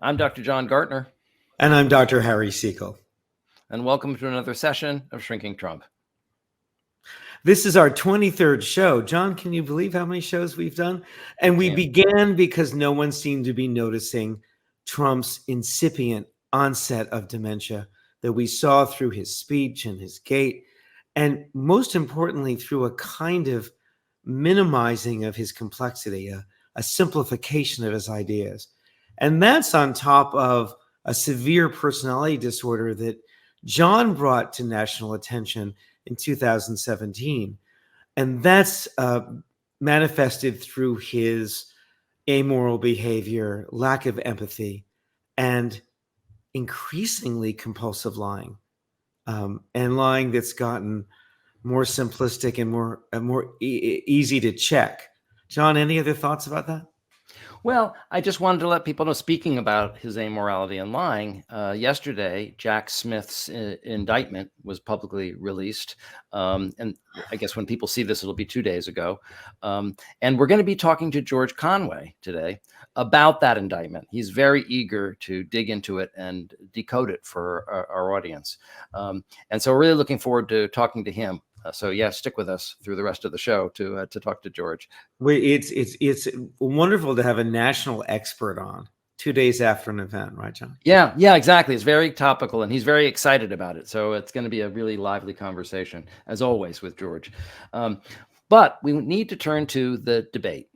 I'm Dr. John Gartner. And I'm Dr. Harry Segal. And welcome to another session of Shrinking Trump. This is our 23rd show. John, can you believe how many shows we've done? And we began because no one seemed to be noticing Trump's incipient onset of dementia that we saw through his speech and his gait, and most importantly, through a kind of minimizing of his complexity, a simplification of his ideas. And that's on top of a severe personality disorder that John brought to national attention in 2017. And that's manifested through his amoral behavior, lack of empathy, and increasingly compulsive lying, and lying that's gotten more simplistic and more easy to check. John, any other thoughts about that? Well, I just wanted to let people know, speaking about his amorality and lying, yesterday, Jack Smith's indictment was publicly released. And I guess when people see this, it'll be 2 days ago. And we're going to be talking to George Conway today about that indictment. He's very eager to dig into it and decode it for our audience. And so we're really looking forward to talking to him. So yeah, stick with us through the rest of the show to talk to George. It's wonderful to have a national expert on 2 days after an event, right, John? Yeah, exactly. It's very topical, and he's very excited about it. So it's going to be a really lively conversation, as always, with George. But we need to turn to the debate,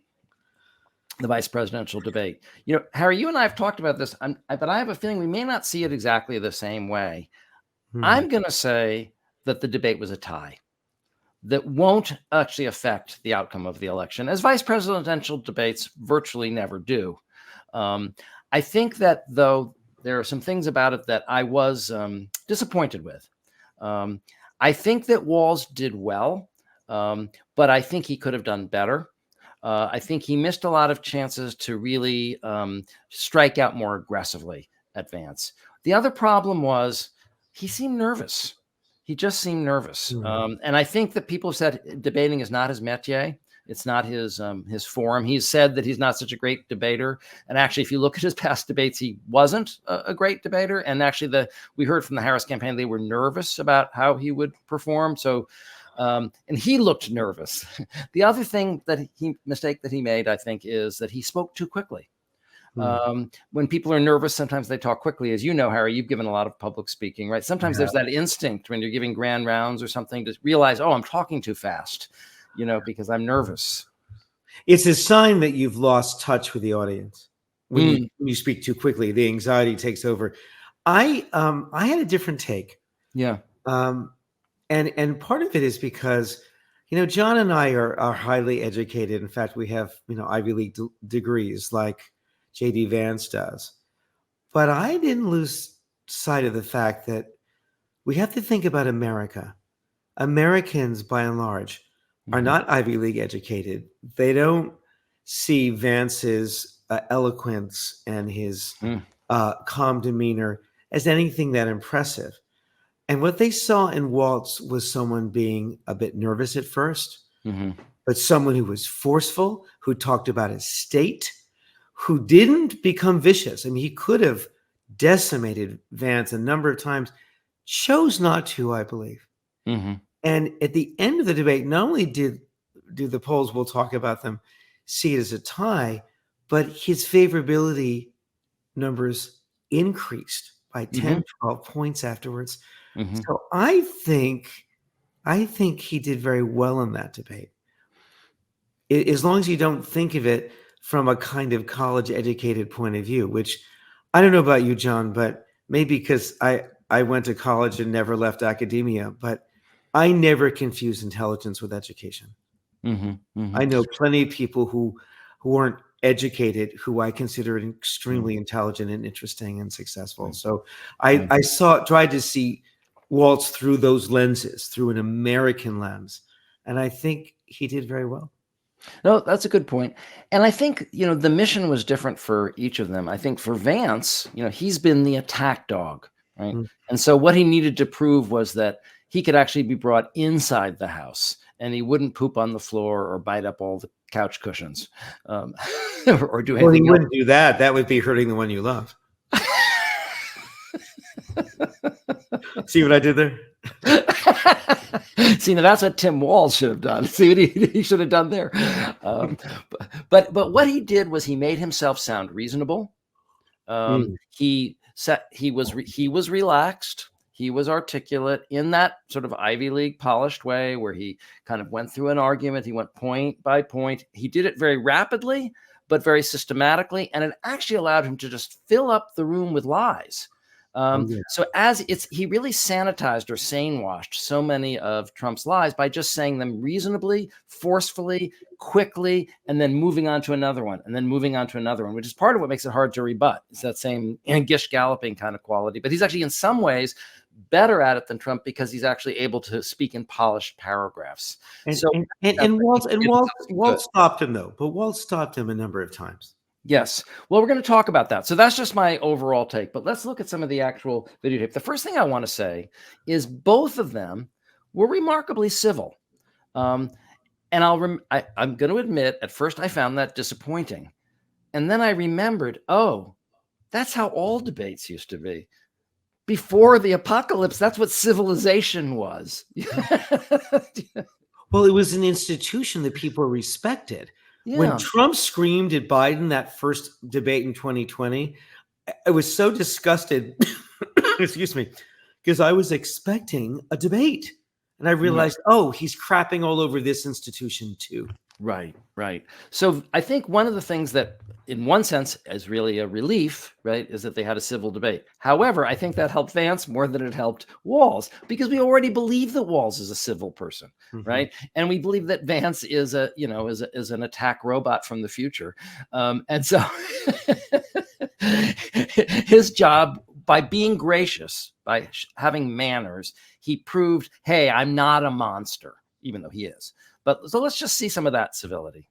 the vice presidential debate. You know, Harry, you and I have talked about this, but I have a feeling we may not see it exactly the same way. I'm going to say that the debate was a tie that won't actually affect the outcome of the election, as vice presidential debates virtually never do. I think that, though, there are some things about it that I was disappointed with. I think that Walz did well, but I think he could have done better. I think he missed a lot of chances to really strike out more aggressively at Vance. The other problem was he seemed nervous. He just seemed nervous. And I think that people said debating is not his métier. It's not his forum. He's said that he's not such a great debater. And actually, if you look at his past debates, he wasn't a great debater. And actually, we heard from the Harris campaign, they were nervous about how he would perform. So, and he looked nervous. The other mistake that he made, I think, is that he spoke too quickly. When people are nervous, sometimes they talk quickly. As you know, Harry, you've given a lot of public speaking, right? Sometimes there's that instinct when you're giving grand rounds or something to realize, oh, I'm talking too fast, because I'm nervous. It's a sign that you've lost touch with the audience. When you speak too quickly, the anxiety takes over. I had a different take. Yeah. And part of it is because, John and I are highly educated. In fact, we have, Ivy League degrees like J.D. Vance does. But I didn't lose sight of the fact that we have to think about America. Americans, by and large, are not Ivy League educated. They don't see Vance's eloquence and his calm demeanor as anything that impressive. And what they saw in Walz was someone being a bit nervous at first, but someone who was forceful, who talked about his state, who didn't become vicious. I mean, he could have decimated Vance a number of times, chose not to, I believe. And at the end of the debate, not only do the polls, we'll talk about them, see it as a tie, but his favorability numbers increased by 10, 12 points afterwards. So I think he did very well in that debate. As long as you don't think of it from a kind of college-educated point of view, which I don't know about you, John, but maybe because I went to college and never left academia, but I never confuse intelligence with education. I know plenty of people who aren't educated, who I consider extremely intelligent and interesting and successful. So I tried to see Walz through those lenses, through an American lens, and I think he did very well. No, that's a good point. And I think, the mission was different for each of them. I think for Vance, he's been the attack dog, right? And so what he needed to prove was that he could actually be brought inside the house and he wouldn't poop on the floor or bite up all the couch cushions or do anything else. Well, he wouldn't do that. That would be hurting the one you love. See what I did there? See, now that's what Tim Walz should have done. See what he should have done there. But what he did was he made himself sound reasonable. He was relaxed. He was articulate in that sort of Ivy League polished way where he kind of went through an argument. He went point by point. He did it very rapidly, but very systematically. And it actually allowed him to just fill up the room with lies. So he really sanitized or sane washed so many of Trump's lies by just saying them reasonably, forcefully, quickly, and then moving on to another one, and then moving on to another one, which is part of what makes it hard to rebut. It's that same Gish galloping kind of quality. But he's actually in some ways better at it than Trump because he's actually able to speak in polished paragraphs. And Walz stopped him though, but Walz stopped him a number of times. Yes. Well, we're going to talk about that. So that's just my overall take, but let's look at some of the actual videotape. The first thing I want to say is both of them were remarkably civil. And I'm going to admit, at first I found that disappointing. And then I remembered, oh, that's how all debates used to be. Before the apocalypse, that's what civilization was. Well, it was an institution that people respected. Yeah. When Trump screamed at Biden that first debate in 2020, I was so disgusted, excuse me, because I was expecting a debate. And I realized, oh, he's crapping all over this institution too. Right. So I think one of the things that, in one sense, is really a relief, right, is that they had a civil debate. However, I think that helped Vance more than it helped Walz, because we already believe that Walz is a civil person, right? And we believe that Vance is is an attack robot from the future. And so his job, by being gracious, by having manners, he proved, hey, I'm not a monster, even though he is. But so let's just see some of that civility.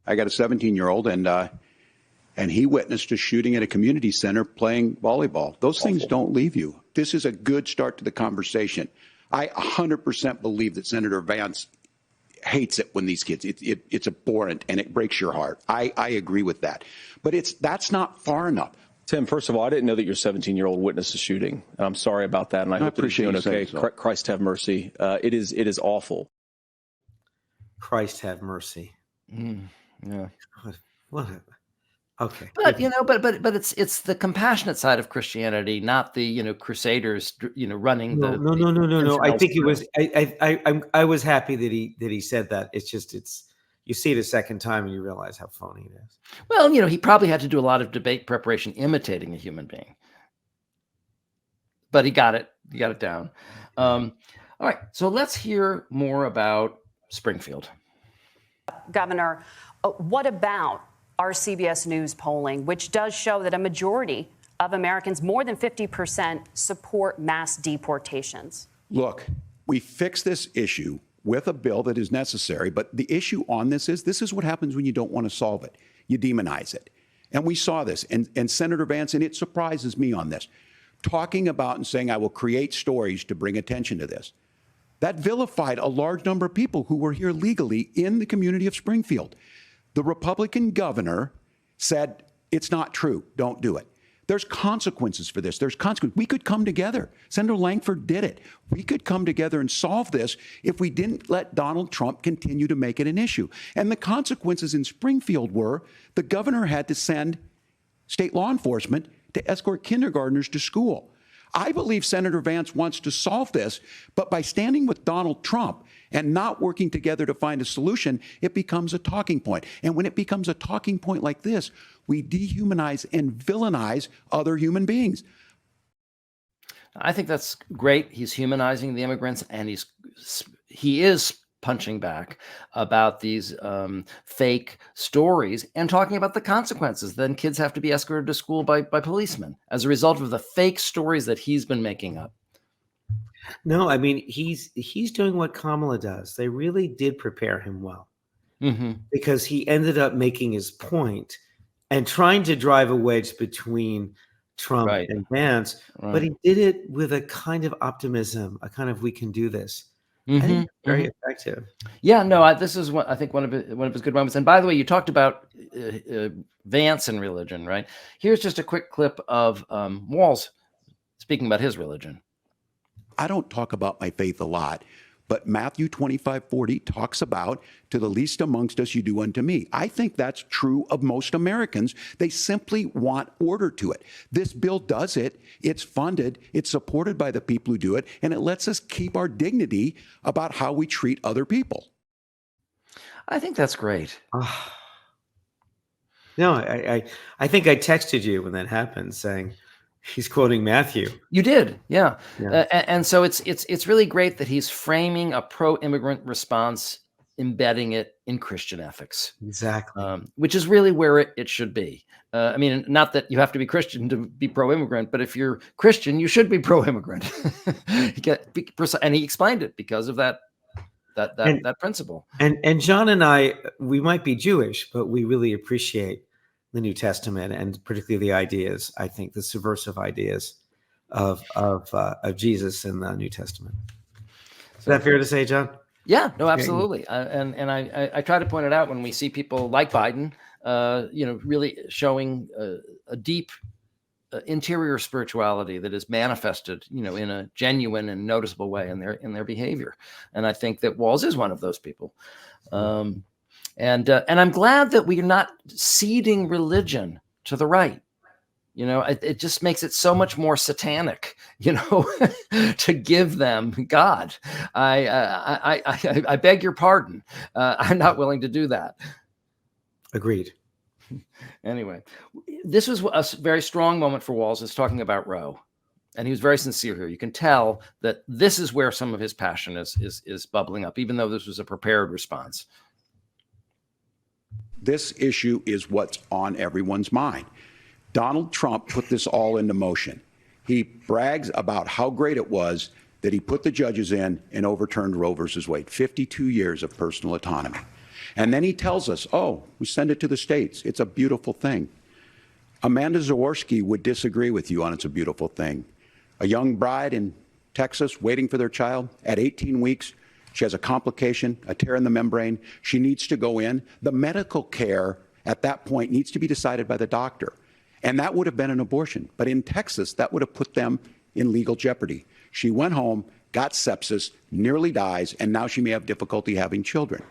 I got a 17-year-old, and he witnessed a shooting at a community center playing volleyball. Those things don't leave you. This is a good start to the conversation. I 100% believe that Senator Vance hates it when these kids, it's abhorrent and it breaks your heart. I agree with that. But that's not far enough. Tim, first of all, I didn't know that your 17-year-old witnessed a shooting. I'm sorry about that, and I hope that he's doing okay. So. Christ have mercy. It is awful. Christ have mercy. Yeah. What? Okay. But but it's the compassionate side of Christianity, not the crusaders running the. No. I think it was. I was happy that he said that. It's just you see it a second time and you realize how phony it is. Well, he probably had to do a lot of debate preparation imitating a human being, but he got it. He got it down. All right. So let's hear more about Springfield. Governor, what about our CBS News polling, which does show that a majority of Americans, more than 50%, support mass deportations? Look, we fix this issue with a bill that is necessary, but the issue on this is what happens when you don't want to solve it. You demonize it. And we saw this, and Senator Vance, and it surprises me on this, talking about and saying, I will create stories to bring attention to this. That vilified a large number of people who were here legally in the community of Springfield. The Republican governor said, it's not true. Don't do it. There's consequences for this. There's consequences. We could come together. Senator Langford did it. We could come together and solve this if we didn't let Donald Trump continue to make it an issue. And the consequences in Springfield were the governor had to send state law enforcement to escort kindergartners to school. I believe Senator Vance wants to solve this, but by standing with Donald Trump and not working together to find a solution, it becomes a talking point. And when it becomes a talking point like this, we dehumanize and villainize other human beings. I think that's great. He's humanizing the immigrants, and he is punching back about these fake stories and talking about the consequences. Then kids have to be escorted to school by policemen as a result of the fake stories that he's been making up. No, I mean, he's doing what Kamala does. They really did prepare him well, because he ended up making his point and trying to drive a wedge between Trump and Vance, but he did it with a kind of optimism, a kind of, we can do this. I think it's very effective. Yeah, no, this is what I think one of his good moments. And by the way, you talked about Vance and religion, right? Here's just a quick clip of Walz speaking about his religion. I don't talk about my faith a lot, but Matthew 25:40 talks about, to the least amongst us you do unto me. I think that's true of most Americans. They simply want order to it. This bill does it. It's funded. It's supported by the people who do it. And it lets us keep our dignity about how we treat other people. I think that's great. No, I think I texted you when that happened saying he's quoting Matthew. You did, yeah. Yeah. And so it's really great that he's framing a pro-immigrant response, embedding it in Christian ethics. Exactly. Which is really where it should be. I mean, not that you have to be Christian to be pro-immigrant, but if you're Christian, you should be pro-immigrant. And he explained it because of that principle. And John and I, we might be Jewish, but we really appreciate the New Testament and particularly the ideas, I think, the subversive ideas of Jesus in the New Testament. Is that fair to say, John? Yeah, no, absolutely. And I try to point it out when we see people like Biden, really showing a deep interior spirituality that is manifested, in a genuine and noticeable way in their behavior. And I think that Walls is one of those people. And I'm glad that we are not ceding religion to the right. It just makes it so much more satanic, to give them God. I beg your pardon. I'm not willing to do that. Agreed. Anyway, this was a very strong moment for Walls. Is talking about Roe, and he was very sincere here. You can tell that this is where some of his passion is bubbling up, even though this was a prepared response. This issue is what's on everyone's mind. Donald Trump put this all into motion. He brags about how great it was that he put the judges in and overturned Roe versus Wade, 52 years of personal autonomy. And then he tells us, we send it to the states. It's a beautiful thing. Amanda Zaworski would disagree with you on it's a beautiful thing. A young bride in Texas waiting for their child at 18 weeks. She has a complication, a tear in the membrane. She needs to go in. The medical care at that point needs to be decided by the doctor. And that would have been an abortion. But in Texas, that would have put them in legal jeopardy. She went home, got sepsis, nearly dies, and now she may have difficulty having children.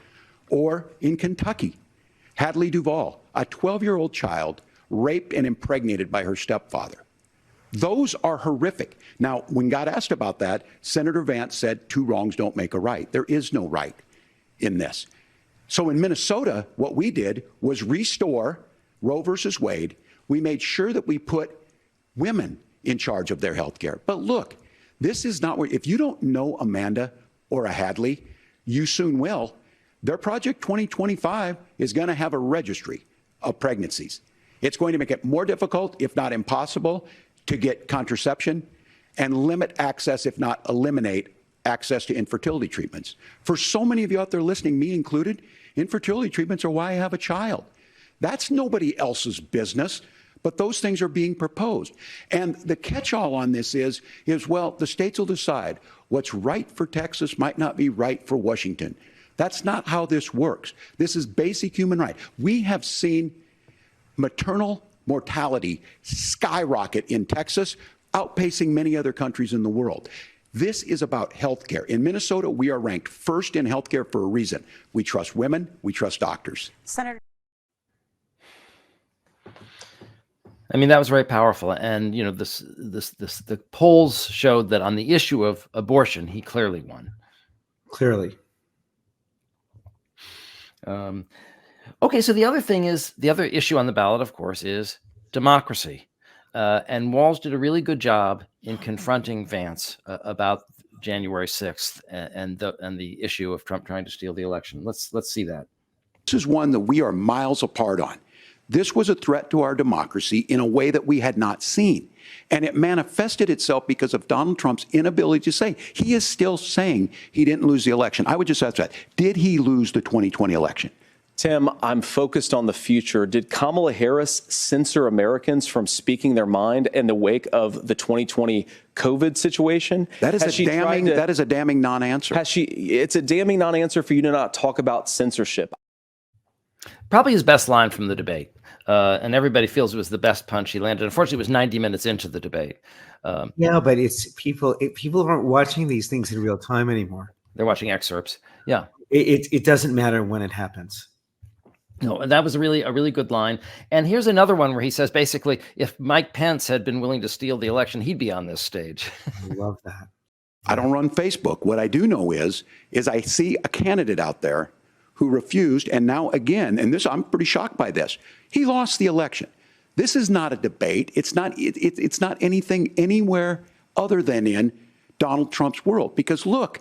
Or in Kentucky, Hadley Duvall, a 12-year-old child raped and impregnated by her stepfather. Those are horrific. Now, when God asked about that, Senator Vance said 2 wrongs don't make a right. There is no right in this. So in Minnesota, what we did was restore Roe versus Wade. We made sure that we put women in charge of their health care. But look, this is not where, if you don't know Amanda or a Hadley, you soon will. Their Project 2025 is going to have a registry of pregnancies. It's going to make it more difficult, if not impossible, to get contraception and limit access, if not eliminate access to infertility treatments. For so many of you out there listening, me included, infertility treatments are why I have a child. That's nobody else's business, but those things are being proposed. And the catch-all on this is, well, the states will decide what's right for Texas might not be right for Washington. That's not how this works. This is basic human right. We have seen maternal mortality skyrocket in Texas, outpacing many other countries in the world. This is about health care. In Minnesota, we are ranked first in health care for a reason. We trust women. We trust doctors. Senator. I mean, that was very powerful. And, the polls showed that on the issue of abortion, he clearly won. Clearly. Okay, so the other issue on the ballot, of course, is democracy. And Walls did a really good job in confronting Vance about January 6th and the issue of Trump trying to steal the election. Let's see that. This is one that we are miles apart on. This was a threat to our democracy in a way that we had not seen. And it manifested itself because of Donald Trump's inability to say. He is still saying he didn't lose the election. I would just ask that. Did he lose the 2020 election? Tim, I'm focused on the future. Did Kamala Harris censor Americans from speaking their mind in the wake of the 2020 COVID situation? That is a damning non-answer. It's a damning non-answer for you to not talk about censorship. Probably his best line from the debate. And everybody feels it was the best punch he landed. Unfortunately, it was 90 minutes into the debate. Yeah, but it's people aren't watching these things in real time anymore. They're watching excerpts. Yeah. It doesn't matter when it happens. No, and that was a really good line. And here's another one where he says, basically, if Mike Pence had been willing to steal the election, he'd be on this stage. I love that. I don't run Facebook. What I do know is I see a candidate out there who refused, and now again, and this, I'm pretty shocked by this. He lost the election. This is not a debate. It's not anything anywhere other than in Donald Trump's world. Because look,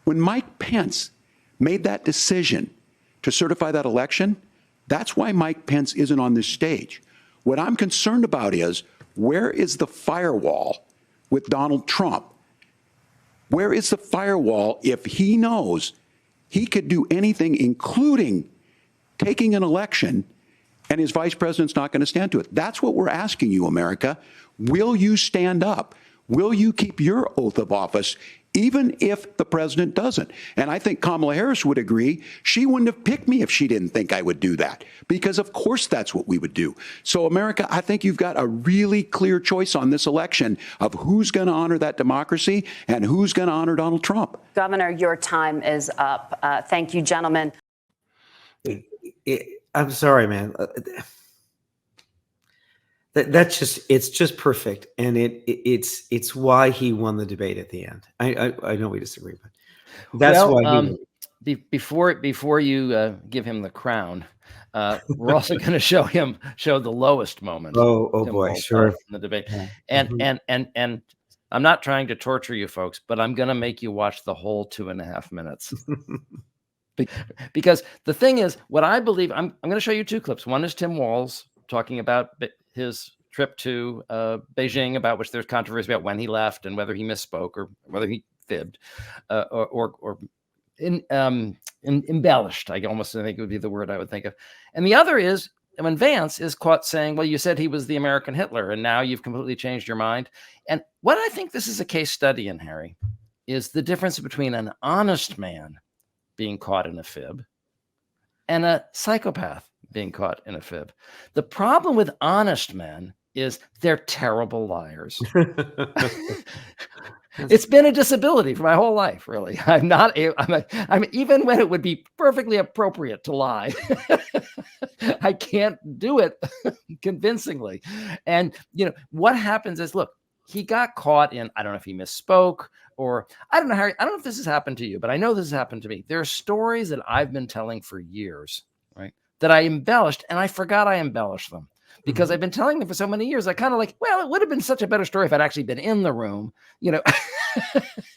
when Mike Pence made that decision to certify that election, that's why Mike Pence isn't on this stage. What I'm concerned about is, where is the firewall with Donald Trump? Where is the firewall if he knows he could do anything, including taking an election, and his vice president's not going to stand to it? That's what we're asking you, America. Will you stand up? Will you keep your oath of office, even if the president doesn't? And I think Kamala Harris would agree. She wouldn't have picked me if she didn't think I would do that, because of course that's what we would do. So America, I think you've got a really clear choice on this election of who's going to honor that democracy and who's going to honor Donald Trump. Governor, your time is up. Thank you, gentlemen. I'm sorry, man. It's just perfect, and it's why he won the debate at the end. I know we disagree, but that's why. Before you give him the crown, we're also going to show the lowest moment. Oh boy, sure. In the debate, Yeah. and I'm not trying to torture you folks, but I'm going to make you watch the whole 2.5 minutes. Because the thing is, what I believe, I'm going to show you two clips. One is Tim Walz talking about his trip to Beijing, about which there's controversy about when he left and whether he misspoke or whether he fibbed or embellished. I think it would be the word I would think of. And the other is when Vance is caught saying, well, you said he was the American Hitler, and now you've completely changed your mind. And what I think this is a case study in, Harry, is the difference between an honest man being caught in a fib and a psychopath being caught in a fib. The problem with honest men is they're terrible liars. It's been a disability for my whole life, really. I'm even when it would be perfectly appropriate to lie, I can't do it convincingly. And what happens is, look, he got caught in, I don't know if he misspoke, or I don't know, Harry, I don't know if this has happened to you, but I know this has happened to me. There are stories that I've been telling for years, right, that I embellished, and I forgot I embellished them because I've been telling them for so many years. I kind of like, well, it would have been such a better story if I'd actually been in the room,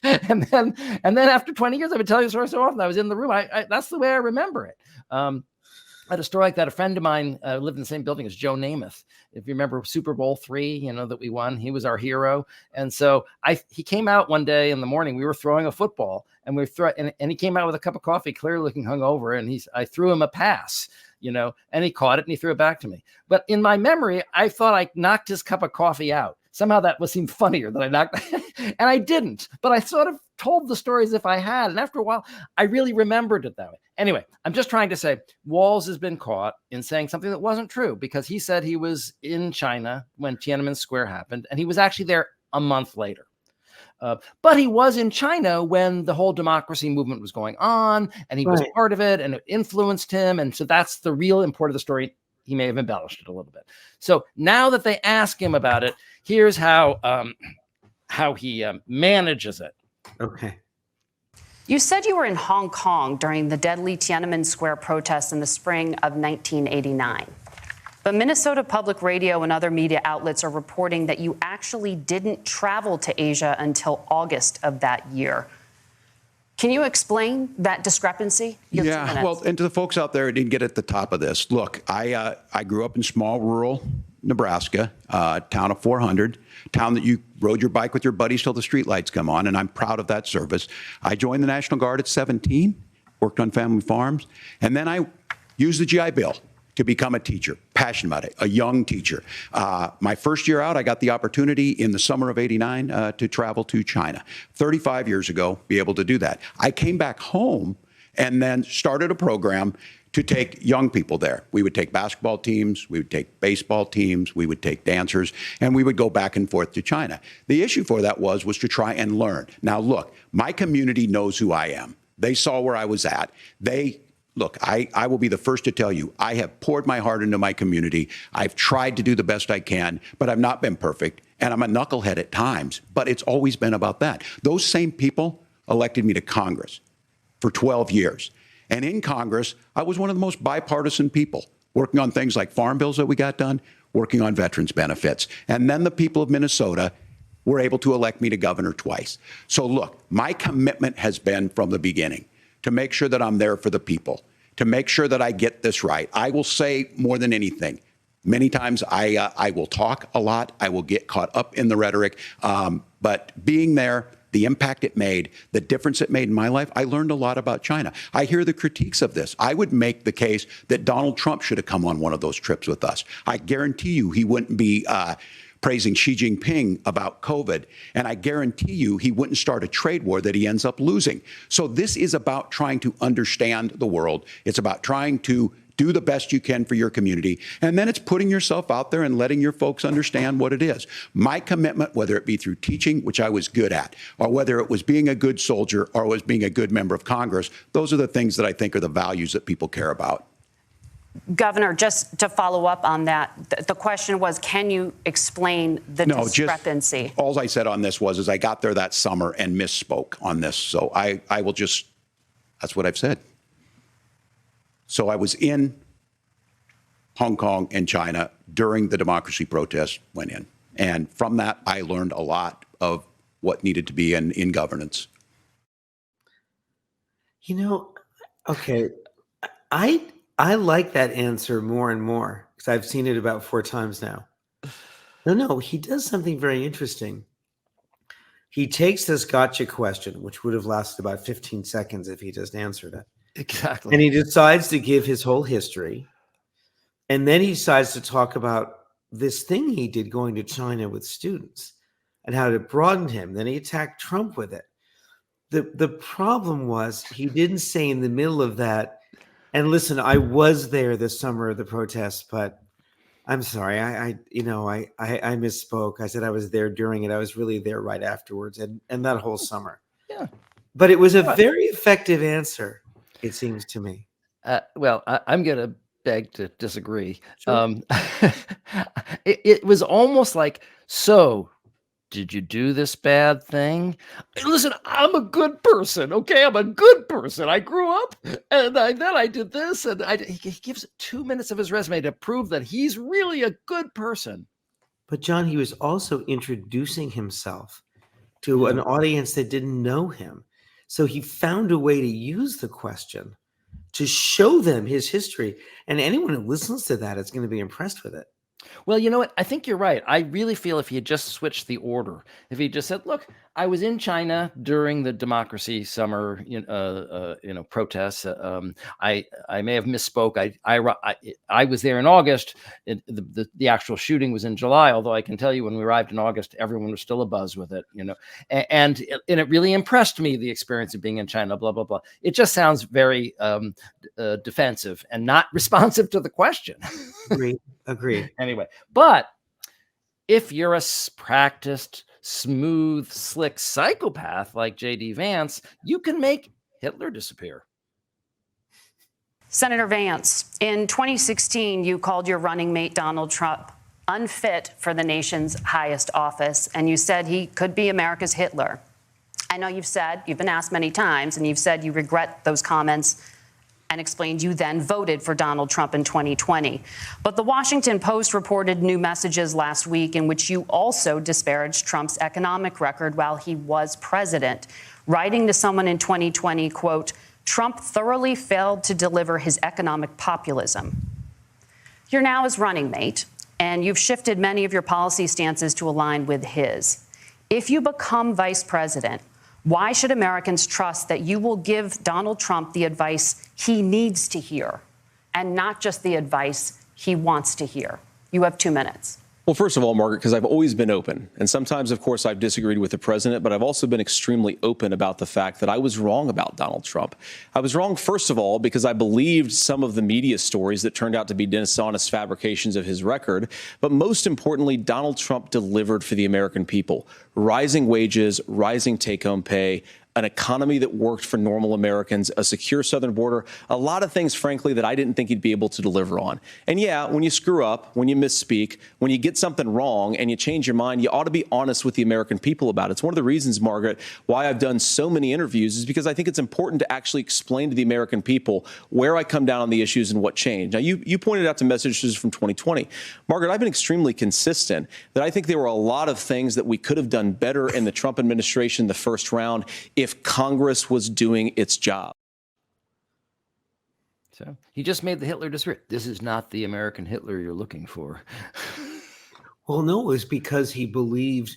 and then after 20 years, I've been telling the story so often I was in the room. That's the way I remember it. I had a story like that. A friend of mine lived in the same building as Joe Namath. If you remember Super Bowl III, that we won, he was our hero. And so he came out one day in the morning. We were throwing a football, and and he came out with a cup of coffee, clearly looking hungover. And I threw him a pass, and he caught it and he threw it back to me. But in my memory, I thought I knocked his cup of coffee out. Somehow that would seem funnier that I knocked, and I didn't. But I sort of told the story as if I had. And after a while, I really remembered it that way. Anyway, I'm just trying to say Walz has been caught in saying something that wasn't true, because he said he was in China when Tiananmen Square happened, and he was actually there a month later. But he was in China when the whole democracy movement was going on, and he was part of it, and it influenced him. And so that's the real import of the story. He may have embellished it a little bit. So now that they ask him about it, here's how he manages it. Okay. You said you were in Hong Kong during the deadly Tiananmen Square protests in the spring of 1989. But Minnesota Public Radio and other media outlets are reporting that you actually didn't travel to Asia until August of that year. Can you explain that discrepancy? Yeah, well, and to the folks out there who didn't get at the top of this, look, I grew up in small rural Nebraska, town of 400, town that you rode your bike with your buddies till the streetlights come on, and I'm proud of that service. I joined the National Guard at 17, worked on family farms, and then I used the GI Bill to become a teacher, passionate about it, a young teacher. My first year out, I got the opportunity in the summer of '89 to travel to China. 35 years ago, be able to do that. I came back home and then started a program to take young people there. We would take basketball teams, we would take baseball teams, we would take dancers, and we would go back and forth to China. The issue for that was to try and learn. Now, look, my community knows who I am. They saw where I was at. Look, I will be the first to tell you, I have poured my heart into my community. I've tried to do the best I can, but I've not been perfect. And I'm a knucklehead at times, but it's always been about that. Those same people elected me to Congress for 12 years. And in Congress, I was one of the most bipartisan people, working on things like farm bills that we got done, working on veterans benefits. And then the people of Minnesota were able to elect me to governor twice. So look, my commitment has been from the beginning to make sure that I'm there for the people, to make sure that I get this right. I will say more than anything, many times I will talk a lot. I will get caught up in the rhetoric. But being there, the impact it made, the difference it made in my life, I learned a lot about China. I hear the critiques of this. I would make the case that Donald Trump should have come on one of those trips with us. I guarantee you he wouldn't be praising Xi Jinping about COVID. And I guarantee you he wouldn't start a trade war that he ends up losing. So this is about trying to understand the world. It's about trying to do the best you can for your community. And then it's putting yourself out there and letting your folks understand what it is. My commitment, whether it be through teaching, which I was good at, or whether it was being a good soldier or was being a good member of Congress, those are the things that I think are the values that people care about. Governor, just to follow up on that, the question was, can you explain the discrepancy? All I said on this was I got there that summer and misspoke on this. So I will just, that's what I've said. So I was in Hong Kong and China during the democracy protests went in. And from that, I learned a lot of what needed to be in governance. You know, okay, I like that answer more and more because I've seen it about 4 times now. No, he does something very interesting. He takes this gotcha question, which would have lasted about 15 seconds if he just answered it. Exactly. And he decides to give his whole history. And then he decides to talk about this thing he did going to China with students and how it broadened him. Then he attacked Trump with it. The problem was he didn't say in the middle of that, and listen, I was there this summer of the protests, but I'm sorry. I misspoke. I said I was there during it. I was really there right afterwards and that whole summer. Yeah. But it was a very effective answer, it seems to me. Well, I'm going to beg to disagree. Sure. It was almost like, so did you do this bad thing? Listen, I'm a good person, okay? I'm a good person. I grew up, and then I did this, and he gives 2 minutes of his resume to prove that he's really a good person. But John, he was also introducing himself to an audience that didn't know him. So he found a way to use the question to show them his history. And anyone who listens to that is going to be impressed with it. Well, you know what? I think you're right. I really feel if he had just switched the order, if he just said, look, I was in China during the democracy summer, protests. I may have misspoke. I was there in August. The actual shooting was in July, although I can tell you when we arrived in August, everyone was still abuzz with it, and it really impressed me, the experience of being in China, blah, blah, blah. It just sounds very defensive and not responsive to the question. Agreed. Anyway, but if you're a practiced, smooth, slick psychopath like J.D. Vance, you can make Hitler disappear. Senator Vance, in 2016, you called your running mate Donald Trump unfit for the nation's highest office, and you said he could be America's Hitler. I know you've been asked many times, and you've said you regret those comments and explained you then voted for Donald Trump in 2020. But the Washington Post reported new messages last week in which you also disparaged Trump's economic record while he was president, writing to someone in 2020, quote, Trump thoroughly failed to deliver his economic populism. You're now his running mate, and you've shifted many of your policy stances to align with his. If you become vice president, why should Americans trust that you will give Donald Trump the advice he needs to hear and not just the advice he wants to hear? You have 2 minutes. Well, first of all, Margaret, because I've always been open. And sometimes, of course, I've disagreed with the president, but I've also been extremely open about the fact that I was wrong about Donald Trump. I was wrong, first of all, because I believed some of the media stories that turned out to be dishonest fabrications of his record. But most importantly, Donald Trump delivered for the American people. Rising wages, rising take-home pay, an economy that worked for normal Americans, a secure southern border, a lot of things, frankly, that I didn't think he'd be able to deliver on. And yeah, when you screw up, when you misspeak, when you get something wrong and you change your mind, you ought to be honest with the American people about it. It's one of the reasons, Margaret, why I've done so many interviews is because I think it's important to actually explain to the American people where I come down on the issues and what changed. Now, you pointed out to messages from 2020. Margaret, I've been extremely consistent that I think there were a lot of things that we could have done better in the Trump administration the first round if Congress was doing its job. So he just made the Hitler disappear. This is not the American Hitler you're looking for. Well, no, it was because he believed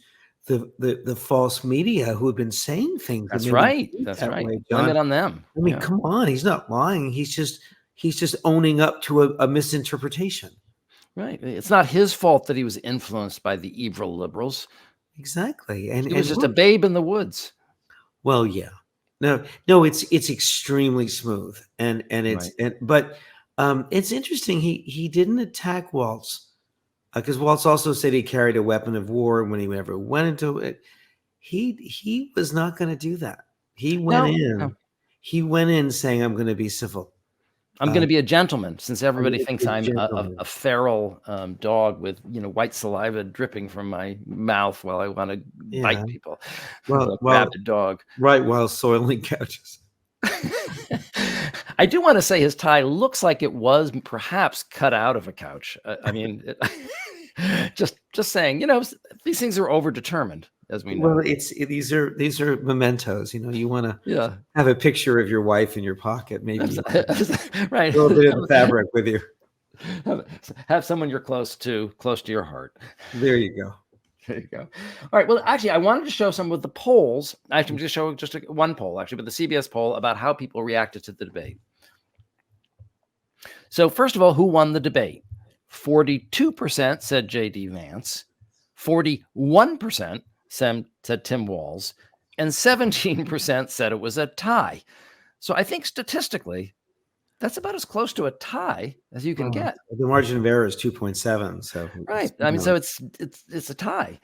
the false media who had been saying things. That's that made him right. think That's that right. way, Blame John. it on them. I mean, Yeah. come on, he's not lying. He's just owning up to a misinterpretation. Right. It's not his fault that he was influenced by the evil liberals. Exactly. And He was just a look, babe in the woods. well, yeah. No, it's extremely smooth. And it's but it's interesting. He didn't attack Waltz because Waltz also said he carried a weapon of war when he ever went into it. He was not going to do that. He went in. He went in saying, "I'm going to be civil. I'm going to be a gentleman," since everybody gonna thinks be a I'm gentleman. a feral dog with white saliva dripping from my mouth while I want to Yeah. bite people. Well, Like a rabid dog. right while soiling couches." I do want to say his tie looks like it was perhaps cut out of a couch. I mean, just saying. These things are overdetermined, as we know. Well, these are mementos. You want to Yeah, have a picture of your wife in your pocket, maybe right. a little bit of the fabric with you. Have someone you're close to your heart. There you go. There you go. All right. Well, actually, I wanted to show some of the polls. Actually, I'm going to show just one poll, actually, but the CBS poll about how people reacted to the debate. So, first of all, who won the debate? 42% said J.D. Vance, 41% said Tim Walz, and 17% said it was a tie. So, I think statistically, that's about as close to a tie as you can get. The margin of error is 2.7. So right. I mean, so it's a tie.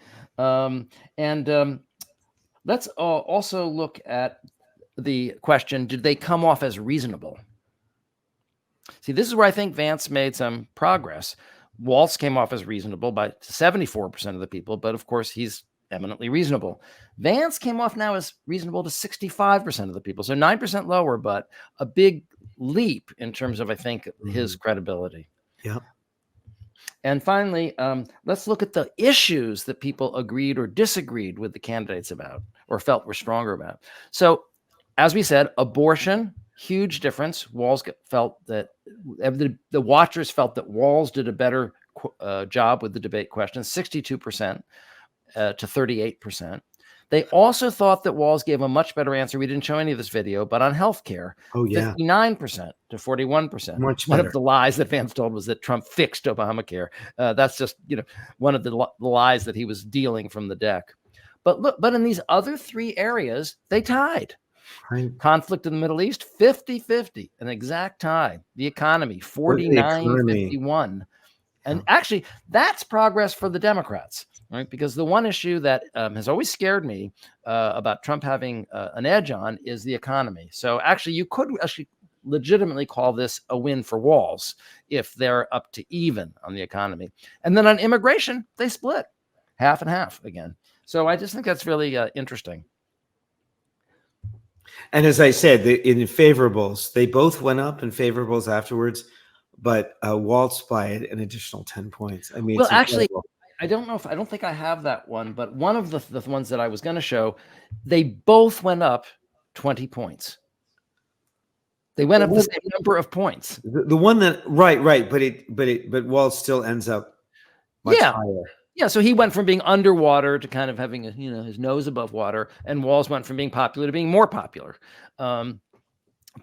Let's also look at the question: did they come off as reasonable? See, this is where I think Vance made some progress. Waltz came off as reasonable by 74% of the people, but of course he's eminently reasonable. Vance came off now as reasonable to 65% of the people, so 9% lower, but a big leap in terms of, I think, his credibility. Yeah. And finally, let's look at the issues that people agreed or disagreed with the candidates about or felt were stronger about. So, as we said, abortion, huge difference. Walz felt that the watchers felt that Walz did a better job with the debate questions, 62% to 38%. They also thought that Walz gave a much better answer. We didn't show any of this video, but on healthcare, 59% to 41%. Much one better. of the lies that Vance told was that Trump fixed Obamacare. That's just one of the lies that he was dealing from the deck. But look, but in these other three areas, they tied. Right. Conflict in the Middle East, 50-50, an exact tie. The economy, 49-51. And actually, that's progress for the Democrats, right? Because the one issue that has always scared me about Trump having an edge on is the economy. So actually, you could legitimately call this a win for Walz if they're up to even on the economy. And then on immigration, they split half and half again. So I just think that's really interesting. And as I said, in favorables, they both went up in favorables afterwards, but Waltz by an additional 10 points. I mean, well, actually, I don't think I have that one, but one of the ones that I was going to show, they both went up 20 points. They went up the same number of points. The one that right, but Waltz still ends up much higher. Yeah, so he went from being underwater to kind of having his nose above water, and Walz went from being popular to being more popular.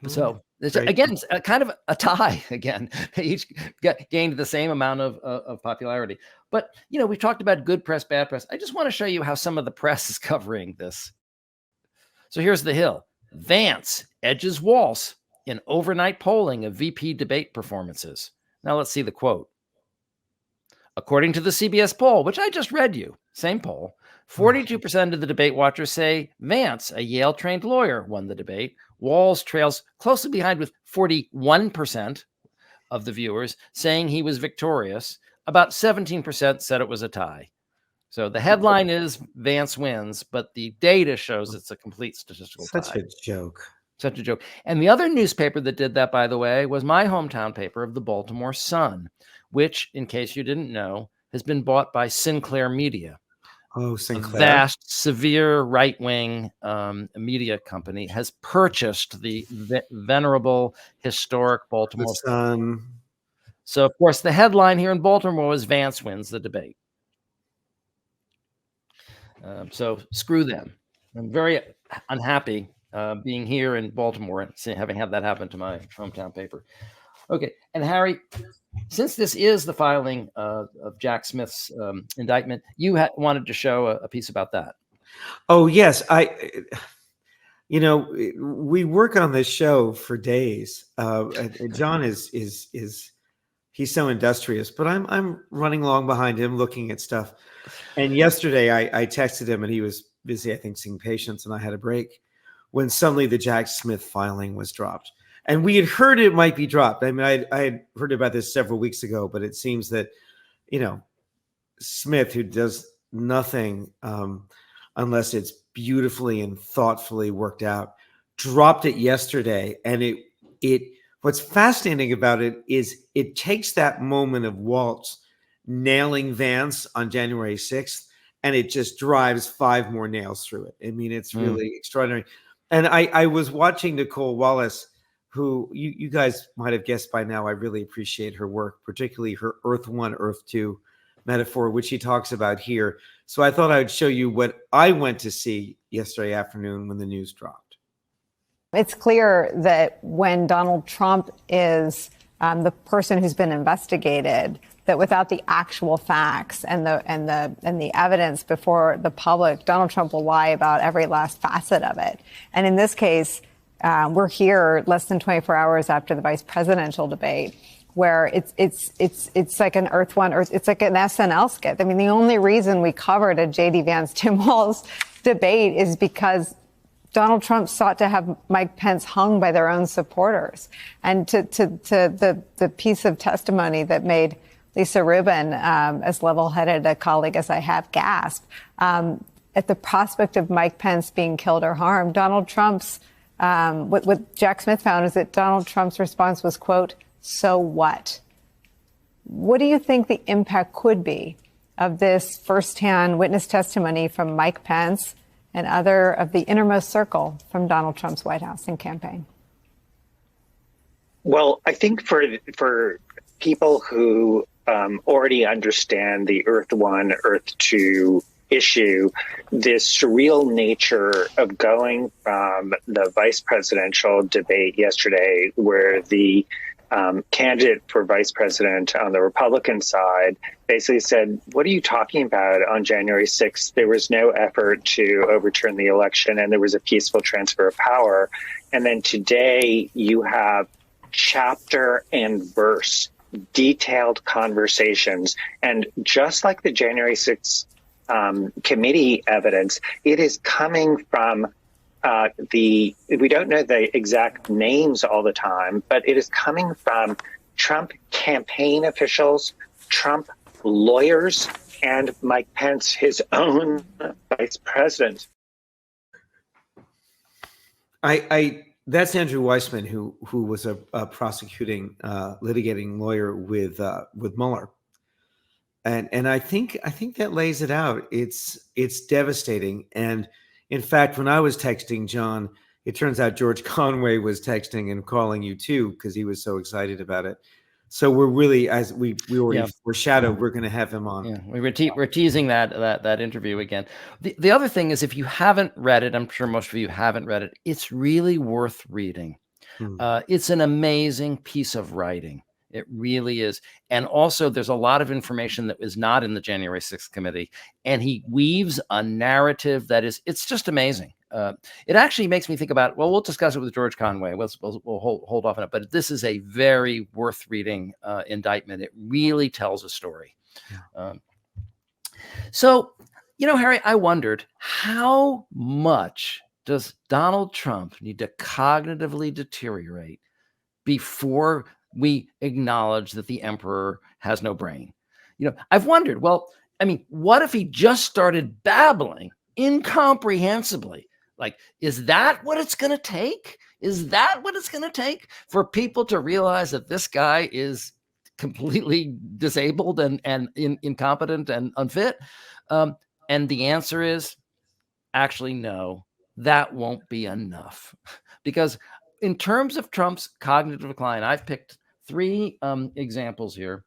So Right. Again, it's kind of a tie again. They each gained the same amount of popularity. But, we've talked about good press, bad press. I just want to show you how some of the press is covering this. So here's the Hill. Vance edges Walz in overnight polling of VP debate performances. Now let's see the quote. According to the CBS poll, which I just read you, same poll, 42% of the debate watchers say Vance, a Yale-trained lawyer, won the debate. Walz trails closely behind with 41% of the viewers saying he was victorious. About 17% said it was a tie. So the headline is Vance wins, but the data shows it's a complete statistical tie. Such a joke. Such a joke. And the other newspaper that did that, by the way, was my hometown paper of the Baltimore Sun, which, in case you didn't know, has been bought by Sinclair Media. Oh, A Sinclair. vast, severe right-wing media company has purchased the venerable, historic The Baltimore. Sun. So, of course, the headline here in Baltimore was Vance wins the debate. So screw them. I'm very unhappy being here in Baltimore and having had that happen to my hometown paper. Okay, and Harry, since this is the filing of Jack Smith's indictment, you wanted to show a piece about that. Oh, yes. We work on this show for days. And John is he's so industrious, but I'm running along behind him looking at stuff. And yesterday I texted him and he was busy, I think, seeing patients, and I had a break when suddenly the Jack Smith filing was dropped. And we had heard it might be dropped. I mean, I had heard about this several weeks ago, but it seems that, Smith, who does nothing unless it's beautifully and thoughtfully worked out, dropped it yesterday. And what's fascinating about it is it takes that moment of Walz nailing Vance on January 6th, and it just drives 5 more nails through it. I mean, it's really extraordinary. And I was watching Nicole Wallace, who you guys might have guessed by now, I really appreciate her work, particularly her Earth 1, Earth 2 metaphor, which she talks about here. So I thought I would show you what I went to see yesterday afternoon when the news dropped. It's clear that when Donald Trump is the person who's been investigated, that without the actual facts and the evidence before the public, Donald Trump will lie about every last facet of it. And in this case, we're here less than 24 hours after the vice presidential debate, where it's like an Earth One, it's like an SNL skit. I mean, the only reason we covered a J.D. Vance Tim Walz debate is because Donald Trump sought to have Mike Pence hung by their own supporters. And to the piece of testimony that made Lisa Rubin, as level-headed a colleague as I have, gasp at the prospect of Mike Pence being killed or harmed. Donald Trump's what Jack Smith found is that Donald Trump's response was, quote, "So what?" What do you think the impact could be of this firsthand witness testimony from Mike Pence and other of the innermost circle from Donald Trump's White House and campaign? Well, I think for people who already understand the Earth 1, Earth 2 issue, this surreal nature of going from the vice presidential debate yesterday, where the candidate for vice president on the Republican side basically said, what are you talking about on January 6th? There was no effort to overturn the election and there was a peaceful transfer of power. And then today you have chapter and verse, detailed conversations. And just like the January 6th committee evidence, it is coming from we don't know the exact names all the time, but it is coming from Trump campaign officials, Trump lawyers, and Mike Pence, his own vice president. That's Andrew Weissman, who was a prosecuting, litigating lawyer with Mueller, and I think that lays it out. It's devastating. And in fact, when I was texting John, it turns out George Conway was texting and calling you too, because he was so excited about it. So we're really, as we already foreshadowed, we're going to have him on. Yeah, we're teasing that interview again. The other thing is, if you haven't read it, I'm sure most of you haven't read it, it's really worth reading. It's an amazing piece of writing. It really is. And also, there's a lot of information that was not in the January 6th committee. And he weaves a narrative that is, it's just amazing. It actually makes me think about, well, we'll discuss it with George Conway. We'll hold off on it. But this is a very worth reading indictment. It really tells a story. Yeah. So, Harry, I wondered, how much does Donald Trump need to cognitively deteriorate before we acknowledge that the emperor has no brain? I've wondered, well, I mean, what if he just started babbling incomprehensibly? Like, is that what it's going to take? Is that what it's going to take for people to realize that this guy is completely disabled and incompetent and unfit? And the answer is actually no, that won't be enough. Because in terms of Trump's cognitive decline, I've picked 3 examples here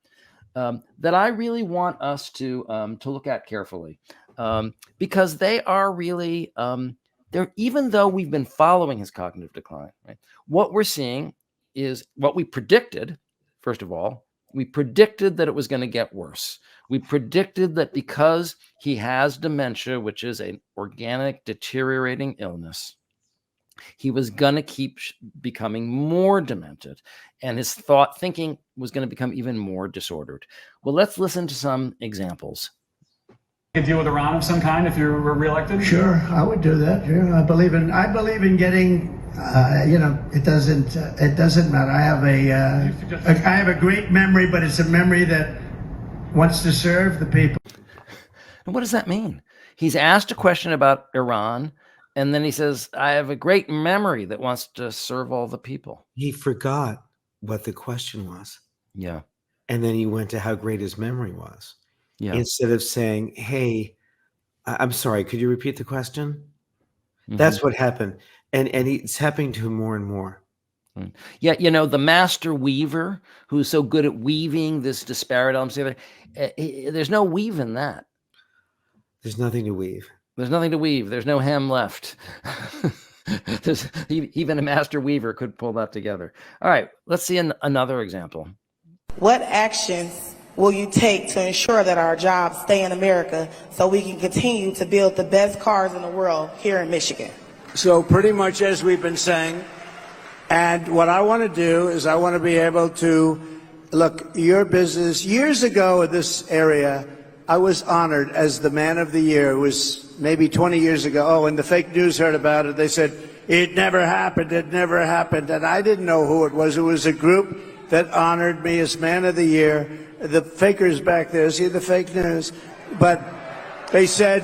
that I really want us to look at carefully, because they are really, even though we've been following his cognitive decline, right? What we're seeing is what we predicted. First of all, we predicted that it was going to get worse. We predicted that because he has dementia, which is an organic deteriorating illness, he was going to keep becoming more demented, and his thinking was going to become even more disordered. Well, let's listen to some examples. A deal with Iran of some kind if you were reelected? Sure, I would do that. Yeah, I believe in getting. It doesn't matter. I have a great memory, but it's a memory that wants to serve the people. And what does that mean? He's asked a question about Iran, and then he says, I have a great memory that wants to serve all the people. He forgot what the question was. Yeah. And then he went to how great his memory was. Yeah. Instead of saying, hey, I'm sorry, could you repeat the question? Mm-hmm. That's what happened. And it's happening to him more and more. Yeah, the master weaver who's so good at weaving this disparate elements, there's no weave in that. There's nothing to weave. There's nothing to weave. There's no hem left. Even a master weaver could pull that together. All right, let's see another example. What actions will you take to ensure that our jobs stay in America so we can continue to build the best cars in the world here in Michigan? So pretty much as we've been saying, and what I want to do is I want to be able to look your business. Years ago in this area, I was honored as the Man of the Year. It was maybe 20 years ago. Oh, and the fake news heard about it. They said, it never happened. It never happened. And I didn't know who it was. It was a group that honored me as Man of the Year. The fakers back there, see the fake news? But they said,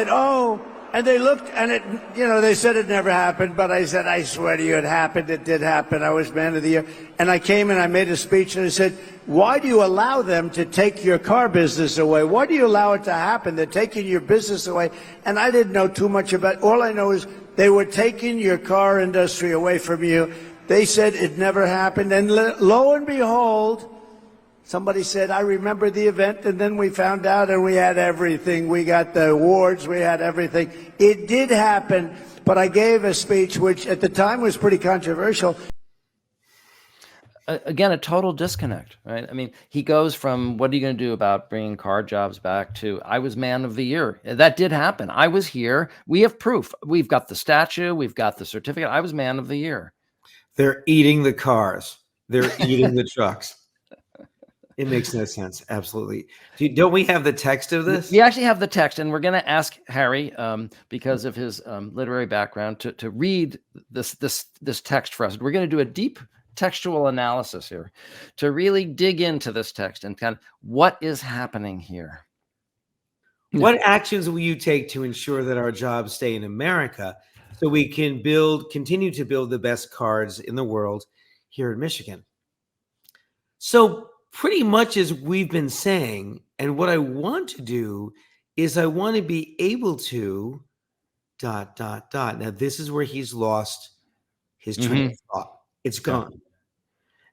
oh, and they looked, and they said it never happened, but I said, I swear to you, it happened. It did happen. I was Man of the Year. And I came and I made a speech, and I said, why do you allow them to take your car business away? Why do you allow it to happen? They're taking your business away. And I didn't know too much about it. All I know is they were taking your car industry away from you. They said it never happened. And lo and behold, somebody said, I remember the event, and then we found out and we had everything. We got the awards, we had everything. It did happen, but I gave a speech which at the time was pretty controversial. Again, a total disconnect, right? I mean, he goes from, what are you going to do about bringing car jobs back, to, I was Man of the Year. That did happen. I was here. We have proof. We've got the statue. We've got the certificate. I was Man of the Year. They're eating the cars. They're eating the trucks. It makes no sense. Absolutely. Don't we have the text of this? We actually have the text, and we're going to ask Harry, because of his literary background, to read this text for us. We're going to do a deep textual analysis here to really dig into this text and kind of what is happening here. What actions will you take to ensure that our jobs stay in America so we can continue to build the best cars in the world here in Michigan? So pretty much as we've been saying, and what I want to do is I want to be able to ... Now this is where he's lost his train of thought. It's gone.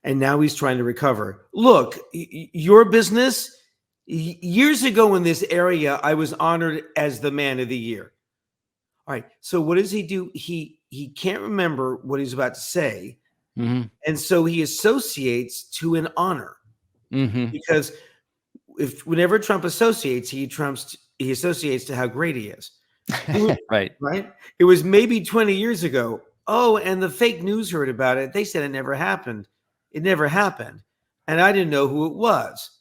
And now he's trying to recover. Look, your business, years ago in this area, I was honored as the Man of the Year. All right. So what does he do? He can't remember what he's about to say. Mm-hmm. And so he associates to an honor. Mm-hmm. Because whenever Trump associates, he associates to how great he is. Right. Right. It was maybe 20 years ago. Oh, and the fake news heard about it. They said it never happened. It never happened. And I didn't know who it was.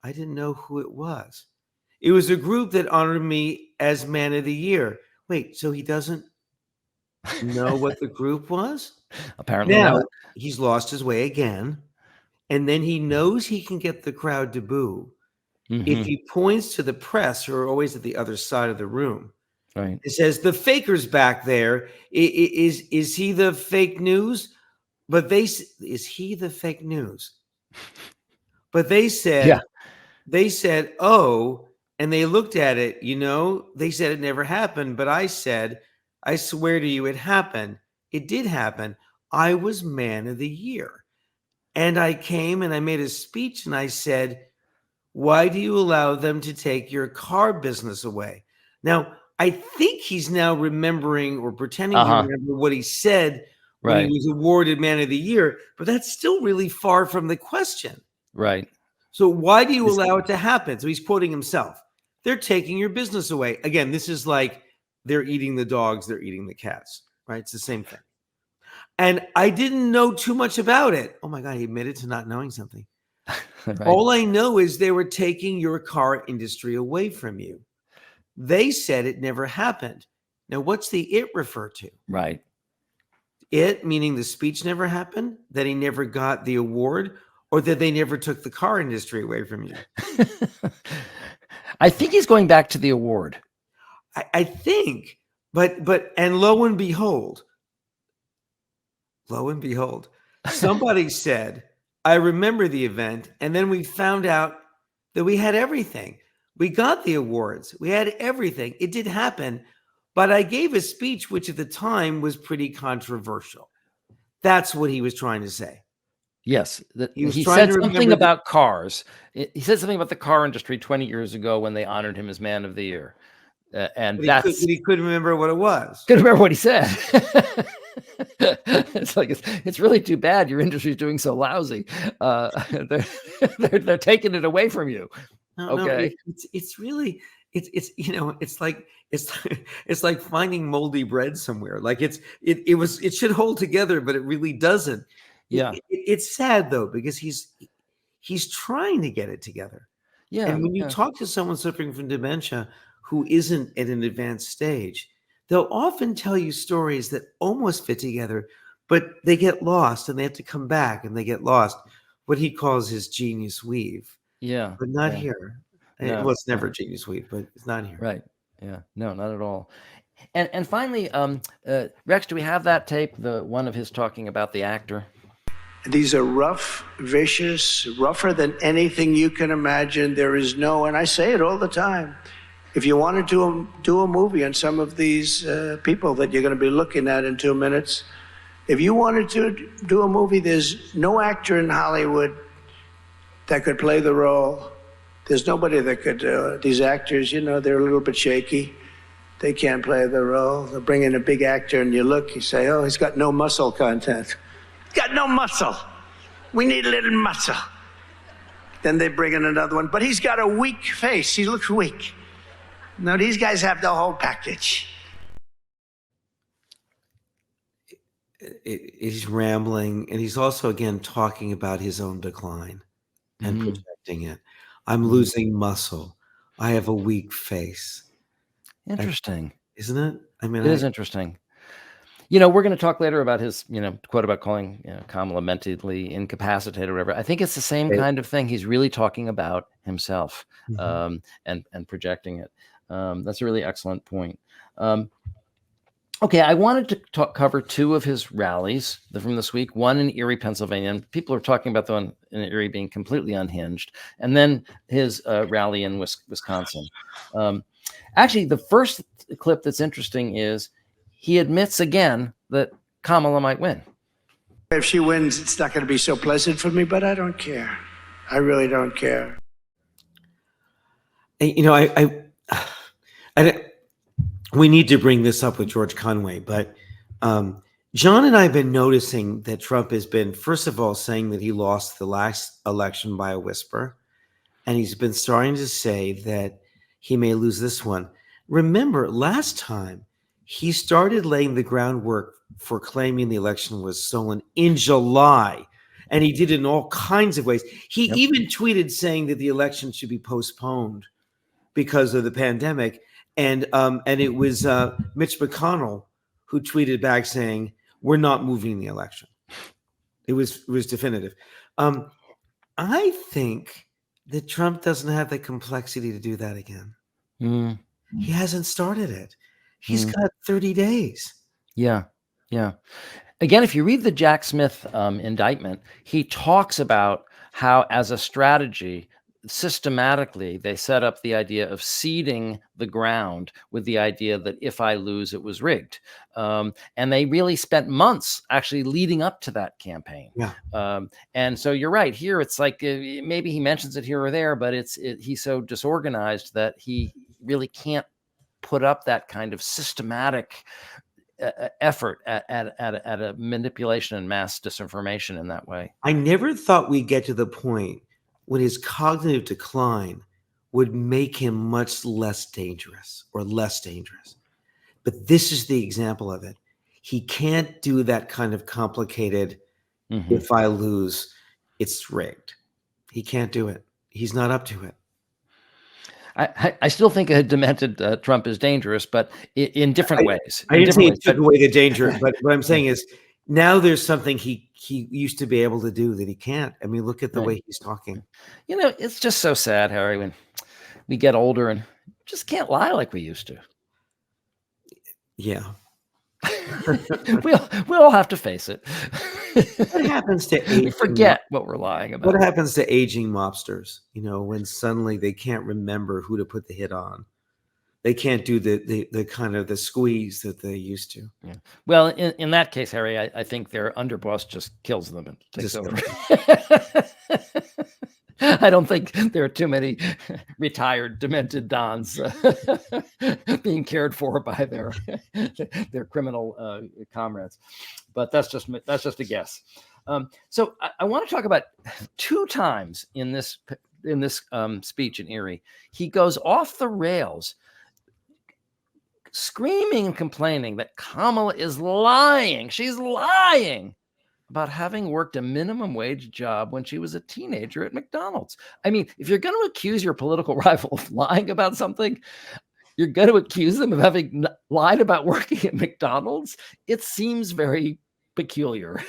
I didn't know who it was. It was a group that honored me as Man of the Year. Wait, so he doesn't know what the group was? Apparently now, not. He's lost his way again. And then he knows he can get the crowd to boo. Mm-hmm. If he points to the press, who are always at the other side of the room, Right. it says, the faker's back there. Is he the fake news? But is he the fake news? But they said, oh, and they looked at it, they said it never happened. But I said, I swear to you, it happened. It did happen. I was Man of the Year. And I came and I made a speech and I said, why do you allow them to take your car business away? Now, I think he's now remembering or pretending to remember what he said when he was awarded Man of the Year, but that's still really far from the question. Right. So why do you allow it to happen? So he's quoting himself. They're taking your business away. Again, this is like they're eating the dogs, they're eating the cats, right? It's the same thing. And I didn't know too much about it. Oh my God, he admitted to not knowing something. Right. All I know is they were taking your car industry away from you. They said it never happened. Now, what's the it refer to? Right. It meaning the speech never happened, that he never got the award, or that they never took the car industry away from you? I think he's going back to the award. I think, but lo and behold, somebody said, I remember the event, and then we found out that we had everything. We got the awards. We had everything. It did happen, but I gave a speech which at the time was pretty controversial. That's what he was trying to say. Yes. He said something about cars. He said something about the car industry 20 years ago when they honored him as Man of the Year. And he couldn't remember what it was. Couldn't remember what he said. It's like it's really too bad your industry is doing so lousy. They're taking it away from you. Okay, it's really it's like finding moldy bread somewhere. Like it should hold together, but it really doesn't. Yeah, it's sad though because he's trying to get it together. Yeah, and when you talk to someone suffering from dementia who isn't at an advanced stage, they'll often tell you stories that almost fit together, but they get lost and they have to come back and they get lost. What he calls his genius weave. Yeah. But not here. No, well, it's never genius weave, but it's not here. Right. Yeah. No, not at all. And finally, Rex, do we have that tape? The one of his talking about the actor? These are rough, vicious, rougher than anything you can imagine. There is no, and I say it all the time, if you want to do a movie on some of these people that you're going to be looking at in 2 minutes, if you wanted to do a movie, there's no actor in Hollywood that could play the role. There's nobody that could, these actors, they're a little bit shaky. They can't play the role. They'll bring in a big actor and you look, you say, oh, he's got no muscle content. He's got no muscle. We need a little muscle. Then they bring in another one, but he's got a weak face. He looks weak. No, these guys have the whole package. He's rambling, and he's also, again, talking about his own decline and projecting it. I'm losing muscle. I have a weak face. Interesting. Isn't it? I mean, it is interesting. We're going to talk later about his, quote about calling Kamala mentally incapacitated or whatever. I think it's the same kind of thing. He's really talking about himself and projecting it. That's a really excellent point. Okay, I wanted to cover two of his rallies from this week, one in Erie, Pennsylvania. And people are talking about the one in Erie being completely unhinged, and then his rally in Wisconsin. Actually, the first clip that's interesting is he admits again that Kamala might win. If she wins, it's not going to be so pleasant for me, but I don't care. I really don't care. we need to bring this up with George Conway, but John and I have been noticing that Trump has been, first of all, saying that he lost the last election by a whisper, and he's been starting to say that he may lose this one. Remember, last time he started laying the groundwork for claiming the election was stolen in July, and he did it in all kinds of ways. He even tweeted saying that the election should be postponed because of the pandemic, and it was Mitch McConnell who tweeted back saying, "We're not moving the election." It was definitive. I think that Trump doesn't have the complexity to do that again. He hasn't started it. He's got 30 days. Yeah. Again, if you read the Jack Smith indictment, he talks about how, as a strategy, systematically they set up the idea of seeding the ground with the idea that if I lose, it was rigged. And they really spent months actually leading up to that campaign. And so you're right. Here, it's like maybe he mentions it here or there, but he's so disorganized that he really can't put up that kind of systematic effort at a manipulation and mass disinformation in that way. I never thought we'd get to the point when his cognitive decline would make him much less dangerous. But this is the example of it. He can't do that kind of complicated, if I lose, it's rigged. He can't do it. He's not up to it. I still think a demented Trump is dangerous, but in different ways. I didn't say he took away the danger, but what I'm saying is now there's something he used to be able to do that he can't. I mean, look at the way he's talking. You know, it's just so sad, Harry, when we get older and just can't lie like we used to. Yeah. we'll have to face it. What happens to aging? We forget what we're lying about. What happens to aging mobsters? You know, when suddenly they can't remember who to put the hit on. They can't do the kind of the squeeze that they used to. Yeah. Well, in that case, Harry, I think their underboss just kills them and takes over. I don't think there are too many retired demented dons being cared for by their criminal comrades, but that's just a guess. So I want to talk about two times in this speech in Erie, he goes off the rails, screaming and complaining that Kamala is lying. She's lying about having worked a minimum wage job when she was a teenager at McDonald's. I mean, if you're going to accuse your political rival of lying about something, you're going to accuse them of having lied about working at McDonald's. It seems very peculiar.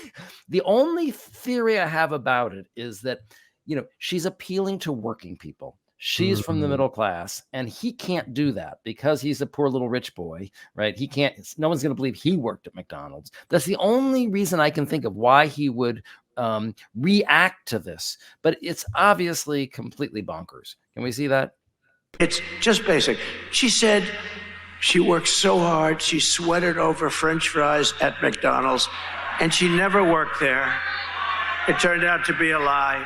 The only theory I have about it is that, you know, she's appealing to working people. She's from the middle class, and he can't do that because he's a poor little rich boy, right? He can't, no one's going to believe he worked at McDonald's. That's the only reason I can think of why he would react to this. But it's obviously completely bonkers. Can we see that? It's just basic. She said she worked so hard, she sweated over French fries at McDonald's, and she never worked there. It turned out to be a lie.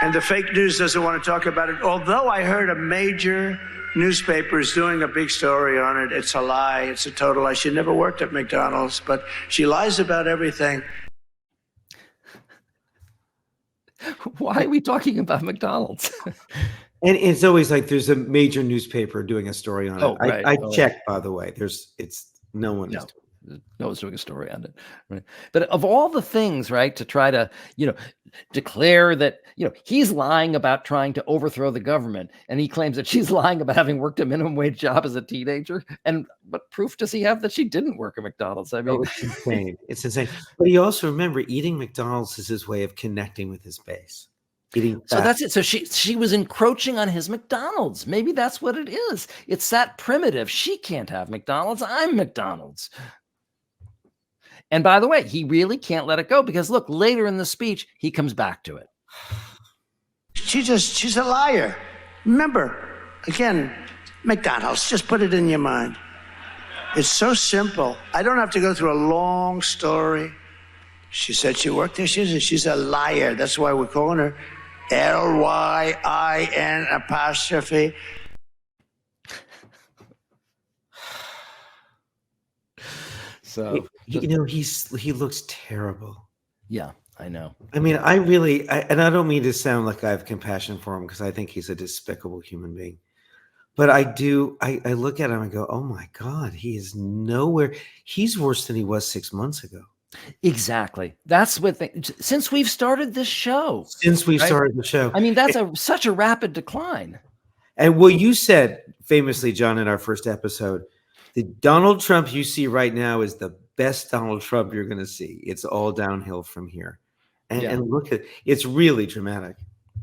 And the fake news doesn't want to talk about it. Although I heard a major newspaper is doing a big story on it, it's a lie. It's a total lie. She never worked at McDonald's, but she lies about everything. Why are we talking about McDonald's? And it's always like there's a major newspaper doing a story on it. Right. I checked, by the way. No one is doing it. No one's doing a story on it. Right? But of all the things, right, to try to, declare that, he's lying about trying to overthrow the government, and he claims that she's lying about having worked a minimum wage job as a teenager. And what proof does he have that she didn't work at McDonald's? I mean, it's insane. It's insane. But you also remember eating McDonald's is his way of connecting with his base. So that's it. So she was encroaching on his McDonald's. Maybe that's what it is. It's that primitive. She can't have McDonald's. I'm McDonald's. And by the way, he really can't let it go because look, later in the speech, he comes back to it. She's a liar. Remember, again, McDonald's, just put it in your mind. It's so simple. I don't have to go through a long story. She said she worked there. She's a liar. That's why we're calling her Lyin'. So he looks terrible. yeah, I know. I mean, and I don't mean to sound like I have compassion for him because I think he's a despicable human being. But I do. I look at him and go, "Oh my God, he is nowhere. He's worse than he was 6 months ago." Exactly. That's what. Since we've started this show. I mean, that's such a rapid decline. And what you said famously, John, in our first episode, the Donald Trump you see right now is the best Donald Trump you're going to see. It's all downhill from here. And look at it's really dramatic.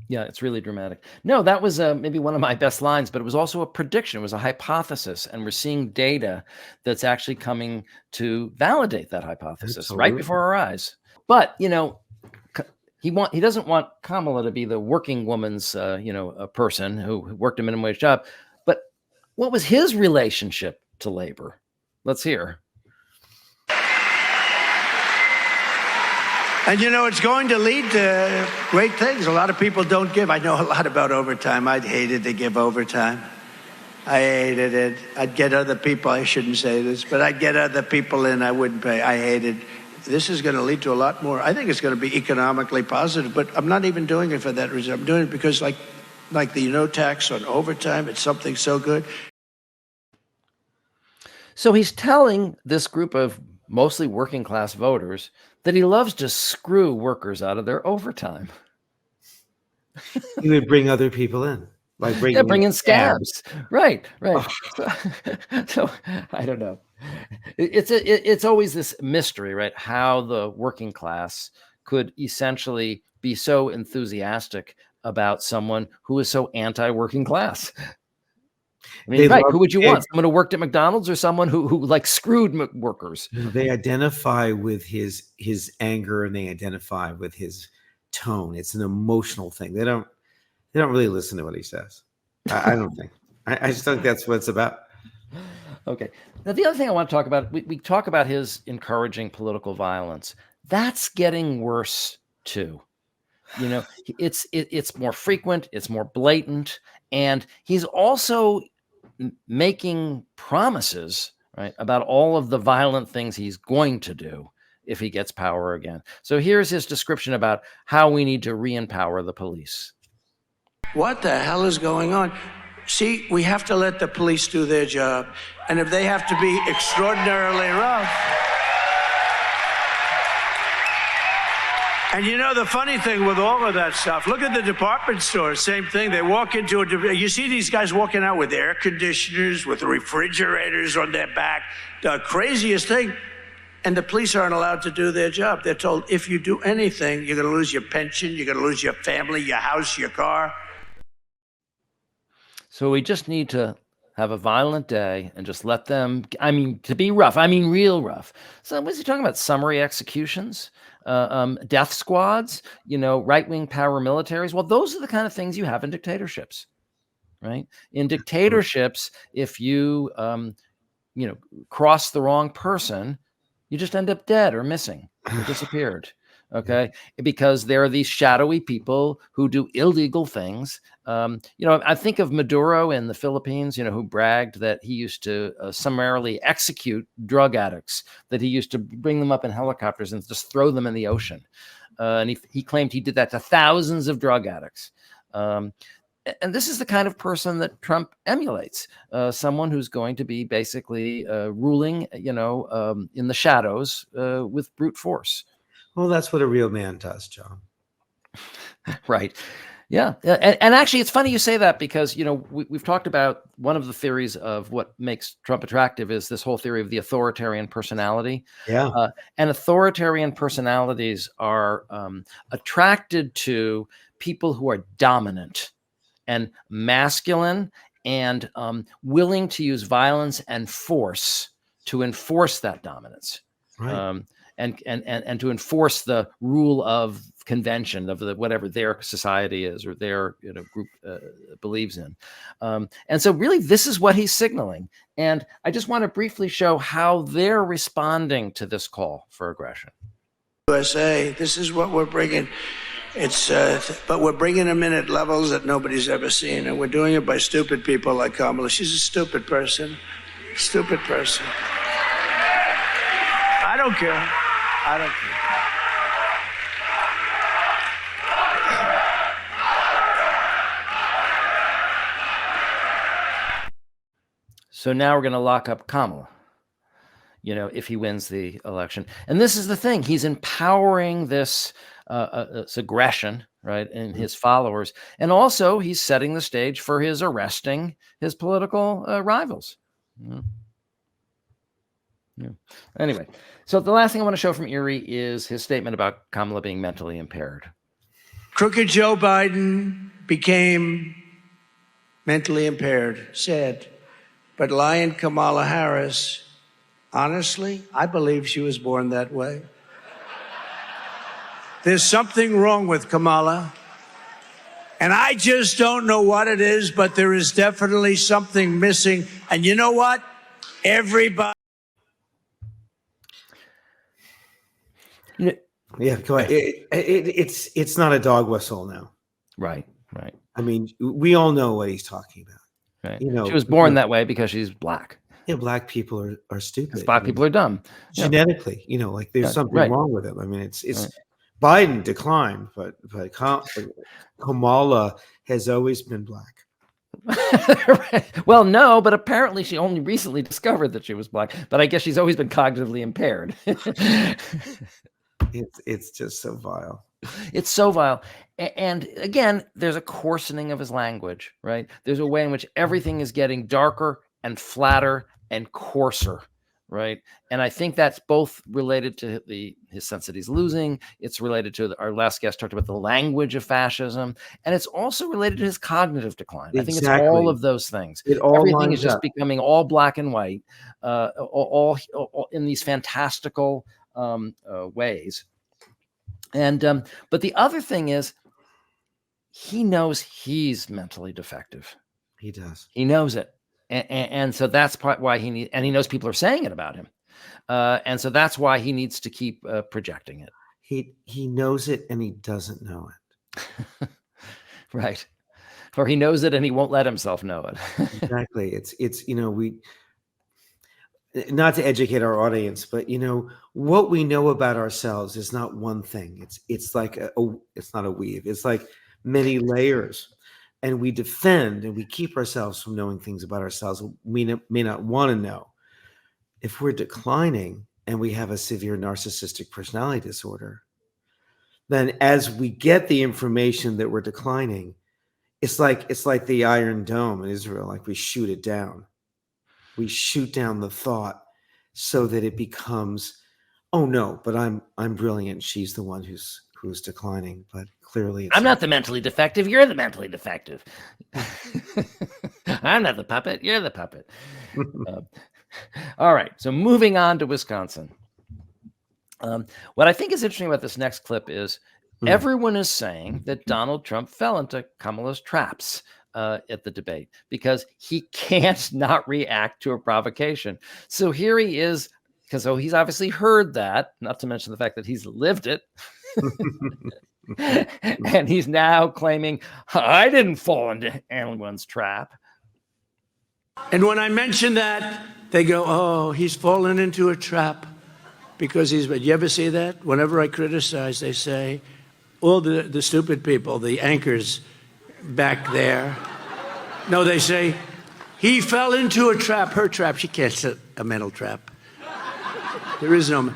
Yeah, it's really dramatic. No, that was maybe one of my best lines, but it was also a prediction. It was a hypothesis, and we're seeing data that's actually coming to validate that hypothesis right before our eyes. But he doesn't want Kamala to be the working woman's a person who worked a minimum wage job. But what was his relationship to labor? Let's hear. And it's going to lead to great things. A lot of people don't give. I know a lot about overtime. I'd hated to give overtime. I hated it. I'd get other people, I shouldn't say this, but I'd get other people in, I wouldn't pay. I hated. This is going to lead to a lot more. I think it's going to be economically positive, but I'm not even doing it for that reason. I'm doing it because like the no tax on overtime, it's something so good. So he's telling this group of mostly working class voters that he loves to screw workers out of their overtime. He would bring other people in, like bring in scabs. Right. Oh. So I don't know. It's always this mystery, right? How the working class could essentially be so enthusiastic about someone who is so anti-working class. I mean, who would you want? Someone who worked at McDonald's or someone who like screwed workers? They identify with his anger and they identify with his tone. It's an emotional thing. They don't really listen to what he says. I don't think. I just think that's what it's about. Okay. Now, the other thing I want to talk about, we talk about his encouraging political violence. That's getting worse too. It's more frequent, it's more blatant, and he's also making promises, right, about all of the violent things he's going to do if he gets power again. So here's his description about how we need to re-empower the police. What the hell is going on? See, we have to let the police do their job. And if they have to be extraordinarily rough. And the funny thing with all of that stuff, look at the department stores, same thing. They walk into you see these guys walking out with air conditioners, with refrigerators on their back, the craziest thing. And the police aren't allowed to do their job. They're told, if you do anything, you're going to lose your pension, you're going to lose your family, your house, your car. So we just need to have a violent day and just let them, to be rough, real rough. So what's he talking about? Summary executions? Death squads, right-wing paramilitaries. Well, those are the kind of things you have in dictatorships, right? In dictatorships, if you, cross the wrong person, you just end up dead or missing or disappeared. Okay. Because there are these shadowy people who do illegal things. I think of Maduro in the Philippines, who bragged that he used to summarily execute drug addicts, that he used to bring them up in helicopters and just throw them in the ocean. And he claimed he did that to thousands of drug addicts. And this is the kind of person that Trump emulates, someone who's going to be basically ruling, in the shadows with brute force. Well, that's what a real man does, John. Right. Yeah. And actually, it's funny you say that because, we've talked about one of the theories of what makes Trump attractive is this whole theory of the authoritarian personality. Yeah. And authoritarian personalities are attracted to people who are dominant and masculine and willing to use violence and force to enforce that dominance. Right. And to enforce the rule of convention of whatever their society is or their group believes in. And so really this is what he's signaling. And I just want to briefly show how they're responding to this call for aggression. USA, this is what we're bringing. But we're bringing them in at levels that nobody's ever seen. And we're doing it by stupid people like Kamala. She's a stupid person. Stupid person. don't care. I don't care. So now we're going to lock up Kamala, if he wins the election. And this is the thing. He's empowering this aggression, right, in his followers. And also he's setting the stage for his arresting his political rivals. Yeah. Anyway, so the last thing I want to show from Erie is his statement about Kamala being mentally impaired. Crooked Joe Biden became mentally impaired. Sad. But Lion Kamala Harris, honestly, I believe she was born that way. There's something wrong with Kamala. And I just don't know what it is, but there is definitely something missing. And you know what? Everybody. Yeah, go ahead. It's not a dog whistle now. Right. I mean, we all know what he's talking about. Right. She was born that way because she's black. Yeah, black people are stupid. Black people are dumb. Genetically, there's something wrong with them. I mean, it's Biden declined, but Kamala has always been black. Right. Well, no, but apparently she only recently discovered that she was black. But I guess she's always been cognitively impaired. It's just so vile. It's so vile. And again, there's a coarsening of his language, right? There's a way in which everything is getting darker and flatter and coarser, right? And I think that's both related to his sense that he's losing. It's related to our last guest talked about the language of fascism. And it's also related to his cognitive decline. Exactly. I think it's all of those things. Everything is just becoming all black and white, all in these fantastical ways. And but the other thing is, he knows he's mentally defective. He does. He knows it, and so that's why he and he knows people are saying it about him, and so that's why he needs to keep projecting it. He knows it, and he doesn't know it. Right, or he knows it and he won't let himself know it. Exactly. It's we. Not to educate our audience, but what we know about ourselves is not one thing. It's like it's not a weave. It's like many layers, and we defend and we keep ourselves from knowing things about ourselves we may not want to know. If we're declining and we have a severe narcissistic personality disorder, then as we get the information that we're declining, it's like the Iron Dome in Israel. Like we shoot it down. We shoot down the thought so that it becomes, oh no, but I'm brilliant. She's the one who's declining. But clearly, I'm not the mentally defective. You're the mentally defective. I'm not the puppet. You're the puppet. All right. So moving on to Wisconsin. What I think is interesting about this next clip is everyone is saying that Donald Trump fell into Kamala's traps at the debate because he can't not react to a provocation. So here he is, because he's obviously heard that, not to mention the fact that he's lived it. And he's now claiming, I didn't fall into anyone's trap. And when I mention that, they go, oh, he's fallen into a trap because you ever see that? Whenever I criticize, they say, all the stupid people, the anchors back there. No, they say, he fell into a trap, her trap. She can't set a mental trap. There is no.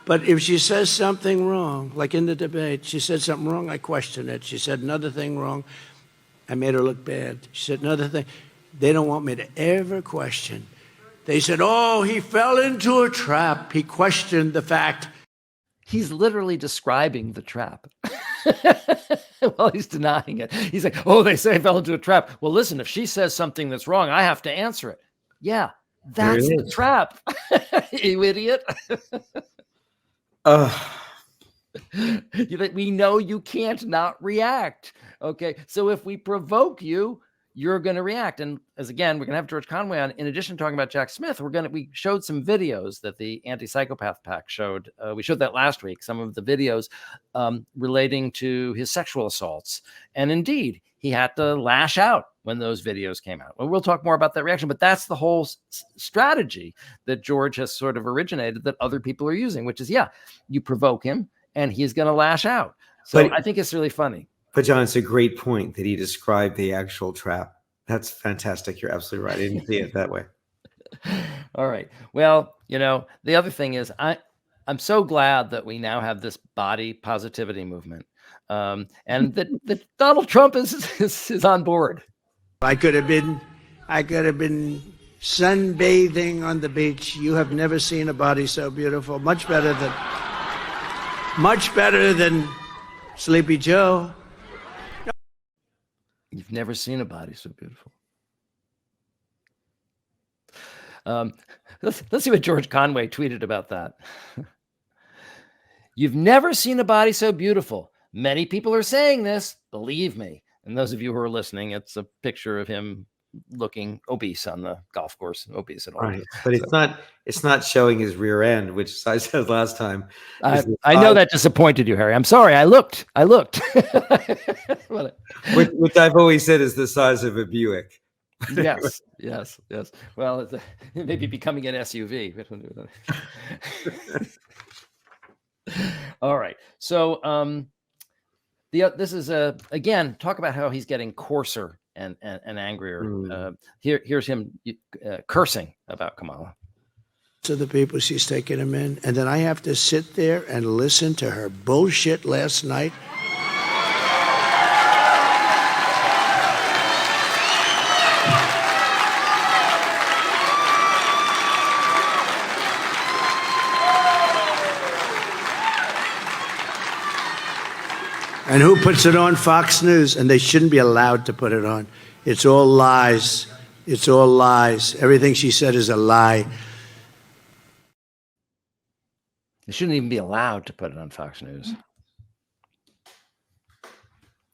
But if she says something wrong, like in the debate, she said something wrong, I question it. She said another thing wrong, I made her look bad. She said another thing. They don't want me to ever question. They said, oh, he fell into a trap. He questioned the fact. He's literally describing the trap. Well, he's denying it. He's like, oh, they say I fell into a trap. Well, listen, if she says something that's wrong, I have to answer it. Yeah, that's the trap. You idiot. We know you can't not react. Okay, so if we provoke you, you're going to react. And as again, we're going to have George Conway on. In addition to talking about Jack Smith, we showed some videos that the Anti-Psycho PAC showed. We showed that last week, some of the videos relating to his sexual assaults. And indeed, he had to lash out when those videos came out. Well, we'll talk more about that reaction, but that's the whole strategy that George has sort of originated that other people are using, which is, you provoke him and he's going to lash out. So I think it's really funny. But John, it's a great point that he described the actual trap. That's fantastic. You're absolutely right. I didn't see it that way. All right. Well, the other thing is I'm so glad that we now have this body positivity movement, and that Donald Trump is on board. I could have been sunbathing on the beach. You have never seen a body so beautiful. Much better than Sleepy Joe. You've never seen a body so beautiful. Let's see what George Conway tweeted about that. You've never seen a body so beautiful. Many people are saying this, believe me. And those of you who are listening, it's a picture of him looking obese on the golf course, obese and all. Right. But it's not showing his rear end, which as I said last time. I know that disappointed you, Harry. I'm sorry. I looked. Which I've always said is the size of a Buick. Yes. Well, it's maybe becoming an SUV. All right. So this is again, talk about how he's getting coarser and angrier. Here's him cursing about Kamala. To the people she's taking him in, and then I have to sit there and listen to her bullshit last night. And who puts it on? Fox News. And they shouldn't be allowed to put it on. It's all lies. It's all lies. Everything she said is a lie. They shouldn't even be allowed to put it on Fox News.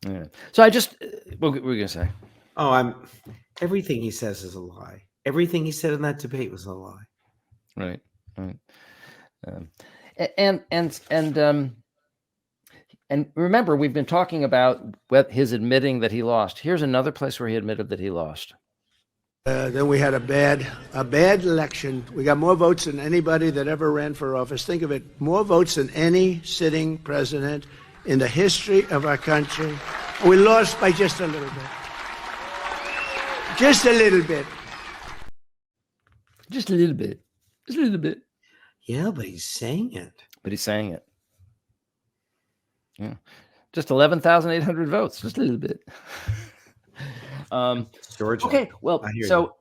Yeah. So what were you going to say? Everything he says is a lie. Everything he said in that debate was a lie. Right. And remember, we've been talking about his admitting that he lost. Here's another place where he admitted that he lost. Then we had a bad election. We got more votes than anybody that ever ran for office. Think of it, more votes than any sitting president in the history of our country. We lost by just a little bit. Just a little bit. Just a little bit. Just a little bit. Yeah, but he's saying it. Yeah, just 11,800 votes, just a little bit. Georgia. Okay, well, so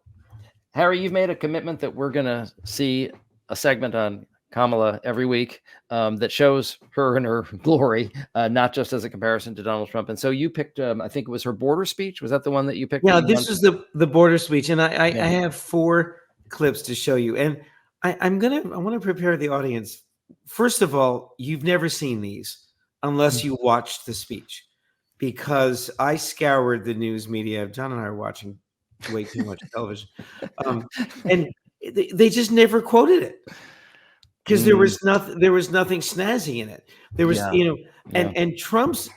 Harry, you've made a commitment that we're going to see a segment on Kamala every week that shows her in her glory, not just as a comparison to Donald Trump. And so you picked, I think it was her border speech. Was that the one that you picked? Yeah, this is the border speech, and I have 4 clips to show you, and I want to prepare the audience. First of all, you've never seen these unless you watched the speech, because I scoured the news media. John and I are watching way too much television, and they just never quoted it because there was nothing snazzy in it. There was, and Trump's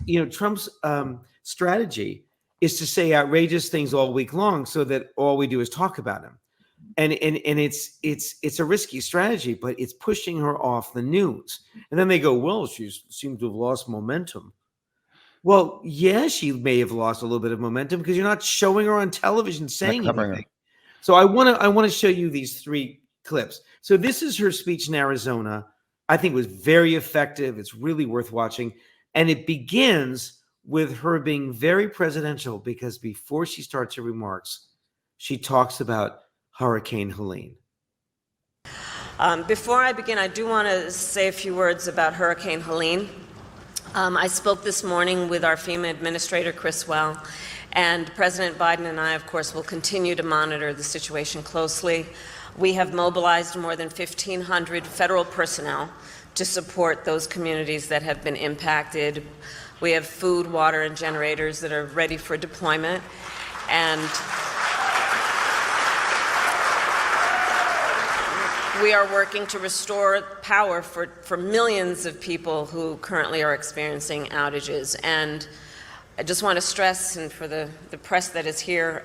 strategy is to say outrageous things all week long, so that all we do is talk about him. And it's a risky strategy, but it's pushing her off the news. And then they go, well, she seems to have lost momentum. Well, yeah, she may have lost a little bit of momentum because you're not showing her on television saying anything. So I want to show you these 3 clips. So this is her speech in Arizona. I think it was very effective. It's really worth watching. And it begins with her being very presidential, because before she starts her remarks, she talks about Hurricane Helene. Before I begin, I do want to say a few words about Hurricane Helene. I spoke this morning with our FEMA administrator, Chris Well, and President Biden and I, of course, will continue to monitor the situation closely. We have mobilized more than 1,500 federal personnel to support those communities that have been impacted. We have food, water, and generators that are ready for deployment. And we are working to restore power for millions of people who currently are experiencing outages. And I just want to stress, and for the press that is here,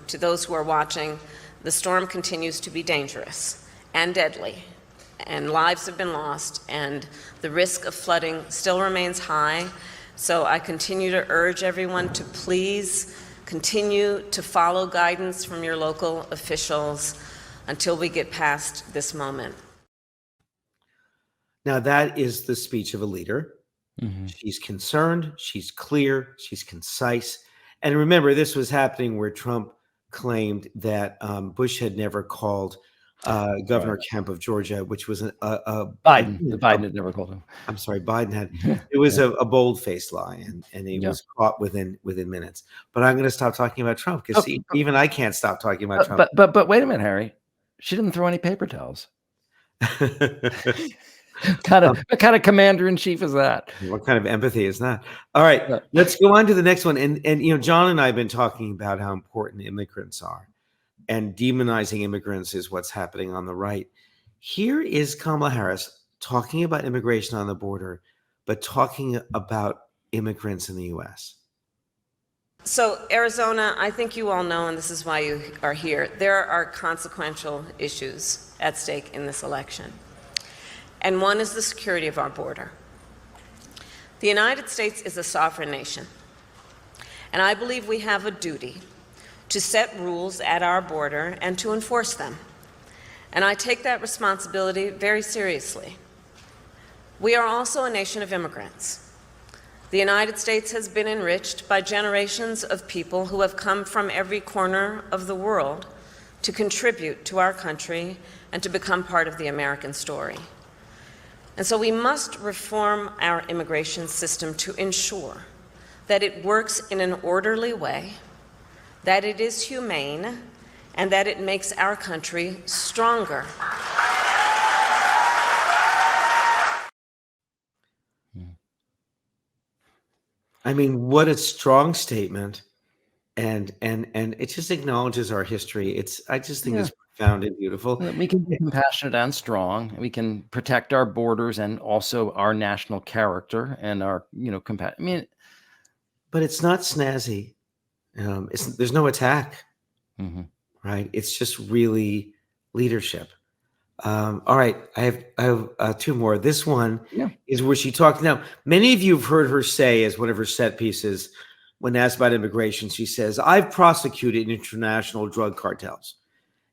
to those who are watching, the storm continues to be dangerous and deadly, and lives have been lost, and the risk of flooding still remains high. So I continue to urge everyone to please continue to follow guidance from your local officials until we get past this moment. Now, that is the speech of a leader. Mm-hmm. She's concerned, she's clear, she's concise. And remember, this was happening where Trump claimed that Bush had never called Governor Kemp of Georgia, which was Biden had never called him. I'm sorry, Biden had. It was a bold-faced lie, and he was caught within minutes. But I'm going to stop talking about Trump because even I can't stop talking about Trump. But wait a minute, Harry. She didn't throw any paper towels. What kind of commander-in-chief is that? What kind of empathy is that? All right, let's go on to the next one. And John and I have been talking about how important immigrants are, and demonizing immigrants is what's happening on the right. Here is Kamala Harris talking about immigration on the border, but talking about immigrants in the U.S. So, Arizona, I think you all know, and this is why you are here, there are consequential issues at stake in this election. And one is the security of our border. The United States is a sovereign nation, and I believe we have a duty to set rules at our border and to enforce them. And I take that responsibility very seriously. We are also a nation of immigrants. The United States has been enriched by generations of people who have come from every corner of the world to contribute to our country and to become part of the American story. And so we must reform our immigration system to ensure that it works in an orderly way, that it is humane, and that it makes our country stronger. I mean, what a strong statement, and it just acknowledges our history. I just think it's profound and beautiful. We can be compassionate and strong. We can protect our borders and also our national character and our, I mean, but it's not snazzy. There's no attack, right? It's just really leadership. All right, I have two more. This one is where she talked. Now, many of you have heard her say, as one of her set pieces, when asked about immigration, she says, "I've prosecuted international drug cartels."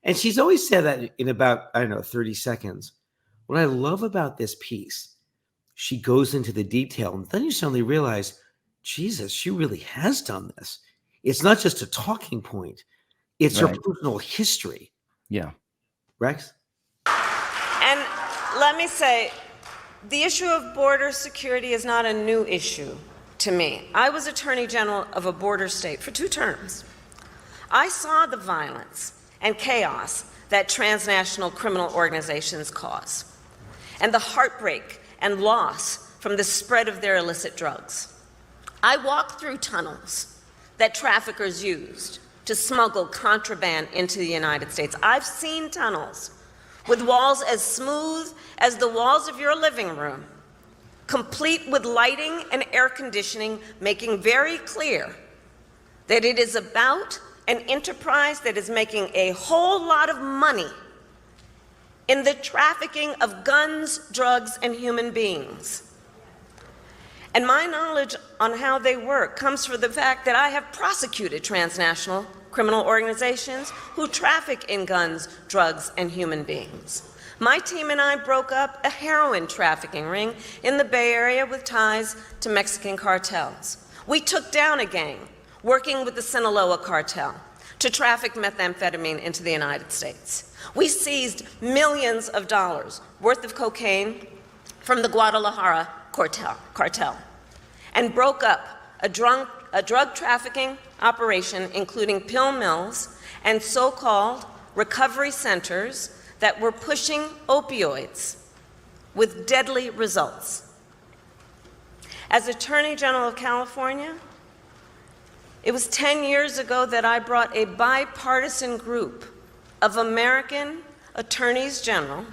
And she's always said that in about, 30 seconds. What I love about this piece, she goes into the detail, and then you suddenly realize, Jesus, she really has done this. It's not just a talking point. It's her personal history. Yeah. Rex? And let me say, the issue of border security is not a new issue to me. I was Attorney General of a border state for 2 terms. I saw the violence and chaos that transnational criminal organizations cause, and the heartbreak and loss from the spread of their illicit drugs. I walked through tunnels that traffickers used to smuggle contraband into the United States. I've seen tunnels with walls as smooth as the walls of your living room, complete with lighting and air conditioning, making very clear that it is about an enterprise that is making a whole lot of money in the trafficking of guns, drugs, and human beings. And my knowledge on how they work comes from the fact that I have prosecuted transnational criminal organizations who traffic in guns, drugs, and human beings. My team and I broke up a heroin trafficking ring in the Bay Area with ties to Mexican cartels. We took down a gang working with the Sinaloa cartel to traffic methamphetamine into the United States. We seized millions of dollars worth of cocaine from the Guadalajara cartel and broke up a drug trafficking operation, including pill mills and so-called recovery centers that were pushing opioids with deadly results. As Attorney General of California, It was 10 years ago that I brought a bipartisan group of American attorneys general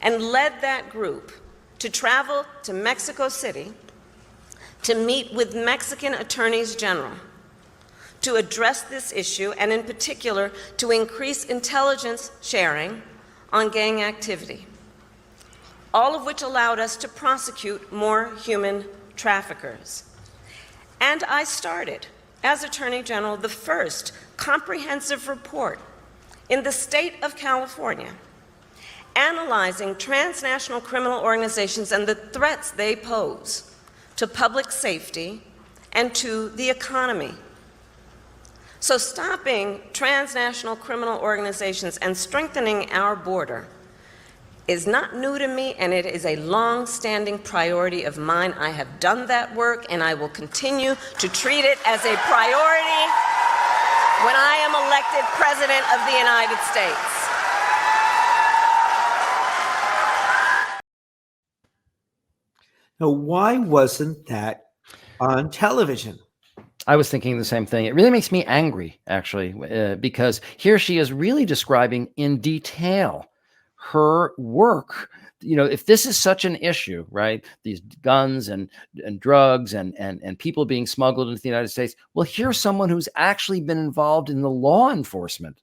and led that group to travel to Mexico City to meet with Mexican attorneys general to address this issue, and in particular to increase intelligence sharing on gang activity, all of which allowed us to prosecute more human traffickers. And I started, as Attorney General, the first comprehensive report in the state of California analyzing transnational criminal organizations and the threats they pose to public safety and to the economy. So stopping transnational criminal organizations and strengthening our border is not new to me, and it is a long-standing priority of mine. I have done that work, and I will continue to treat it as a priority when I am elected President of the United States. Now, why wasn't that on television? I was thinking the same thing. It really makes me angry, actually, because here she is really describing in detail her work. You know, if this is such an issue, right? These guns and drugs and people being smuggled into the United States. Well, here's someone who's actually been involved in the law enforcement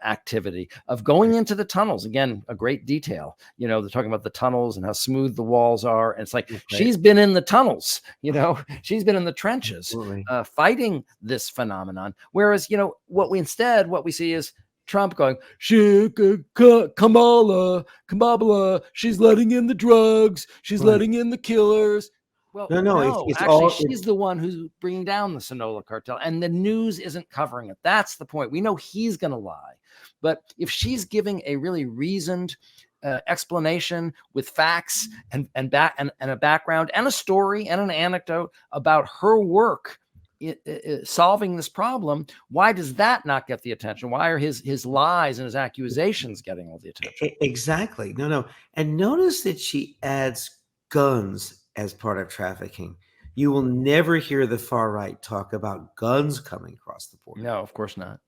activity of going into the tunnels. Again, a great detail. You know, they're talking about the tunnels and how smooth the walls are. And it's like, she's been in the tunnels, you know, she's been in the trenches fighting this phenomenon. Whereas, you know, what we see is Trump going, Kamala, she's letting in the drugs. She's letting in the killers. Well, no, actually, she's the one who's bringing down the Sinaloa cartel, and the news isn't covering it. That's the point. We know he's going to lie. But if she's giving a really reasoned explanation with facts and a background and a story and an anecdote about her work solving this problem, why does that not get the attention? Why are his lies and his accusations getting all the attention? Exactly. No. And notice that she adds guns as part of trafficking. You will never hear the far right talk about guns coming across the border. No, of course not.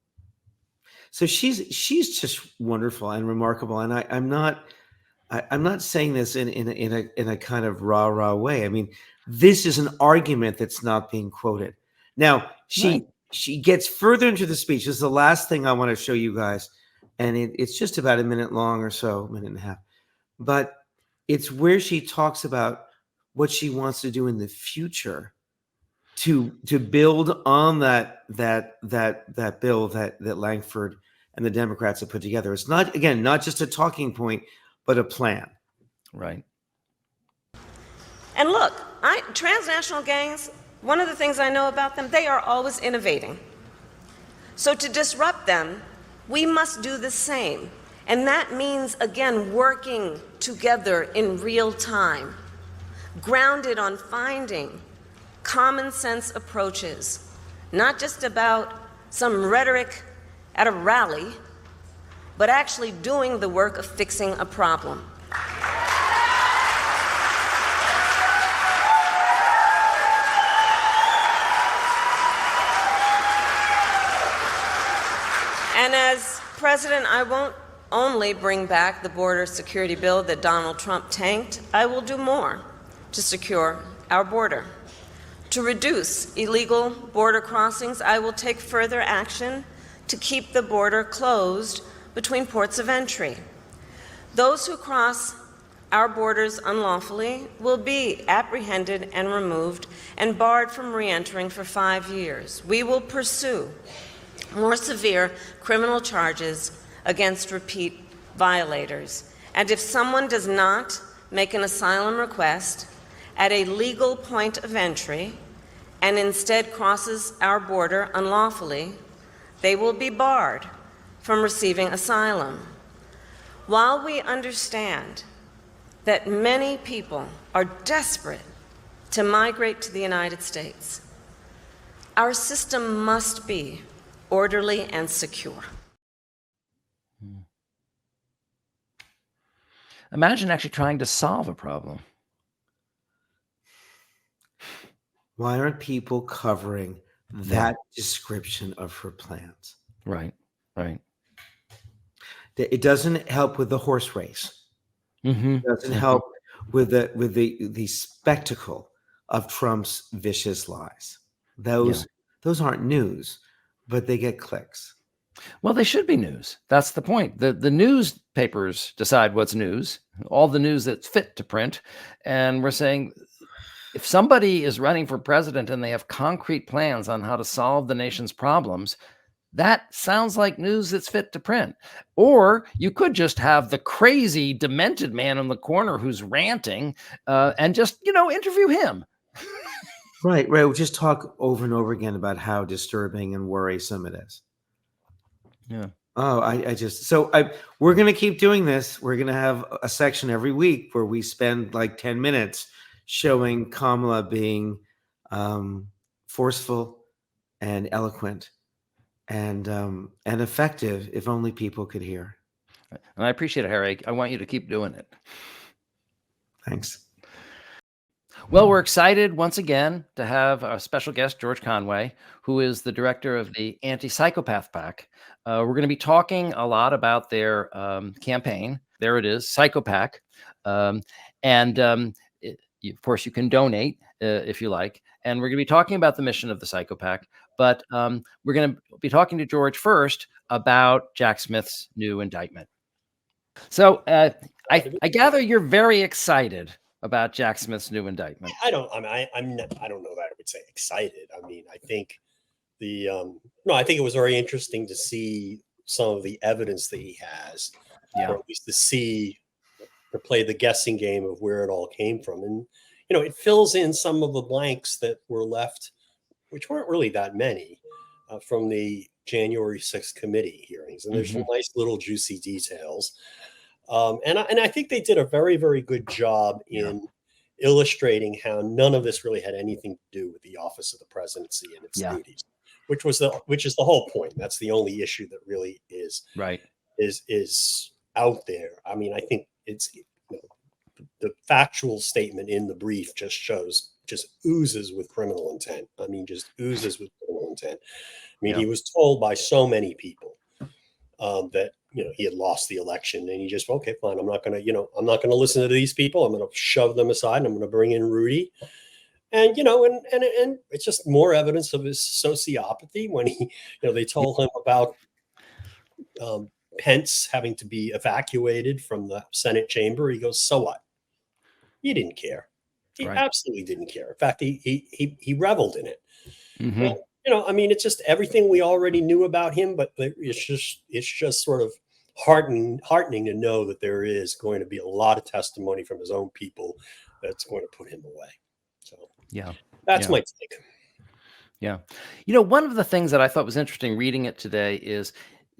So she's just wonderful and remarkable. And I'm not saying this in a kind of rah way. I mean, this is an argument that's not being quoted. Now she gets further into the speech. This is the last thing I want to show you guys, and it's just about a minute long or so, minute and a half. But it's where she talks about what she wants to do in the future to build on that bill that Langford and the Democrats have put together. It's not just a talking point, but a plan. Right. And look, transnational gangs, one of the things I know about them, they are always innovating. So to disrupt them, we must do the same. And that means, again, working together in real time, grounded on finding common sense approaches, not just about some rhetoric at a rally, but actually doing the work of fixing a problem. And as president, I won't only bring back the border security bill that Donald Trump tanked. I will do more to secure our border. To reduce illegal border crossings, I will take further action to keep the border closed between ports of entry. Those who cross our borders unlawfully will be apprehended and removed and barred from re-entering for 5 years. We will pursue more severe criminal charges against repeat violators. And if someone does not make an asylum request at a legal point of entry and instead crosses our border unlawfully, they will be barred from receiving asylum. While we understand that many people are desperate to migrate to the United States, our system must be orderly and secure. Imagine actually trying to solve a problem. Why aren't people covering that description of her plans. Right. Right. It doesn't help with the horse race. Mm-hmm. It doesn't help with the spectacle of Trump's vicious lies. Those aren't news, but they get clicks. Well, they should be news. That's the point. The newspapers decide what's news, all the news that's fit to print. And we're saying if somebody is running for president and they have concrete plans on how to solve the nation's problems, that sounds like news that's fit to print. Or you could just have the crazy, demented man in the corner who's ranting and just, interview him. Right. We'll just talk over and over again about how disturbing and worrisome it is. Yeah. Oh, we're going to keep doing this. We're going to have a section every week where we spend like 10 minutes showing Kamala being forceful and eloquent and effective, if only people could hear. And I appreciate it, Harry. I want you to keep doing it. Thanks. Well, we're excited once again to have our special guest, George Conway, who is the director of the Anti-Psycho PAC. We're going to be talking a lot about their campaign. There it is, Psycho PAC. Of course, you can donate if you like. And we're going to be talking about the mission of the Psycho PAC. But we're going to be talking to George first about Jack Smith's new indictment. So I gather you're very excited about Jack Smith's new indictment. I don't know that I would say excited. I mean, I think I think it was very interesting to see some of the evidence that he has, or at least to play the guessing game of where it all came from. And, it fills in some of the blanks that were left, which weren't really that many, from the January 6th committee hearings. And there's some nice little juicy details. And I think they did a very, very good job in illustrating how none of this really had anything to do with the office of the presidency and its duties, which is the whole point. That's the only issue that really is out there. I mean, I think it's the factual statement in the brief just oozes with criminal intent. I mean, just oozes with criminal intent. I mean, he was told by so many people that he had lost the election, and he just, okay, fine. I'm not going to listen to these people. I'm going to shove them aside, and I'm going to bring in Rudy. And, and it's just more evidence of his sociopathy when they told him about Pence having to be evacuated from the Senate chamber. He goes, so what? He didn't care. He absolutely didn't care. In fact, he reveled in it. Well, I mean, it's just everything we already knew about him, but it's just sort of heartening to know that there is going to be a lot of testimony from his own people that's going to put him away. So that's my take. Yeah. One of the things that I thought was interesting reading it today is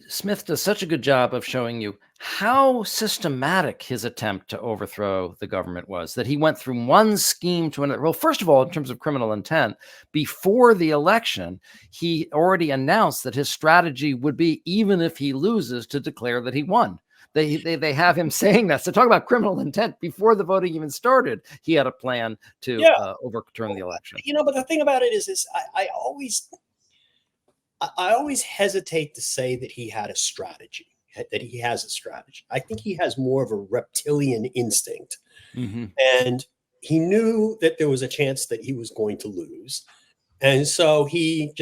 Smith does such a good job of showing you how systematic his attempt to overthrow the government was, that he went from one scheme to another. Well, first of all, in terms of criminal intent, before the election, he already announced that his strategy would be, even if he loses, to declare that he won. They have him saying that. So talk about criminal intent. Before the voting even started, he had a plan to overturn the election. But the thing about it is I always hesitate to say that he had a strategy, that he has a strategy. I think he has more of a reptilian instinct. And he knew that there was a chance that he was going to lose. And so he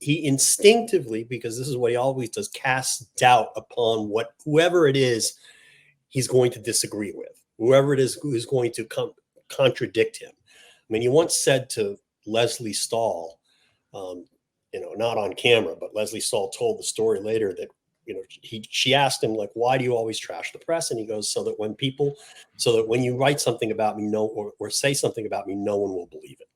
instinctively, because this is what he always does, casts doubt upon whoever it is he's going to disagree with, whoever it is who is going to contradict him. I mean, he once said to Leslie Stahl, not on camera, but Leslie Stahl told the story later that, she asked him, like, why do you always trash the press? And he goes, so that when you write something about me, or say something about me, no one will believe it.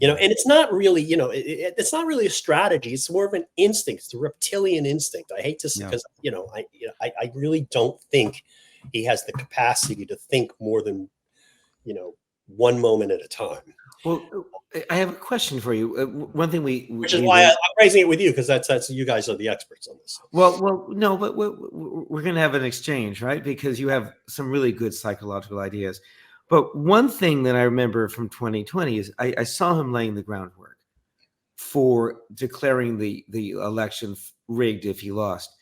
And it's not really, it's not really a strategy. It's more of an instinct. It's a reptilian instinct. I hate to say, because, I really don't think he has the capacity to think more than, one moment at a time. Well, I have a question for you. One thing which is why I'm raising it with you, because that's you guys are the experts on this. Well, no, but we're going to have an exchange, right? Because you have some really good psychological ideas. But one thing that I remember from 2020 is I saw him laying the groundwork for declaring the election rigged if he lost.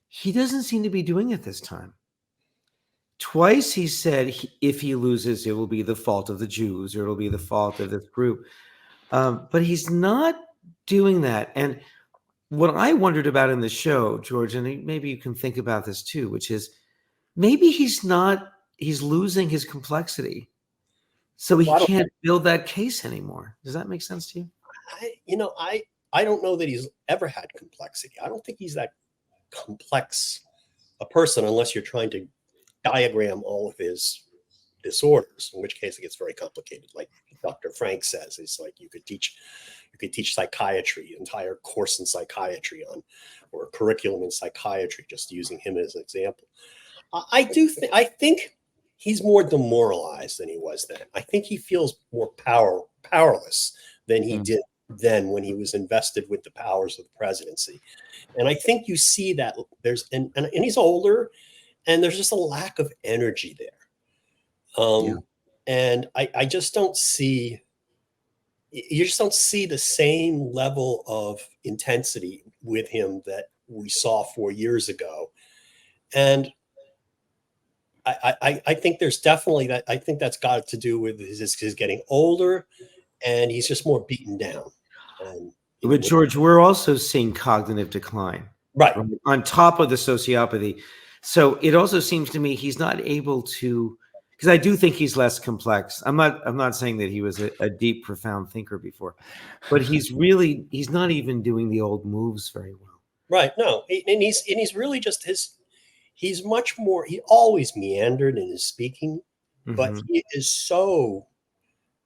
He doesn't seem to be doing it this time. Twice he said if he loses, it will be the fault of the Jews or it'll be the fault of this group. But he's not doing that. And what I wondered about in the show, George, and maybe you can think about this too, which is maybe he's losing his complexity. So he can't build that case anymore. Does that make sense to you? I don't know that he's ever had complexity. I don't think he's that complex a person unless you're trying to diagram all of his disorders, in which case it gets very complicated. Like Dr. Frank says, it's like you could teach psychiatry, entire course in psychiatry or a curriculum in psychiatry, just using him as an example. I think he's more demoralized than he was then. I think he feels more powerless than he did then when he was invested with the powers of the presidency. And I think you see that and he's older, and there's just a lack of energy there. And I just don't see, you just don't see the same level of intensity with him that we saw 4 years ago. And I think there's definitely that. I think that's got to do with his getting older, and he's just more beaten down. But George, we're also seeing cognitive decline, right, on top of the sociopathy. So it also seems to me he's not able to, because I do think he's less complex. I'm not saying that he was a deep, profound thinker before, but he's not even doing the old moves very well. Right. No, and he's really just he's much more, he always meandered in his speaking, but he is so,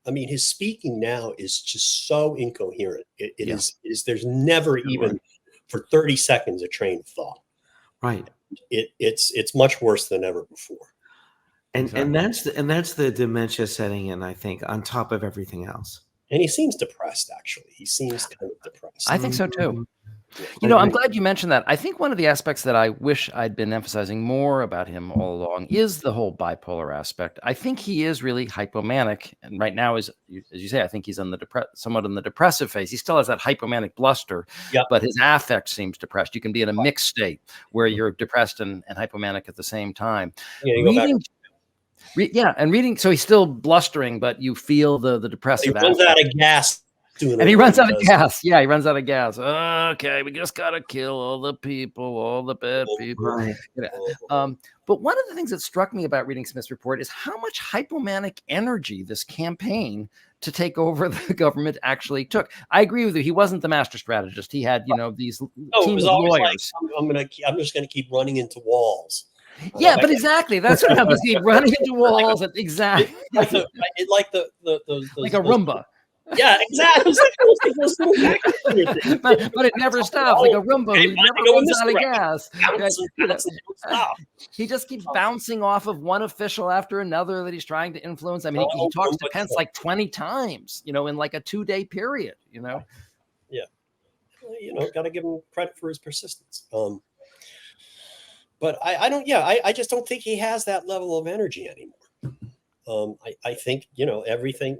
his speaking now is just so incoherent. It is there's never even for 30 seconds a train of thought. Right. It's much worse than ever before. And that's the dementia setting in, I think, on top of everything else. And he seems depressed, actually. He seems kind of depressed. I think so too. I'm glad you mentioned that. I think one of the aspects that I wish I'd been emphasizing more about him all along is the whole bipolar aspect. I think he is really hypomanic, and right now, as you say, I think he's on somewhat on the depressive phase. He still has that hypomanic bluster, but his affect seems depressed. You can be in a mixed state where you're depressed and hypomanic at the same time. Reading. So he's still blustering, but you feel the depressive. He runs out of gas. And he runs out of gas. Yeah, he runs out of gas. Okay, we just got to kill all the people, all the bad people. Right. But one of the things that struck me about reading Smith's report is how much hypomanic energy this campaign to take over the government actually took. I agree with you. He wasn't the master strategist. He had, these team of lawyers. Like, I'm just going to keep running into walls. Yeah, but exactly. That's what happens. Keep running into walls. Exactly. Like a Roomba. Yeah, exactly. but it never stops. Like a Roomba who never runs out of gas. He just keeps bouncing off of one official after another that he's trying to influence. He talks to Pence like 20 times, in like a 2-day period, Yeah. Got to give him credit for his persistence. But I just don't think he has that level of energy anymore. I think, everything,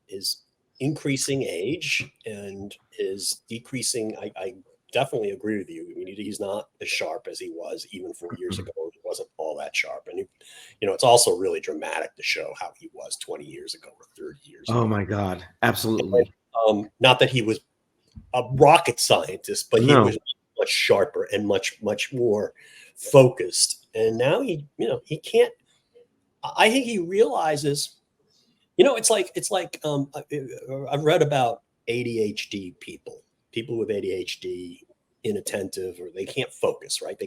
is increasing age and is decreasing. I definitely agree with you. He's not as sharp as he was even 4 years ago. He wasn't all that sharp. And, it's also really dramatic to show how he was 20 years ago or 30 years ago. Oh, my God. Absolutely. Not that he was a rocket scientist, but he was much sharper and much, much more focused. And now he can't. I think he realizes, it's like I've read about ADHD people with ADHD, inattentive, or they can't focus, right?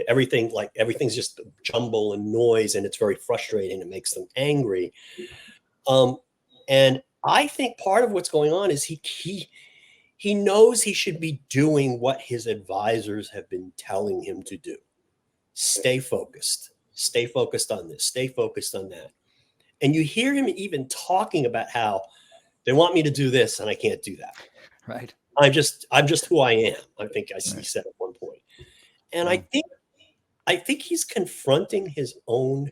Everything's just jumble and noise, and it's very frustrating. It makes them angry. And I think part of what's going on is he knows he should be doing what his advisors have been telling him to do. Stay focused on this, stay focused on that. And you hear him even talking about how they want me to do this and I can't do that. Right. I'm just who I am. I think he said at one point. And I think he's confronting his own.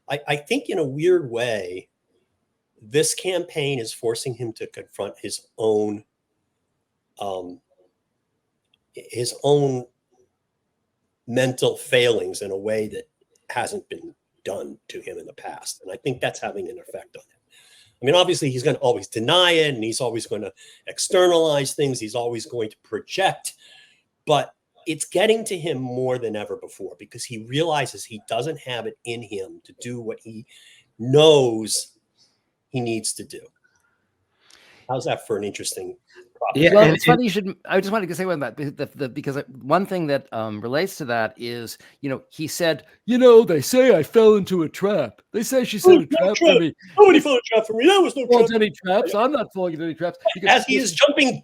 I think in a weird way, this campaign is forcing him to confront his own his own mental failings in a way that hasn't been done to him in the past. And I think that's having an effect on him. I mean, obviously, he's going to always deny it, and he's always going to externalize things. He's always going to project. But it's getting to him more than ever before because he realizes he doesn't have it in him to do what he knows he needs to do. How's that for an interesting problem? Yeah, well, it's funny you should. I just wanted to say one about because one thing that relates to that is, he said, they say I fell into a trap. They say she set a trap for me. Nobody fell into a trap for me. That was no trap. Any traps? I'm not falling into any traps. As he is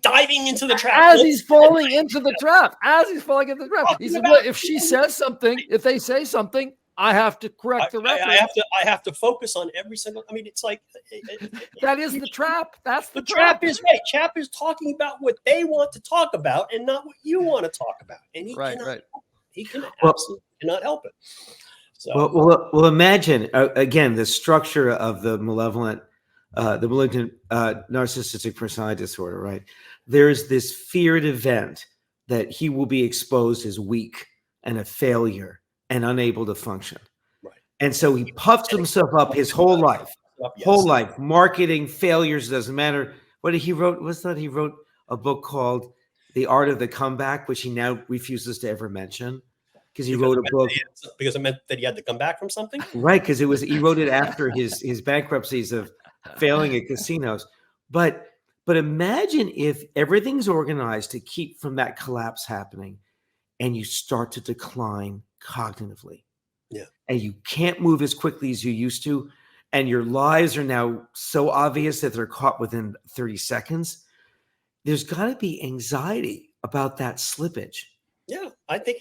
diving into the trap. As he's falling into the trap. As he's falling into the trap. He said, well, if she says something, if they say something, I have to correct the record. I have to focus on every single. I mean, it's like that is the trap. That's the trap. Is right. Trap is talking about what they want to talk about and not what you want to talk about. And he absolutely cannot help it. So. Well, imagine again the structure of the malignant narcissistic personality disorder. Right, there's this feared event that he will be exposed as weak and a failure and unable to function. Right. And so he puffs himself up his whole life. Marketing, failures, doesn't matter. What he wrote, he wrote a book called The Art of the Comeback, which he now refuses to ever mention. Because it meant that he had to come back from something? Right, because he wrote it after his bankruptcies of failing at casinos. But imagine if everything's organized to keep from that collapse happening and you start to decline cognitively. Yeah. And you can't move as quickly as you used to. And your lies are now so obvious that they're caught within 30 seconds. There's got to be anxiety about that slippage. Yeah, I think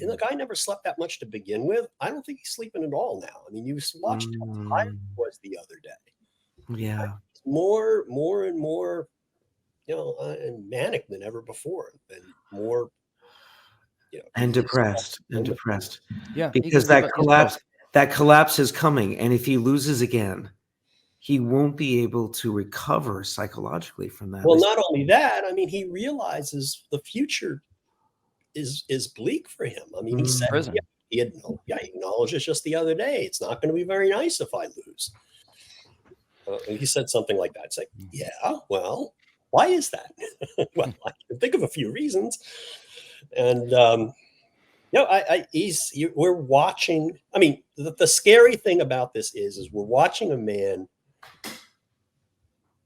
look, I never slept that much to begin with. I don't think he's sleeping at all now. I mean, you watched how tired he was the other day. Yeah. More and more, and manic than ever before, and more. And depressed. Yeah, because that collapse is coming, and if he loses again, he won't be able to recover psychologically from that. Well, not only that, I mean, he realizes the future is bleak for him. I mean, he said he acknowledged it just the other day. It's not going to be very nice if I lose. And he said something like that. It's like, yeah, well, why is that? Well, I can think of a few reasons. And we're watching. I mean, the scary thing about this is we're watching a man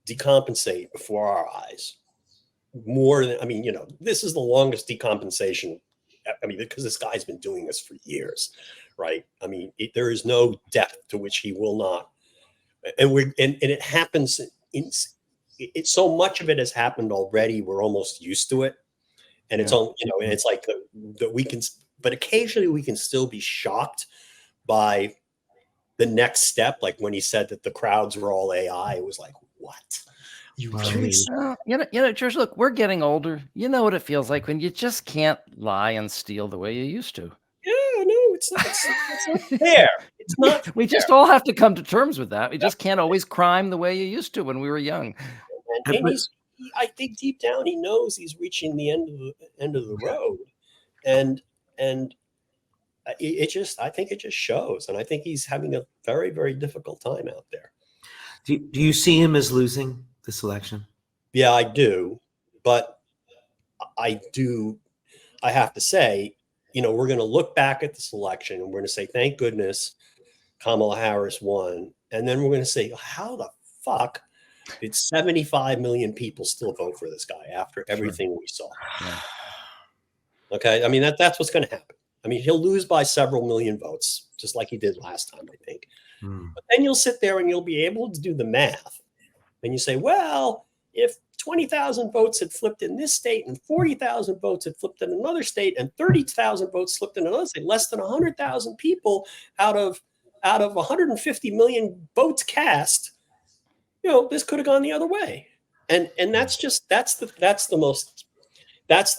decompensate before our eyes. More than this is the longest decompensation. I mean, because this guy's been doing this for years, right? I mean, there is no depth to which he will not. And it happens. It's so much of it has happened already. We're almost used to it. And it's all, and it's like that we can, but occasionally we can still be shocked by the next step. Like when he said that the crowds were all AI, it was like, what? George, look, we're getting older. You know what it feels like when you just can't lie and steal the way you used to. Yeah, no, it's not fair. It's not. We just all have to come to terms with that. We just can't always crime the way you used to when we were young. And I think deep down he knows he's reaching the end of the road, and I think it just shows, and I think he's having a very, very difficult time out there. Do you see him as losing this election? Yeah, I do, but I have to say, we're going to look back at this election and we're going to say, thank goodness Kamala Harris won, and then we're going to say, how the fuck did 75 million people still vote for this guy after everything we saw? Yeah. Okay. I mean, that's what's going to happen. I mean, he'll lose by several million votes, just like he did last time, I think. But then you'll sit there and you'll be able to do the math. And you say, well, if 20,000 votes had flipped in this state and 40,000 votes had flipped in another state and 30,000 votes flipped in another state, less than 100,000 people out of 150 million votes cast, this could have gone the other way. And that's the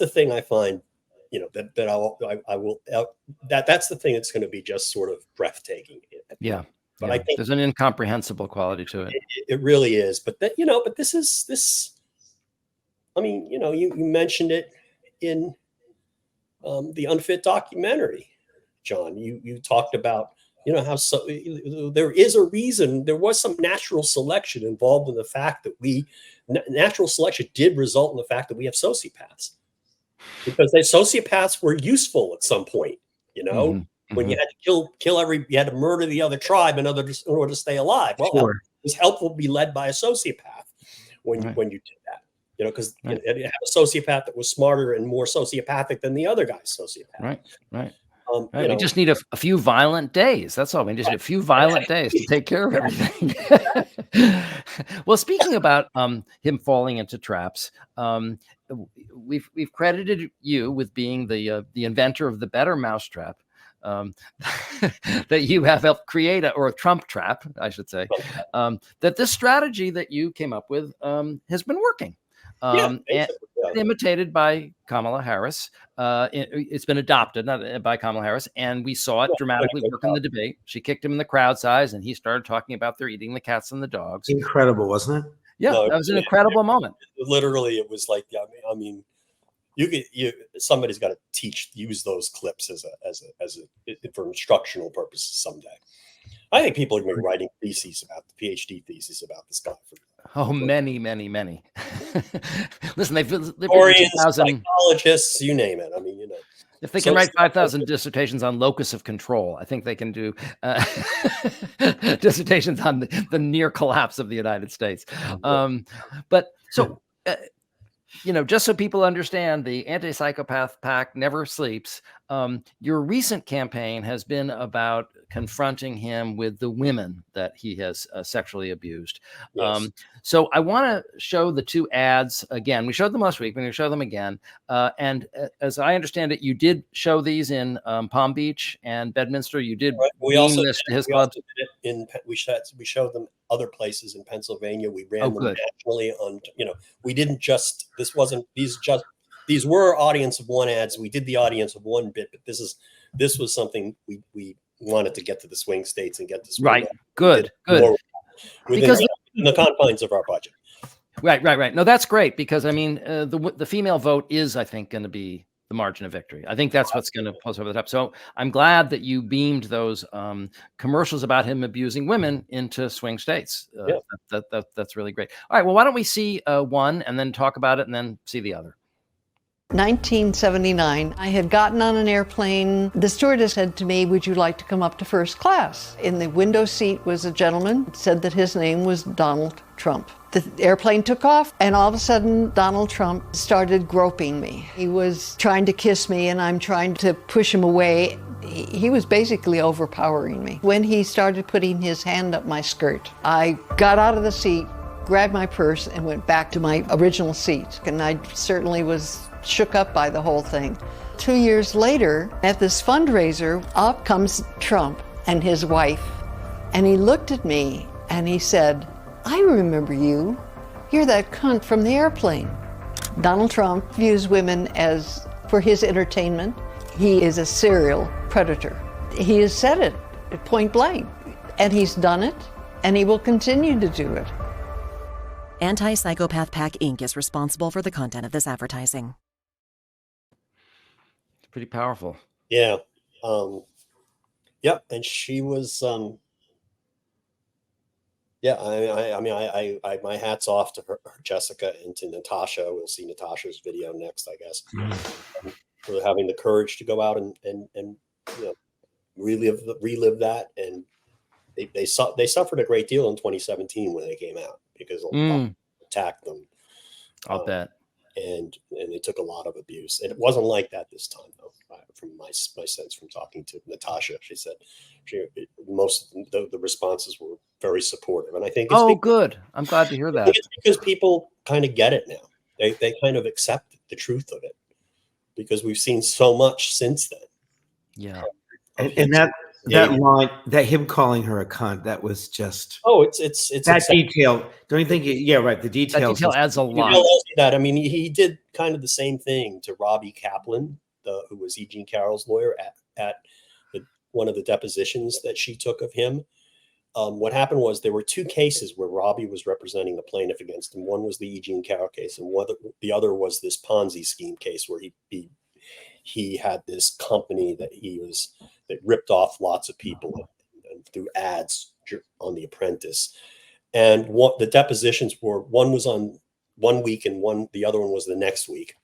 thing I find, that's the thing that's going to be just sort of breathtaking. Yeah. But I think there's an incomprehensible quality to it. It really is. But this is I mean, you mentioned it in the Unfit documentary, John. You talked about, how there is a reason. There was some natural selection involved in the fact that natural selection did result in the fact that we have sociopaths, because the sociopaths were useful at some point. When you had to you had to murder the other tribe in order to stay alive. Well, Sure. it was helpful to be led by a sociopath when you did that. Because you had a sociopath that was smarter and more sociopathic than the other guy's sociopath. Right. We just need a few violent days. That's all. We just need a few violent days to take care of everything. Well, speaking about him falling into traps, we've credited you with being the inventor of the better mousetrap that you have helped create, or a Trump trap, I should say. That this strategy that you came up with has been working. And imitated by Kamala Harris. It's been adopted by Kamala Harris, and we saw it dramatically work in the debate. She kicked him in the crowd size, and he started talking about they're eating the cats and the dogs. Incredible, wasn't it? Yeah, that was an incredible moment. Literally, it was like, I mean, somebody's got to use those clips for instructional purposes someday. I think people are going to be writing PhD theses about this guy. Many. Listen, they've historians, psychologists, you name it. I mean, if they can write 5,000 dissertations on locus of control, I think they can do dissertations on the near collapse of the United States. But so, just so people understand, the Anti-Psycho PAC never sleeps. Your recent campaign has been about confronting him with the women that he has sexually abused. Yes. So I want to show the two ads again. We showed them last week. We're going to show them again. And as I understand it, you did show these in Palm Beach and Bedminster. You did. Right. We also did it we showed them other places in Pennsylvania. We ran them nationally on. We didn't just. These were audience of one ads. We did the audience of one bit, but this was something we wanted to get to the swing states and get this right. Good. Because in the confines of our budget. Right. No, that's great, because I mean, the female vote is, I think, going to be the margin of victory. I think that's what's going to pull us over the top. So I'm glad that you beamed those commercials about him abusing women into swing states. That's really great. All right. Well, why don't we see one and then talk about it and then see the other? 1979, I had gotten on an airplane. The stewardess said to me, "Would you like to come up to first class?" In the window seat was a gentleman, said that his name was Donald Trump. The airplane took off, and all of a sudden, Donald Trump started groping me. He was trying to kiss me, and I'm trying to push him away. He was basically overpowering me. When he started putting his hand up my skirt, I got out of the seat, grabbed my purse, and went back to my original seat. And I certainly was shook up by the whole thing. 2 years later, at this fundraiser, up comes Trump and his wife. And he looked at me and he said, "I remember you. You're that cunt from the airplane." Donald Trump views women as for his entertainment. He is a serial predator. He has said it at point blank, and he's done it, and he will continue to do it. Anti-Psycho PAC Inc. is responsible for the content of this advertising. It's pretty powerful. Yeah. Yep. And she was, I my hat's off to her, Jessica, and to Natasha. We'll see Natasha's video next, I guess. For having the courage to go out and relive that. And they suffered a great deal in 2017 when they came out, because attacked them. I'll bet. And they took a lot of abuse. And it wasn't like that this time, though. From my sense from talking to Natasha, she said most of the responses were very supportive. And I think it's good. I'm glad to hear that. It's because people kind of get it now. They kind of accept the truth of it, because we've seen so much since then. Yeah. And that line, that him calling her a cunt, that was just it's that detail. Don't you think? Right. The details. That detail adds a lot. That I mean, he did kind of the same thing to Robbie Kaplan, who was E. Jean Carroll's lawyer, at one of the depositions that she took of him. what happened was there were two cases where Robbie was representing the plaintiff against him. One was the E. Jean Carroll case, and the other was this Ponzi scheme case where he had this company that that ripped off lots of people and through ads on The Apprentice. And the depositions were, one was on 1 week and the other one was the next week.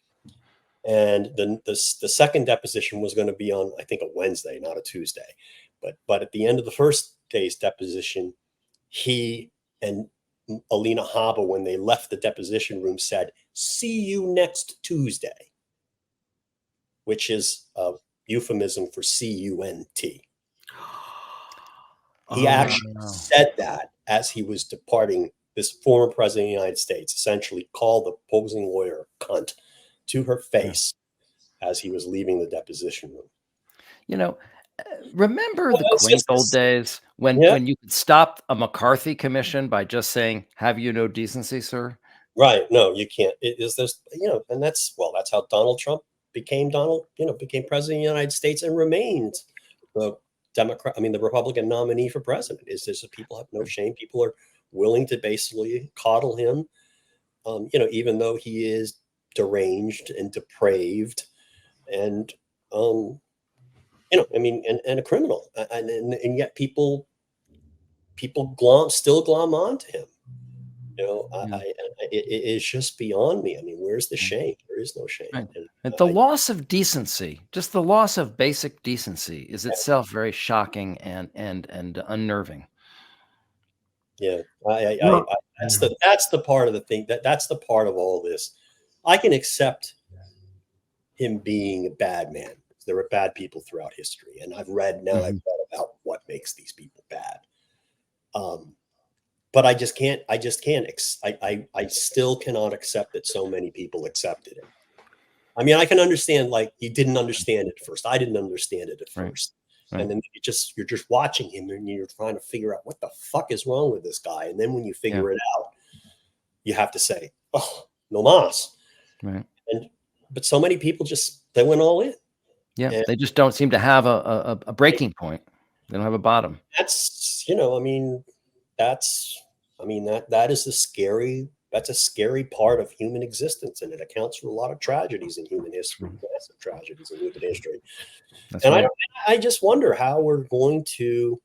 And the second deposition was going to be on, I think, a Wednesday, not a Tuesday. But at the end of the first day's deposition, he and Alina Habba, when they left the deposition room, said, "See you next Tuesday," which is a euphemism for C-U-N-T. He actually said that as he was departing. This former president of the United States essentially called the opposing lawyer cunt to her face as he was leaving the deposition room. You know, remember the quaint old days when you could stop a McCarthy commission by just saying, "Have you no decency, sir?" Right. No, you can't. And that's how Donald Trump became president of the United States and remained the Republican nominee for president. Is this that people have no shame? People are willing to basically coddle him, even though he is deranged and depraved and, and a criminal. And yet people still glom onto him. It is just beyond me. I mean, where's the shame? There is no shame. Right. And the loss of decency, just the loss of basic decency, is itself very shocking and unnerving. Yeah, that's the part of the thing that's the part of all this. I can accept him being a bad man. There are bad people throughout history, and I've read about what makes these people bad. But I just can't. I still cannot accept that so many people accepted it. I mean, I can understand, like, you didn't understand it at first. I didn't understand it at first. Right. And then you're just watching him and you're trying to figure out what the fuck is wrong with this guy. And then when you figure it out, you have to say, "Oh, no mas." Right. But so many people they went all in. Yeah. And they just don't seem to have a breaking point. They don't have a bottom. That's, that's a scary part of human existence, and it accounts for a lot of tragedies in human history, massive tragedies in human history. That's right. I just wonder how we're going to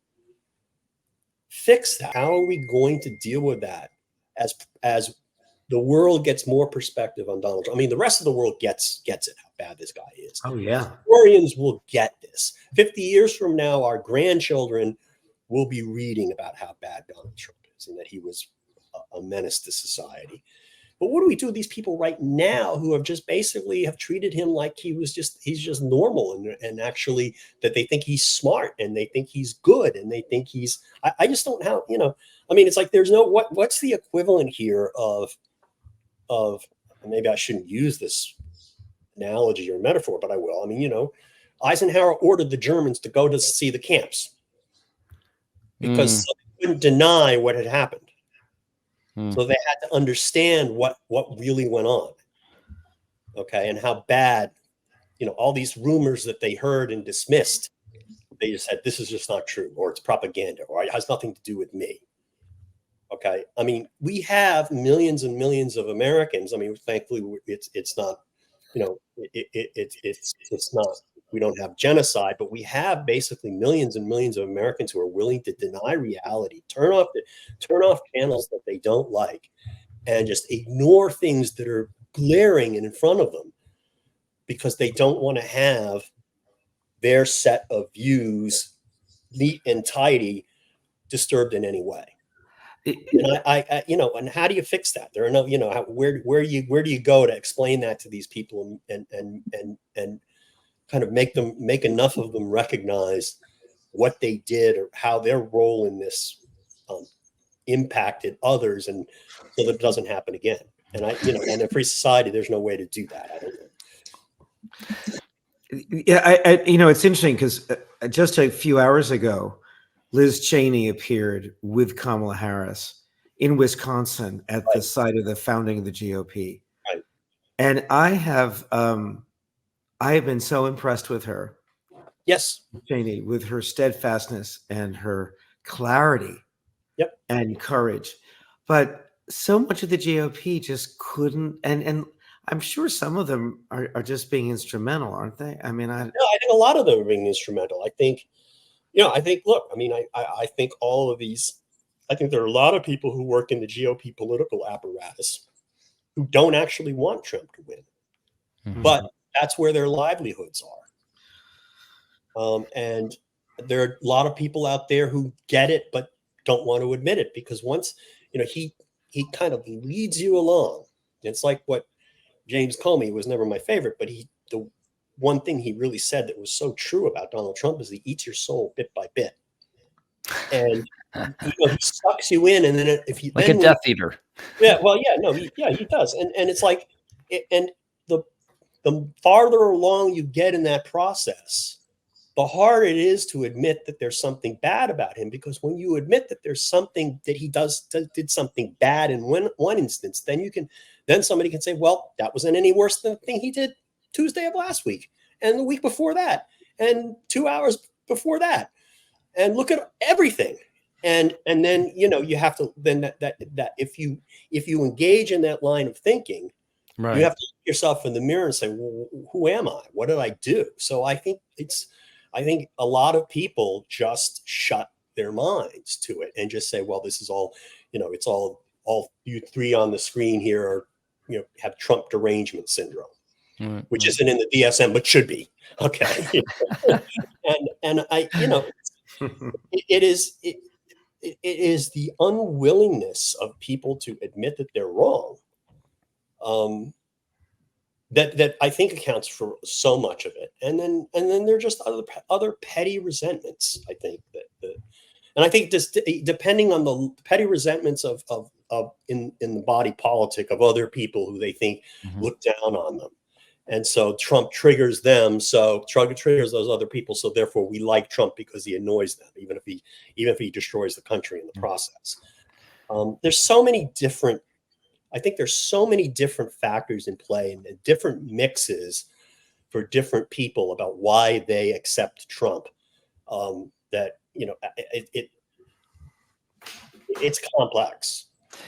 fix that. How are we going to deal with that as the world gets more perspective on Donald Trump? I mean, the rest of the world gets it, how bad this guy is. Oh, yeah. Historians will get this. 50 years from now, our grandchildren will be reading about how bad Donald Trump is and that he was a menace to society. But what do we do with these people right now who have just basically have treated him like he's just normal and actually that they think he's smart and they think he's good and they think I just don't have, I mean, it's like there's no, what's the equivalent here of maybe I shouldn't use this analogy or metaphor, but I will. I mean, Eisenhower ordered the Germans to go to see the camps because they couldn't deny what had happened. So they had to understand what really went on. Okay. And how bad, all these rumors that they heard and dismissed, they just said, this is just not true, or it's propaganda, or it has nothing to do with me. Okay. I mean, we have millions and millions of Americans. I mean, thankfully it's not, it's not, we don't have genocide, but we have basically millions and millions of Americans who are willing to deny reality, turn off channels that they don't like, and just ignore things that are glaring in front of them because they don't want to have their set of views, neat and tidy, disturbed in any way. And and how do you fix that? There are no, where do you go to explain that to these people and kind of make enough of them recognize what they did or how their role in this impacted others, and so that it doesn't happen again. And in a free society, there's no way to do that. I don't know. Yeah, it's interesting because just a few hours ago, Liz Cheney appeared with Kamala Harris in Wisconsin at the site of the founding of the GOP. Right. And I have been so impressed with her. Yes. Cheney, with her steadfastness and her clarity and courage. But so much of the GOP just couldn't, and I'm sure some of them are just being instrumental, aren't they? I mean, I think a lot of them are being instrumental. I think, look, I mean, I think all of these, I think there are a lot of people who work in the GOP political apparatus who don't actually want Trump to win. Mm-hmm. But that's where their livelihoods are. And there are a lot of people out there who get it, but don't want to admit it, because once, he kind of leads you along. It's like what James Comey was never my favorite, but the one thing he really said that was so true about Donald Trump is he eats your soul bit by bit. And he sucks you in, and then if you like a Death Eater. Yeah, well, yeah, no, he does, and it's like, and the farther along you get in that process, the harder it is to admit that there's something bad about him. Because when you admit that there's something that he did something bad in one instance, then somebody can say, well, that wasn't any worse than the thing he did Tuesday of last week, and the week before that, and 2 hours before that, and look at everything. And then, you have to, then that if you engage in that line of thinking, right, you have to look yourself in the mirror and say, well, who am I? What did I do? So I think a lot of people just shut their minds to it and just say, well, this is all, it's all you three on the screen here are, have Trump derangement syndrome, which isn't in the DSM, but should be. Okay. and I, it is the unwillingness of people to admit that they're wrong, that I think accounts for so much of it. And then there are just other petty resentments. I think and I think this, depending on the petty resentments of in the body politic of other people who they think look down on them. And so Trump triggers them. So Trump triggers those other people. So therefore we like Trump because he annoys them, even if he destroys the country in the process. There's so many different factors in play and different mixes for different people about why they accept Trump. That, it's complex.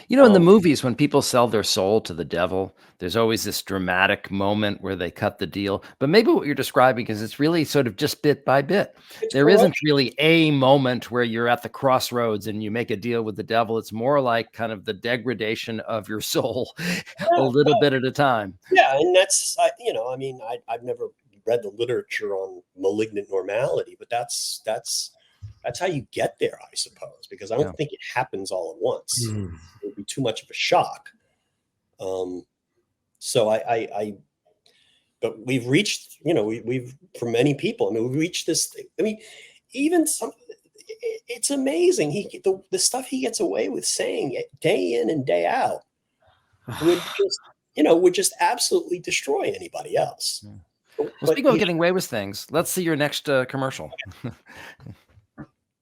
In the movies, when people sell their soul to the devil, there's always this dramatic moment where they cut the deal. But maybe what you're describing is it's really sort of just bit by bit. There isn't really a moment where you're at the crossroads and you make a deal with the devil. It's more like kind of the degradation of your soul a little bit at a time. Yeah, and that's, I've never read the literature on malignant normality, but that's how you get there, I suppose, because I don't think it happens all at once. It would be too much of a shock. So but we've reached, we've for many people, we've reached this thing. Even it's amazing. The stuff he gets away with saying day in and day out would just absolutely destroy anybody else. Well, speaking of getting away with things, let's see your next commercial.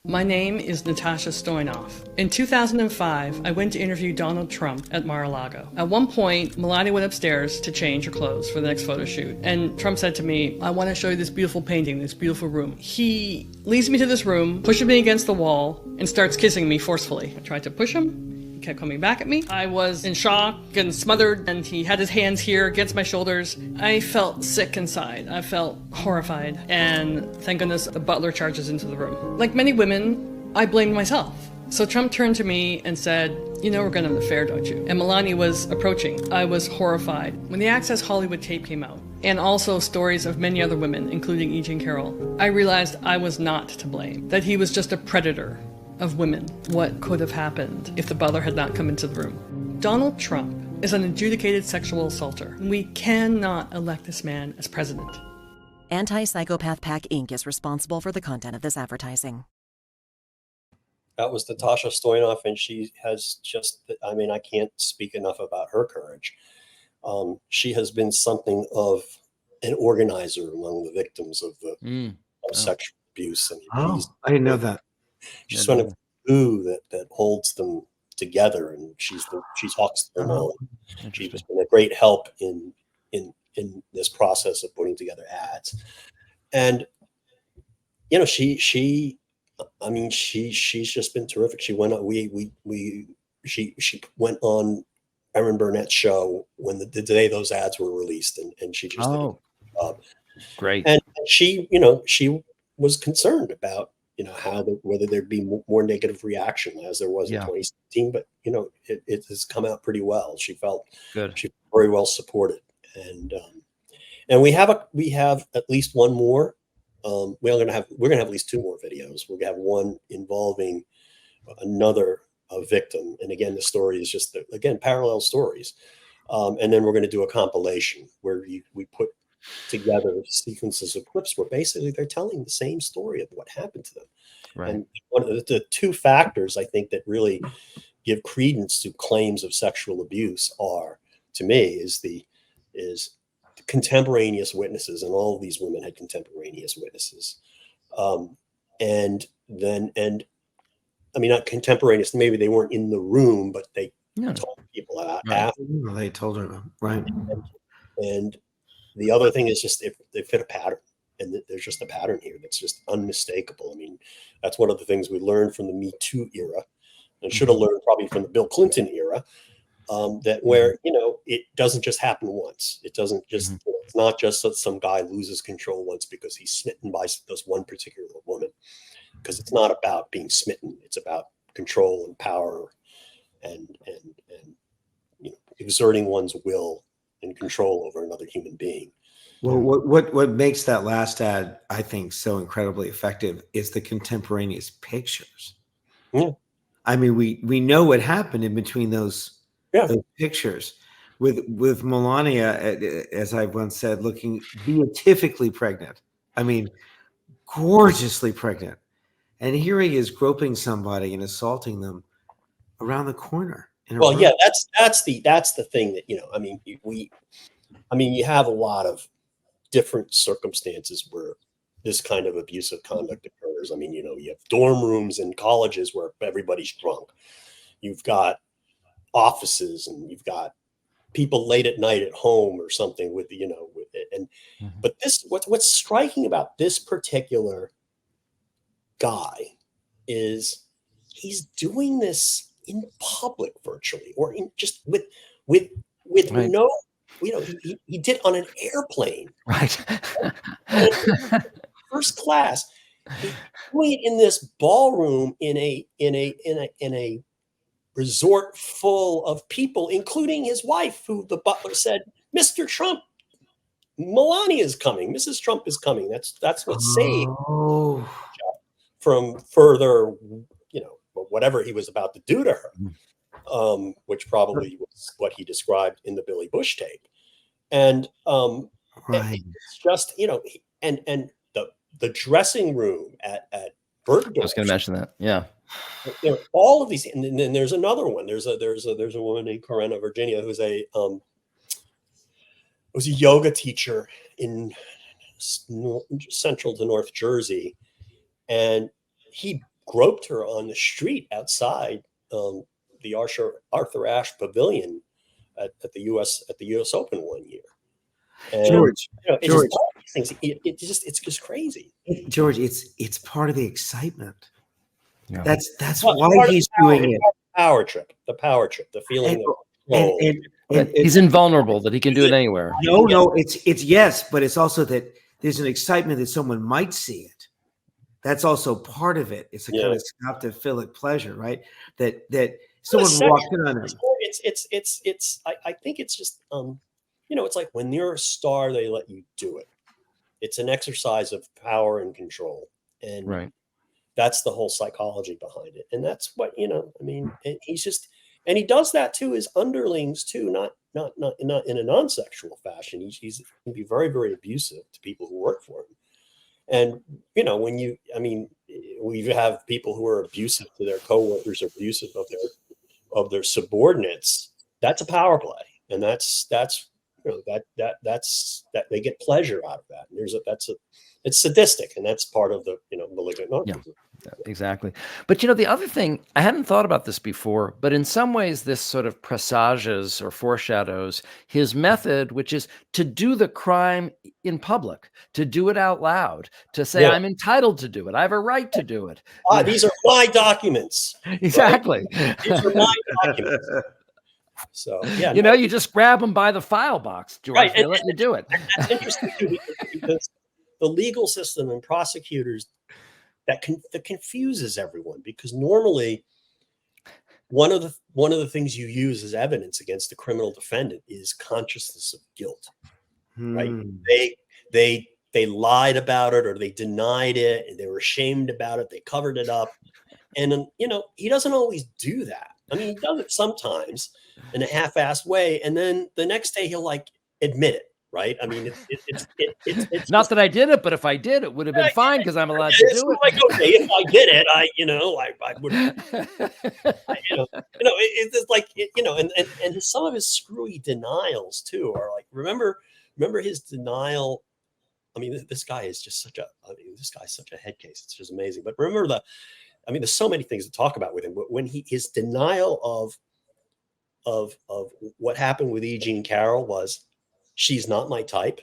My name is Natasha Stoynoff. In 2005, I went to interview Donald Trump at Mar-a-Lago. At one point, Melania went upstairs to change her clothes for the next photo shoot. And Trump said to me, I want to show you this beautiful painting, this beautiful room. He leads me to this room, pushes me against the wall, and starts kissing me forcefully. I tried to push him. He kept coming back at me. I was in shock and smothered, and he had his hands here against my shoulders. I felt sick inside. I felt horrified. And thank goodness the butler charges into the room. Like many women, I blamed myself. So Trump turned to me and said, we're going to have an affair, don't you? And Melania was approaching. I was horrified. When the Access Hollywood tape came out, and also stories of many other women, including E. Jean Carroll, I realized I was not to blame, that he was just a predator of women. What could have happened if the butler had not come into the room? Donald Trump is an adjudicated sexual assaulter. We cannot elect this man as president. Anti-Psycho PAC Inc. is responsible for the content of this advertising. That was Natasha Stoynoff, and she has just, I can't speak enough about her courage. She has been something of an organizer among the victims of sexual abuse. I didn't know that. She's sort of glue that holds them together, and she talks to them all. She's been a great help in this process of putting together ads. And she I mean, she's just been terrific. She went on, she went on Erin Burnett's show when the day those ads were released, and she just did a good job. Great. And she, she was concerned about, whether there'd be more negative reaction as there was in 2016, but it has come out pretty well. She felt good. She very well supported, and we have at least one more. We're gonna have at least two more videos. We're gonna have one involving another victim, and again, the story is just parallel stories, and then we're going to do a compilation where we put together sequences of clips where basically they're telling the same story of what happened to them. Right. And one of the two factors I think that really give credence to claims of sexual abuse are, to me, is contemporaneous witnesses, and all of these women had contemporaneous witnesses, and I mean, not contemporaneous. Maybe they weren't in the room, but they told people about after. They told her, right? And the other thing is just if they fit a pattern, and there's just a pattern here that's just unmistakable. I mean, that's one of the things we learned from the Me Too era, and should have learned probably from the Bill Clinton era. That where it doesn't just happen once. It doesn't just. It's not just that some guy loses control once because he's smitten by this one particular woman. Because it's not about being smitten; it's about control and power, and exerting one's will and control over another human being. Well, what makes that last ad, I think, so incredibly effective is the contemporaneous pictures. Yeah. I mean, we know what happened in between those pictures with Melania, as I once said, looking beatifically pregnant. I mean, gorgeously pregnant. And here he is groping somebody and assaulting them around the corner. Well, yeah, that's the thing that I mean, you have a lot of different circumstances where this kind of abusive conduct occurs. I mean, you have dorm rooms in colleges where everybody's drunk. You've got offices, and you've got people late at night at home or something with but this what's striking about this particular guy is he's doing this in public virtually, or in just with right. no, he did on an airplane, right? First class. He's doing it in this ballroom in a resort full of people, including his wife, who the butler said, "Mr. Trump, Melania is coming. Mrs. Trump is coming." That's what saved from further, whatever he was about to do to her, which probably was what he described in the Billy Bush tape. And it's just, and the dressing room at Bergdorf. I was going to mention that. Yeah. All of these, and then there's another one. There's a woman named Corinna Virginia who's was a yoga teacher in central to North Jersey, and he groped her on the street outside the Arthur Ashe Pavilion at the U.S. Open one year. And, George, it's just crazy. George, it's part of the excitement. Yeah. That's why he's doing it. The power trip, the feeling and he's invulnerable, that he can do it anywhere. No, it's yes, but it's also that there's an excitement that someone might see it. That's also part of it. It's a kind of scoptophilic pleasure, right? That someone walked in on him. I think it's just it's like when you're a star, they let you do it. It's an exercise of power and control, and that's the whole psychology behind it. And that's what I mean. And he does that to his underlings too, not in a non-sexual fashion. He can be very, very abusive to people who work for him. And we have people who are abusive to their coworkers, abusive of their subordinates. That's a power play, and that's they get pleasure out of that. And it's sadistic, and that's part of the malignant narcissism. Exactly. But the other thing, I hadn't thought about this before, but in some ways this sort of presages or foreshadows his method, which is to do the crime in public, to do it out loud, to say, I'm entitled to do it. I have a right to do it. These are my documents. Exactly. Right? These are my documents. So, yeah. You just grab them by the file box, George. Right. They let you do it. That's interesting too, because the legal system and prosecutors, that confuses everyone, because normally one of the things you use as evidence against a criminal defendant is consciousness of guilt, right? They lied about it, or they denied it, and they were ashamed about it. They covered it up, and he doesn't always do that. I mean, he does it sometimes in a half-assed way, and then the next day he'll admit it. Right? I mean, it's not that I did it, but if I did, it would have been fine because I'm allowed to do it. Like, okay, if I did it, I would. It's like and some of his screwy denials too are like, remember his denial. I mean, this guy is just such a head case. It's just amazing. But remember there's so many things to talk about with him. But when his denial of what happened with E. Jean Carroll was, she's not my type.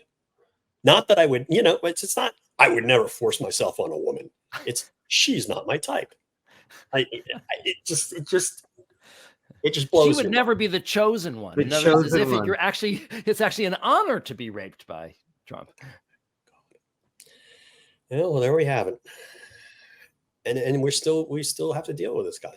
Not that I would, it's not, I would never force myself on a woman. It's, she's not my type. It just blows. She would never be the chosen one. In other words, as if it's actually an honor to be raped by Trump. Yeah, well, there we have it. And we still have to deal with this guy.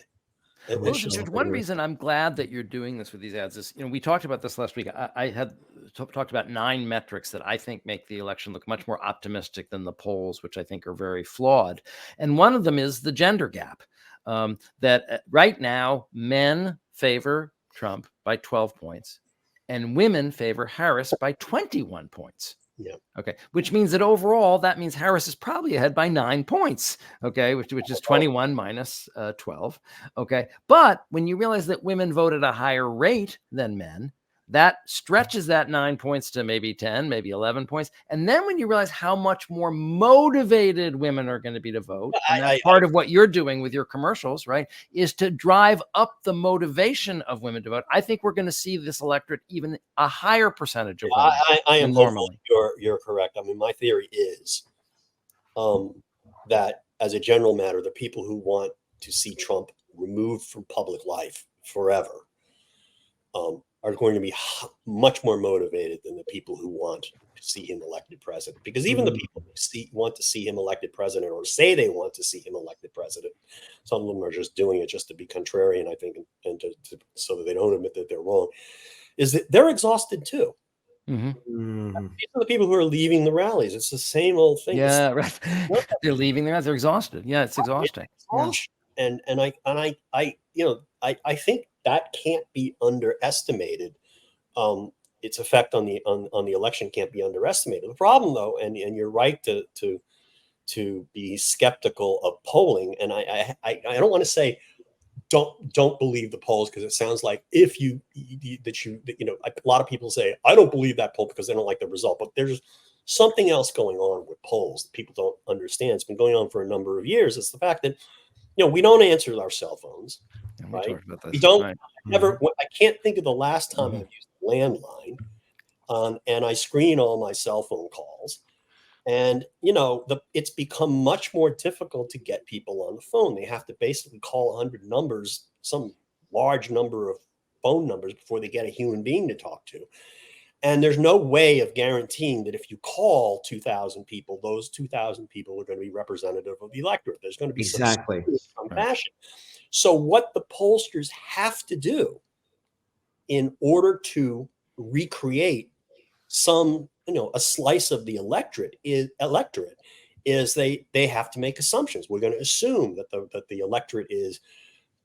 Well, one reason I'm glad that you're doing this with these ads is, we talked about this last week. I had talked about 9 metrics that I think make the election look much more optimistic than the polls, which I think are very flawed. And one of them is the gender gap. That right now, men favor Trump by 12 points and women favor Harris by 21 points. Yeah. Okay. Which means that overall, that means Harris is probably ahead by 9 points. Okay. Which is 21 minus 12. Okay. But when you realize that women vote at a higher rate than men, that stretches that 9 points to maybe 10, maybe 11 points. And then when you realize how much more motivated women are going to be to vote, and that's part of what you're doing with your commercials, right, is to drive up the motivation of women to vote. I think we're going to see this electorate even a higher percentage of women. I am normally. You're correct. I mean, my theory is that as a general matter, the people who want to see Trump removed from public life forever are going to be much more motivated than the people who want to see him elected president. Because even the people who want to see him elected president, or say they want to see him elected president, some of them are just doing it just to be contrarian, I think, and so that they don't admit that they're wrong, is that they're exhausted too. Mm-hmm. These are the people who are leaving the rallies. It's the same old thing. Yeah, right. They're leaving the rallies. They're exhausted. Yeah, it's exhausting. And I think that can't be underestimated. Its effect on the election can't be underestimated. The problem, though, and you're right to be skeptical of polling. And I don't want to say don't believe the polls, because it sounds like a lot of people say I don't believe that poll because they don't like the result. But there's something else going on with polls that people don't understand. It's been going on for a number of years. It's the fact that we don't answer our cell phones, right? We don't ever. I can't think of the last time I've used a landline, and I screen all my cell phone calls. And, it's become much more difficult to get people on the phone. They have to basically call 100 numbers, some large number of phone numbers, before they get a human being to talk to. And there's no way of guaranteeing that if you call 2,000 people, those 2,000 people are going to be representative of the electorate. There's going to be some passion. So what the pollsters have to do in order to recreate some, a slice of the electorate is they have to make assumptions. We're going to assume that the electorate is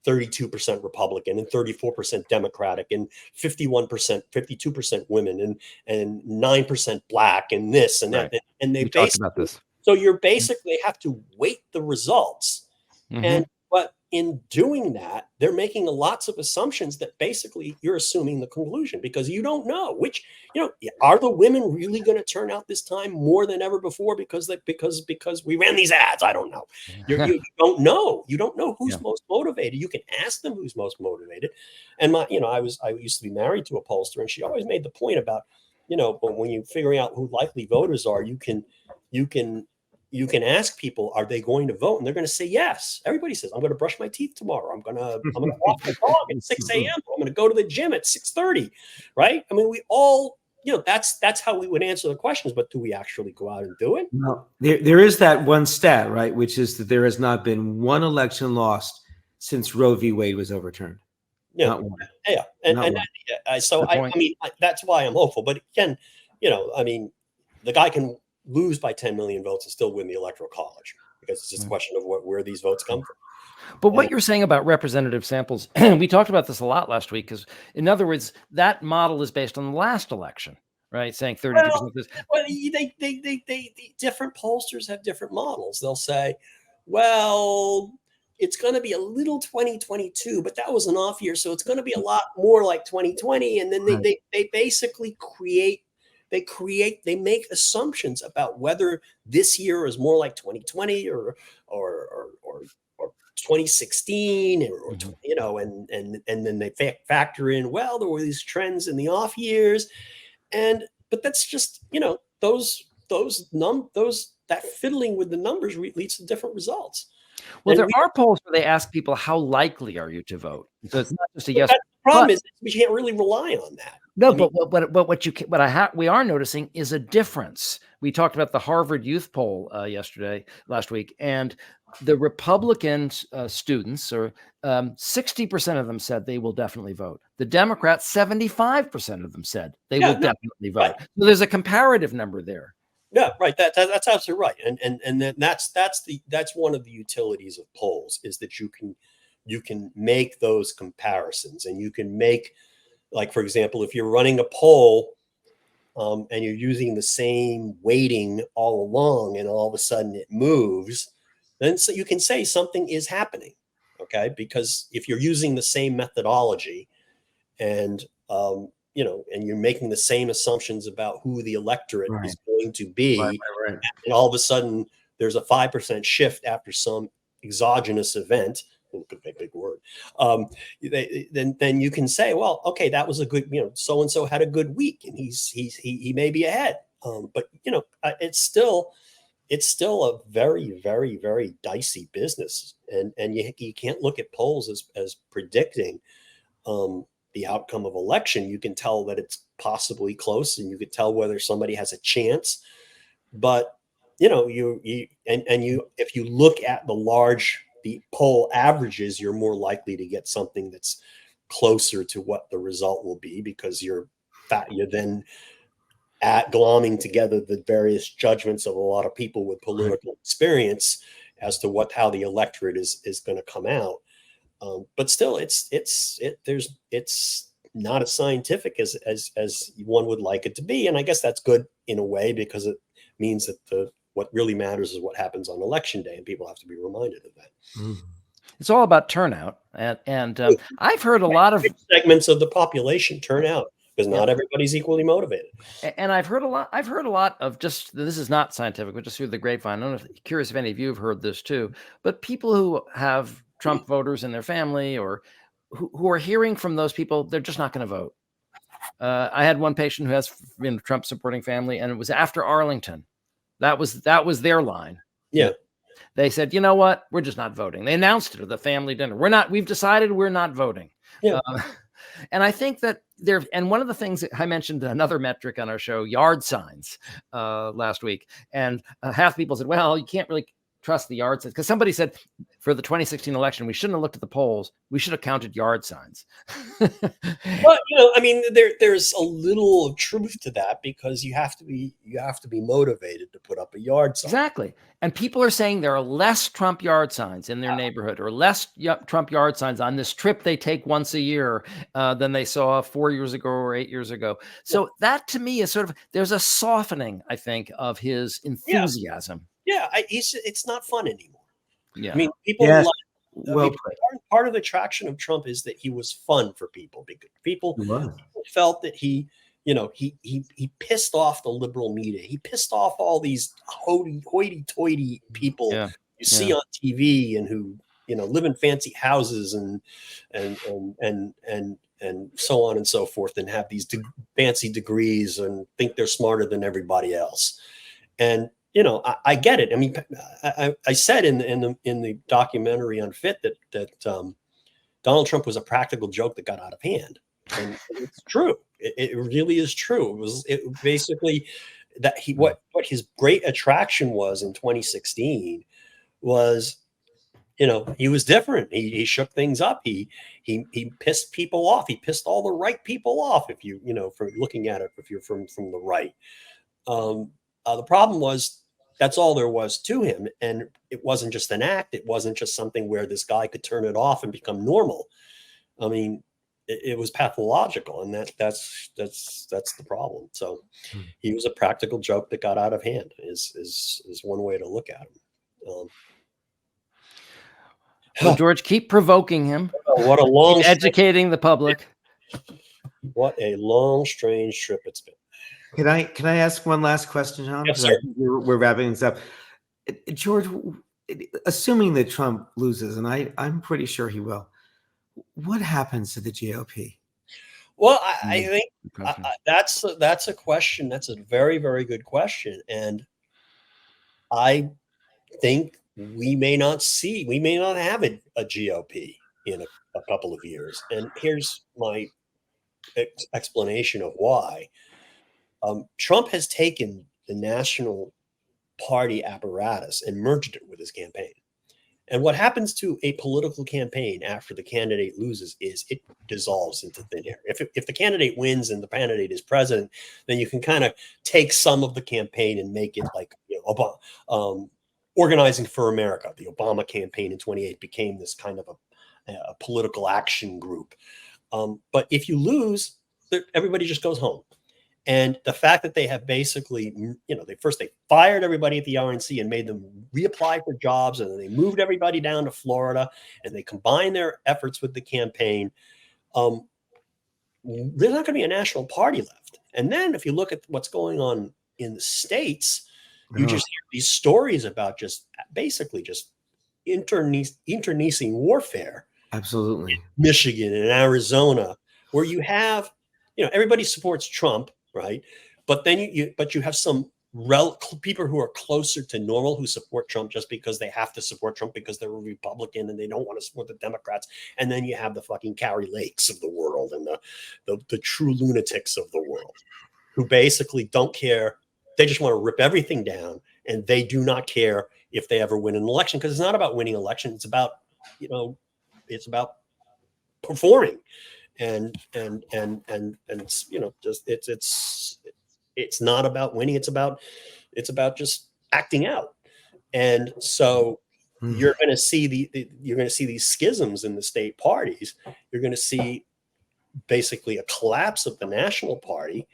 32% Republican and 34% Democratic and 52% women and 9% Black and this and that. And they talked about this. So you're basically have to weight the results. And but in doing that, they're making lots of assumptions that basically you're assuming the conclusion because you don't know which, are the women really going to turn out this time more than ever before because we ran these ads? I don't know. You don't know. You don't know who's most motivated. You can ask them who's most motivated. And I used to be married to a pollster, and she always made the point about, but when you're figuring out who likely voters are, you can ask people, are they going to vote? And they're going to say yes. Everybody says, I'm going to brush my teeth tomorrow. I'm going to walk my dog at 6 a.m. I'm going to go to the gym at 6:30. Right? I mean, we all, that's how we would answer the questions. But do we actually go out and do it? No, there is that one stat, right, which is that there has not been one election lost since Roe v. Wade was overturned. Yeah, not one. Yeah, I mean, that's why I'm hopeful. But again, the guy can lose by 10 million votes and still win the electoral college because it's just a question of where these votes come from. But what you're saying about representative samples, we talked about this a lot last week, because in other words, that model is based on the last election, right? Saying 32%. Well, they different pollsters have different models. They'll say, well, it's going to be a little 2022, but that was an off year. So it's going to be a lot more like 2020. And then they basically they make assumptions about whether this year is more like 2020 or 2016, and then they factor in, well, there were these trends in the off years, but that's just that fiddling with the numbers leads to different results. Well, there are polls where they ask people, how likely are you to vote? So it's not just a yes. The problem is we can't really rely on that. No, but we are noticing is a difference. We talked about the Harvard Youth Poll last week, and the Republican students, or 60% of them said they will definitely vote. The Democrats, 75% of them said they will definitely vote. Right. So there's a comparative number there. Yeah, right. That's absolutely right, and then that's one of the utilities of polls, is that you can make those comparisons, and you can make, like, for example, if you're running a poll and you're using the same weighting all along, and all of a sudden it moves, then so you can say something is happening, okay? Because if you're using the same methodology and and you're making the same assumptions about who the electorate is going to be, and all of a sudden there's a 5% shift after some exogenous event, big word, then you can say, well, okay, that was a good, so-and-so had a good week and he may be ahead. But it's still a very, very, very dicey business. And you can't look at polls as predicting the outcome of election. You can tell that it's possibly close, and you could tell whether somebody has a chance. But if you look at the poll averages, you're more likely to get something that's closer to what the result will be, because you're then glomming together the various judgments of a lot of people with political experience as to how the electorate is going to come out. But still, it's not as scientific as one would like it to be, and I guess that's good in a way, because it means that what really matters is what happens on election day, and people have to be reminded of that. Mm-hmm. It's all about turnout, and I've heard a lot of segments of the population turn out, because not everybody's equally motivated. And I've heard a lot of, just, this is not scientific, but just through the grapevine. I'm curious if any of you have heard this too, but people who have Trump voters in their family, or who are hearing from those people, they're just not going to vote. I had one patient who has Trump supporting family, and it was after Arlington. That was their line. Yeah. They said, you know what? We're just not voting. They announced it at the family dinner. We've decided we're not voting. Yeah. And I think that and one of the things that I mentioned, another metric on our show, yard signs, last week. And half people said, well, you can't really trust the yard signs, because somebody said for the 2016 election, we shouldn't have looked at the polls. We should have counted yard signs. Well, I mean, there's a little truth to that, because you have to be motivated to put up a yard sign. Exactly. And people are saying there are less Trump yard signs in their neighborhood, or less Trump yard signs on this trip they take once a year than they saw 4 years ago or 8 years ago. So that, to me, is sort of, there's a softening, I think, of his enthusiasm. Yeah, it's not fun anymore. Yeah. I mean, people Well put. Part of the attraction of Trump is that he was fun for people, because people felt that he pissed off the liberal media. He pissed off all these hoity-toity people you see on TV and who live in fancy houses and so on and so forth, and have these fancy degrees and think they're smarter than everybody else. And I get it. I mean, I said in the documentary Unfit that Donald Trump was a practical joke that got out of hand, and it's true. It really is true. It basically that what his great attraction was in 2016 was, he was different. He shook things up. He pissed people off. He pissed all the right people off. If from looking at it, if you're from the right, the problem was that's all there was to him, and it wasn't just an act. It wasn't just something where this guy could turn it off and become normal. I mean, it was pathological, and that's the problem. So he was a practical joke that got out of hand. Is one way to look at him. Well, George, keep provoking him. What a long keep educating the public. What a long, strange trip it's been. Can I ask one last question, John? Yes, sir. We're wrapping this up. George, assuming that Trump loses, and I'm pretty sure he will, what happens to the GOP? Well, I think that's a question. That's a very, very good question, and I think we may not have a GOP in a couple of years. And here's my explanation of why. Trump has taken the national party apparatus and merged it with his campaign. And what happens to a political campaign after the candidate loses is it dissolves into thin air. If the candidate wins and the candidate is president, then you can kind of take some of the campaign and make it like Organizing for America. The Obama campaign in 2008 became this kind of a political action group. But if you lose, everybody just goes home. And the fact that they have basically, they fired everybody at the RNC and made them reapply for jobs, and then they moved everybody down to Florida, and they combined their efforts with the campaign. There's not going to be a national party left. And then if you look at what's going on in the states, you just hear these stories about just internecine warfare. Absolutely. In Michigan and Arizona, where you have, everybody supports Trump. Right. But then you have some people who are closer to normal who support Trump just because they have to support Trump because they're a Republican and they don't want to support the Democrats. And then you have the fucking Carrie Lakes of the world and the true lunatics of the world who basically don't care. They just want to rip everything down, and they do not care if they ever win an election, because it's not about winning election. It's about, it's about performing. And it's not about winning. It's about just acting out. And so you're going to see these schisms in the state parties. You're going to see basically a collapse of the national party,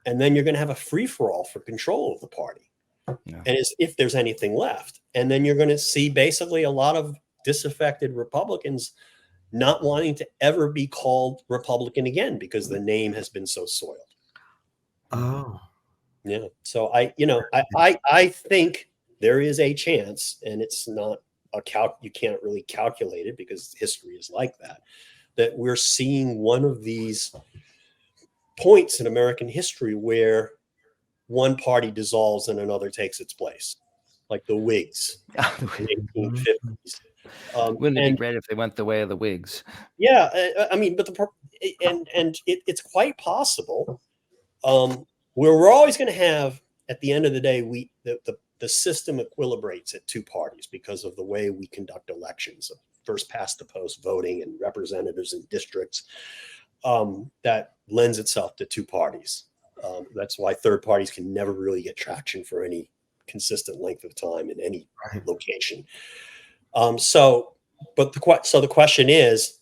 and then you're going to have a free for all for control of the party. Yeah. And if there's anything left, and then you're going to see basically a lot of disaffected Republicans not wanting to ever be called Republican again because the name has been so soiled. Oh, yeah. So I think there is a chance, and it's not you can't really calculate it because history is like that we're seeing one of these points in American history where one party dissolves and another takes its place, like the Whigs in the 1850s. Wouldn't it be great if they went the way of the Whigs? Yeah, I mean, but it's quite possible. Where we're always going to have, at the end of the day, the system equilibrates at two parties because of the way we conduct elections, first past the post voting and representatives in districts. That lends itself to two parties. That's why third parties can never really get traction for any consistent length of time in any location. So the question is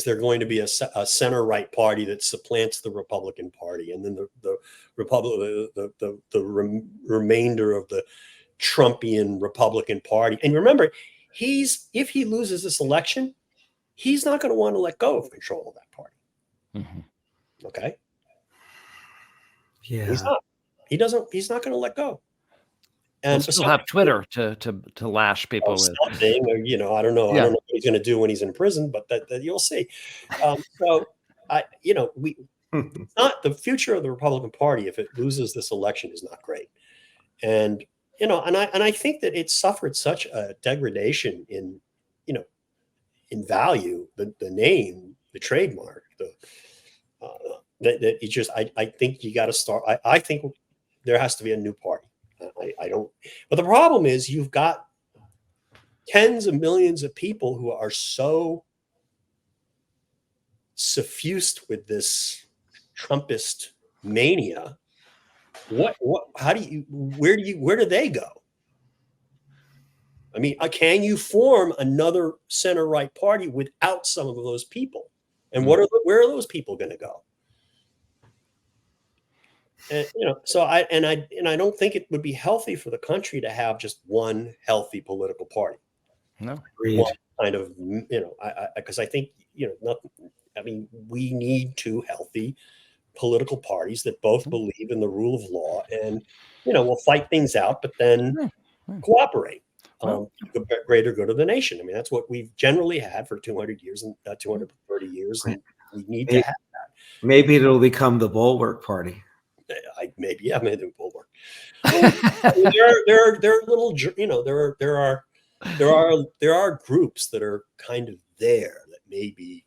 there going to be a center right party that supplants the Republican Party, and then the remainder of the Trumpian Republican Party? And remember, if he loses this election, he's not going to want to let go of control of that party. Mm-hmm. Okay. Yeah. He's not. He's not going to let go. And we'll still have Twitter to lash people with something, or I don't know. I don't know what he's going to do when he's in prison, but that you'll see. Not the future of the Republican Party, if it loses this election, is not great. And I think that it suffered such a degradation in value, the name, the trademark, that it just I think you got to start. I think there has to be a new party. I don't. But the problem is you've got tens of millions of people who are so suffused with this Trumpist mania. Where do they go? I mean, can you form another center-right party without some of those people? And where are those people going to go? And so I don't think it would be healthy for the country to have just one healthy political party. No, one kind of because I think we need two healthy political parties that both believe in the rule of law and will fight things out, but then cooperate. The greater good of the nation. I mean, that's what we've generally had for 200 years and 230 years, and we need to have that. Maybe it'll become the Bulwark Party. Maybe the Bulwark. there are little, there are groups that are kind of there that maybe,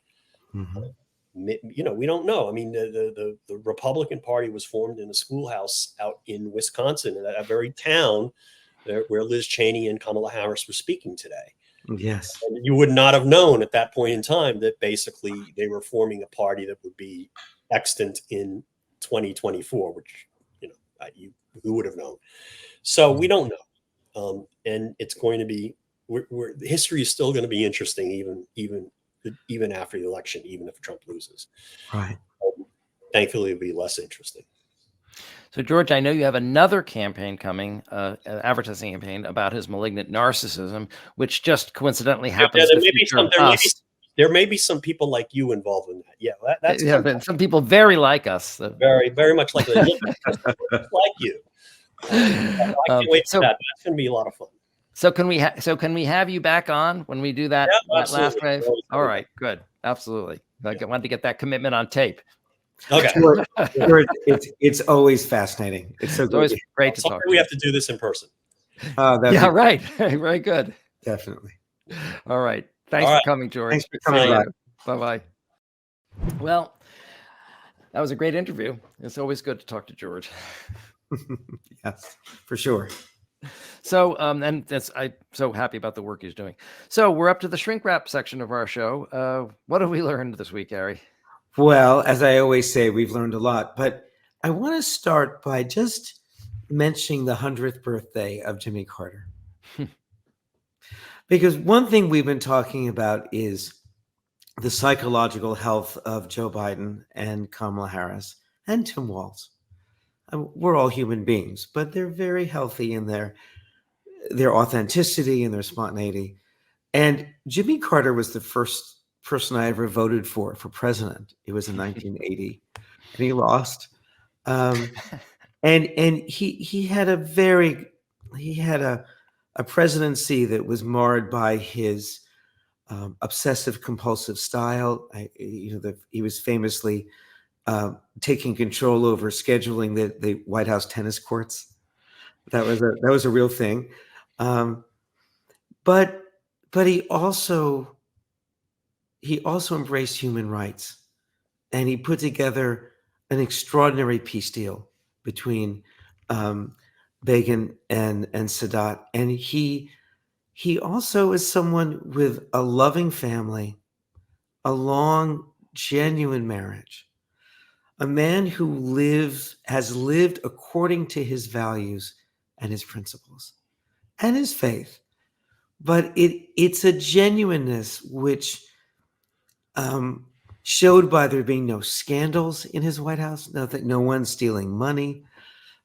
we don't know. I mean, the Republican Party was formed in a schoolhouse out in Wisconsin, in that very town where Liz Cheney and Kamala Harris were speaking today. Yes. And you would not have known at that point in time that basically they were forming a party that would be extant in 2024, which, who would have known? So we don't know. And it's going to be, history is still going to be interesting, even after the election, even if Trump loses. Right. Thankfully, it'll be less interesting. So, George, I know you have another campaign coming, an advertising campaign about his malignant narcissism, which just coincidentally happens to feature us. There may be some people like you involved in that. Yeah, that's some people very like us. Very, very much like like you. I can't wait for that. That's going to be a lot of fun. So can we have you back on when we do that, that last wave? All right, good, absolutely. I wanted to get that commitment on tape. Okay. It's always fascinating. It's always great to talk. We have to do this in person. Yeah, right. Very good. Definitely. All right. Thanks for coming, George. Thanks for coming. Bye-bye. Well, that was a great interview. It's always good to talk to George. Yes, for sure. So, and I'm so happy about the work he's doing. So we're up to the shrink wrap section of our show. What have we learned this week, Harry? Well, as I always say, we've learned a lot, but I want to start by just mentioning the 100th birthday of Jimmy Carter. Because one thing we've been talking about is the psychological health of Joe Biden and Kamala Harris and Tim Walz. We're all human beings, but they're very healthy in their authenticity and their spontaneity. And Jimmy Carter was the first person I ever voted for president. It was in 1980, and he lost. And he had a presidency that was marred by his obsessive compulsive style. He was famously taking control over scheduling the White House tennis courts. That was a real thing. But he also embraced human rights, and he put together an extraordinary peace deal between Begin and Sadat. And he also is someone with a loving family, a long, genuine marriage, a man who has lived according to his values and his principles and his faith. But it's a genuineness which showed by there being no scandals in his White House, no one stealing money.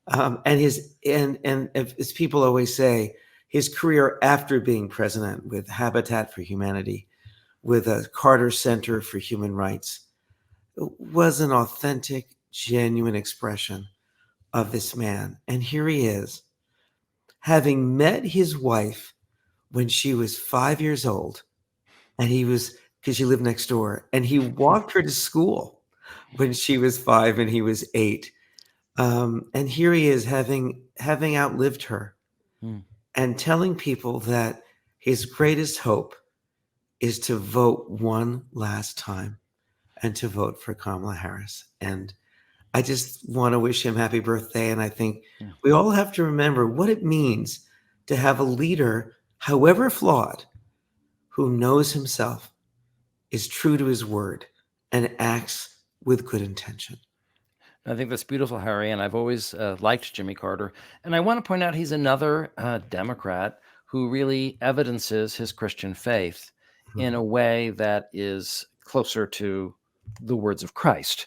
And as people always say, his career after being president with Habitat for Humanity, with a Carter Center for Human Rights, was an authentic, genuine expression of this man. And here he is, having met his wife when she was 5 years old, and he was, because she lived next door, and he walked her to school when she was 5 and he was 8. And here he is, having outlived her, and telling people that his greatest hope is to vote one last time and to vote for Kamala Harris. And I just want to wish him happy birthday. And I think we all have to remember what it means to have a leader, however flawed, who knows himself, is true to his word, and acts with good intention. I think that's beautiful, Harry, and I've always liked Jimmy Carter. And I want to point out he's another Democrat who really evidences his Christian faith in a way that is closer to the words of Christ.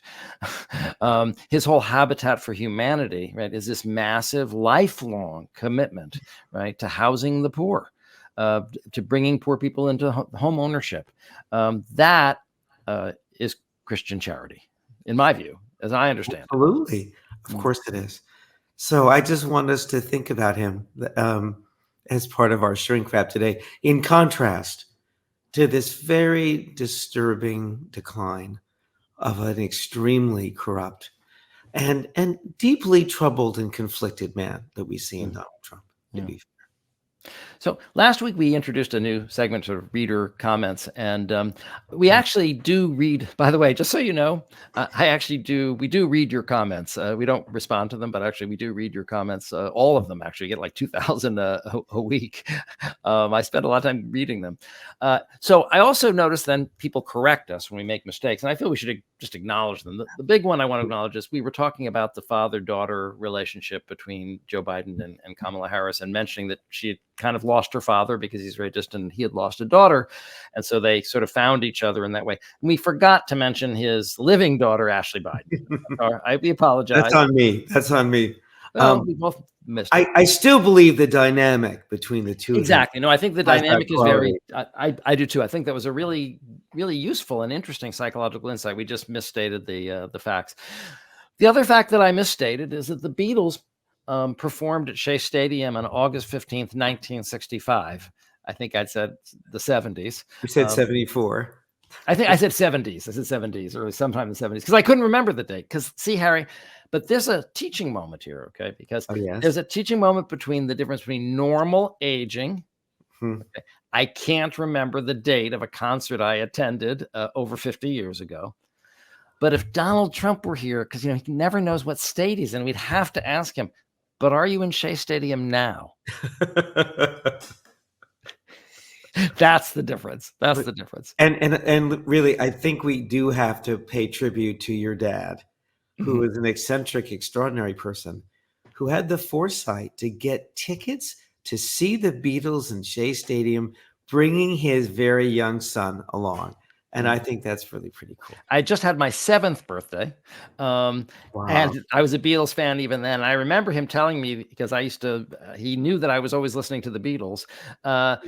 His whole Habitat for Humanity, right, is this massive, lifelong commitment, right, to housing the poor, to bringing poor people into home ownership. That is Christian charity, in my view, as I understand it. Absolutely. Of course it is. So I just want us to think about him as part of our shrink wrap today, in contrast to this very disturbing decline of an extremely corrupt and deeply troubled and conflicted man that we see in Donald Trump, to be fair. So last week we introduced a new segment of reader comments, and we actually do read, by the way, just so you know, we do read your comments. We don't respond to them, but actually we do read your comments, all of them actually. You get like 2,000 a week. I spend a lot of time reading them. So I also noticed then people correct us when we make mistakes, and I feel we should just acknowledge them. The big one I want to acknowledge is we were talking about the father-daughter relationship between Joe Biden and Kamala Harris, and mentioning that she had kind of lost her father because he's very distant and he had lost a daughter. And so they sort of found each other in that way. And we forgot to mention his living daughter, Ashley Biden. We apologize. That's on me. That's on me. Well, we both missed it. I still believe the dynamic between the two. Exactly. No, I think the dynamic is very, quality. I do too. I think that was a really, really useful and interesting psychological insight. We just misstated the facts. The other fact that I misstated is that the Beatles performed at Shea Stadium on August 15th, 1965. I think I'd said the 70s. You said 74. I think I said 70s. I said 70s, or sometime in the 70s, because I couldn't remember the date. Because, see, Harry, but there's a teaching moment here, okay? Because there's a teaching moment between the difference between normal aging. Okay? I can't remember the date of a concert I attended over 50 years ago. But if Donald Trump were here, because, he never knows what state he's in, we'd have to ask him, but are you in Shea Stadium now? That's the difference. That's the difference. And really, I think we do have to pay tribute to your dad, who is an eccentric, extraordinary person, who had the foresight to get tickets to see the Beatles in Shea Stadium, bringing his very young son along. And I think that's really pretty cool. I just had my 7th birthday. And I was a Beatles fan even then. I remember him telling me, because he knew that I was always listening to the Beatles.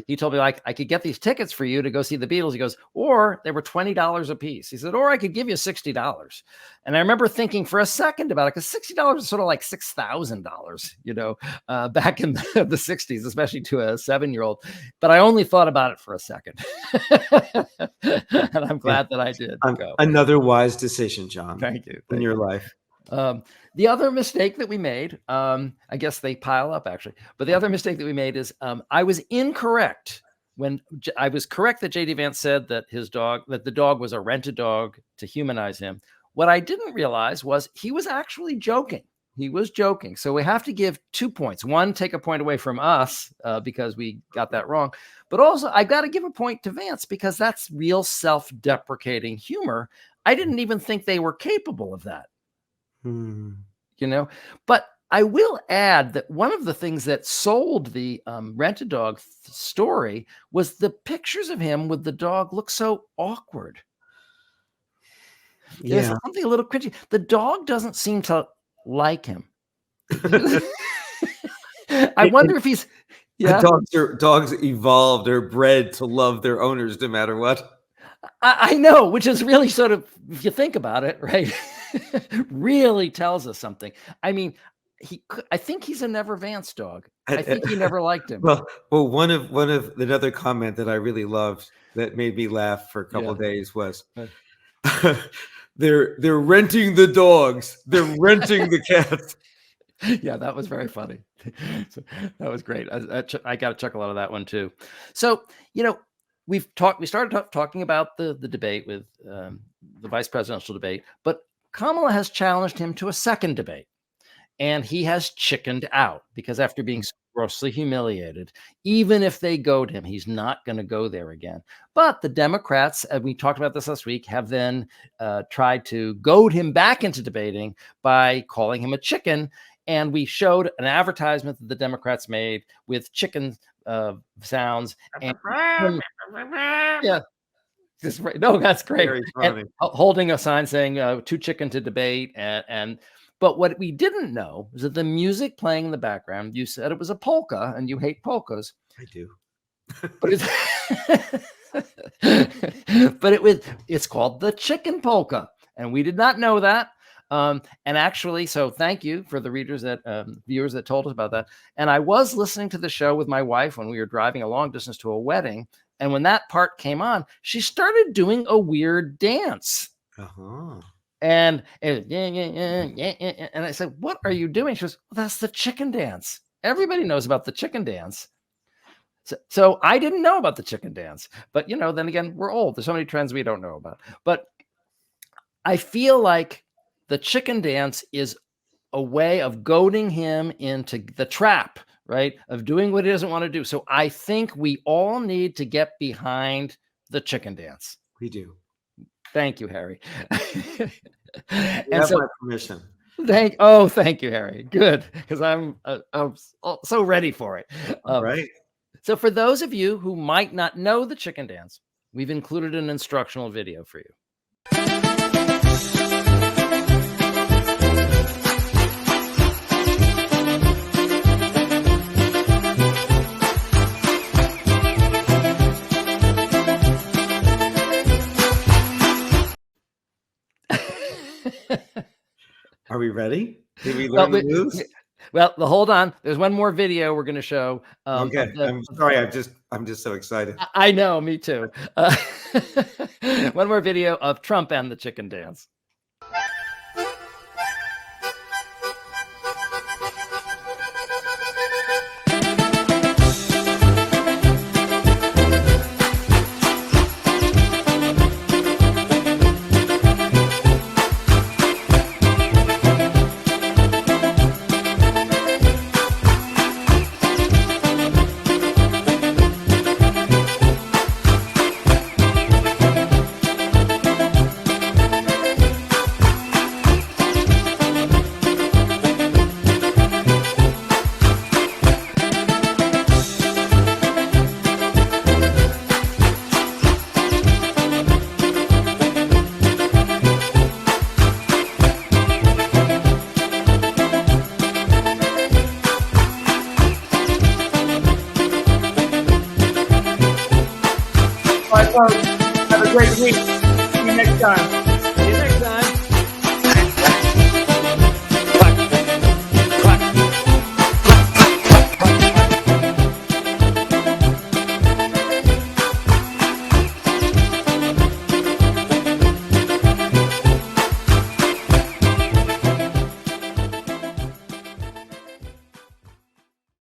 He told me, like, I could get these tickets for you to go see the Beatles. He goes, or they were $20 a piece. He said, or I could give you $60. And I remember thinking for a second about it, because $60 is sort of like $6,000, back in the 60s, especially to a 7-year-old. But I only thought about it for a second. And I'm glad that I did go. Another wise decision, John. Thank you. In your life. The other mistake that we made, I guess they pile up actually, but the other mistake that we made is I was incorrect when I was correct that J.D. Vance said that the dog was a rented dog to humanize him. What I didn't realize was he was actually joking. He was joking. So we have to give 2 points. One, take a point away from us because we got that wrong. But also, I got to give a point to Vance because that's real self-deprecating humor. I didn't even think they were capable of that. But I will add that one of the things that sold the rented dog story was the pictures of him with the dog look so awkward. There's something a little cringy. The dog doesn't seem to like him. I wonder if he's Yeah. Dogs evolved or bred to love their owners no matter what. I know, which is really sort of, if you think about it, right, really tells us something. I mean, I think he's a Never Vance dog. I think he never liked him. Well, one of another comment that I really loved that made me laugh for a couple of days was, they're renting the dogs, they're renting the cats. Yeah, that was very funny. So, that was great. I got a chuckle out of that one too. So, we started talking about the debate with the vice presidential debate, but Kamala has challenged him to a second debate, and he has chickened out because after being so grossly humiliated, even if they goad him, he's not going to go there again. But the Democrats, and we talked about this last week, have then tried to goad him back into debating by calling him a chicken. And we showed an advertisement that the Democrats made with chicken sounds. And, yeah, no, that's great. And holding a sign saying "Too chicken to debate." But what we didn't know was that the music playing in the background. You said it was a polka, and you hate polkas. I do. But it's called the chicken polka, and we did not know that. And actually, so thank you for the viewers that told us about that. And I was listening to the show with my wife when we were driving a long distance to a wedding. And when that part came on, she started doing a weird dance. And I said, "What are you doing?" She goes, "Well, that's the chicken dance. Everybody knows about the chicken dance." So I didn't know about the chicken dance. But, then again, we're old. There's so many trends we don't know about. But I feel like the chicken dance is a way of goading him into the trap, right? Of doing what he doesn't want to do. So I think we all need to get behind the chicken dance. We do. Thank you, Harry. And have my permission. Thank you, Harry. Good, because I'm so ready for it. Right. So for those of you who might not know the chicken dance, we've included an instructional video for you. Are we ready? Did we learn the moves? Well, hold on. There's one more video we're going to show. Okay. I'm sorry. I'm just so excited. I know. Me too. One more video of Trump and the chicken dance. Have a great week. See you next time.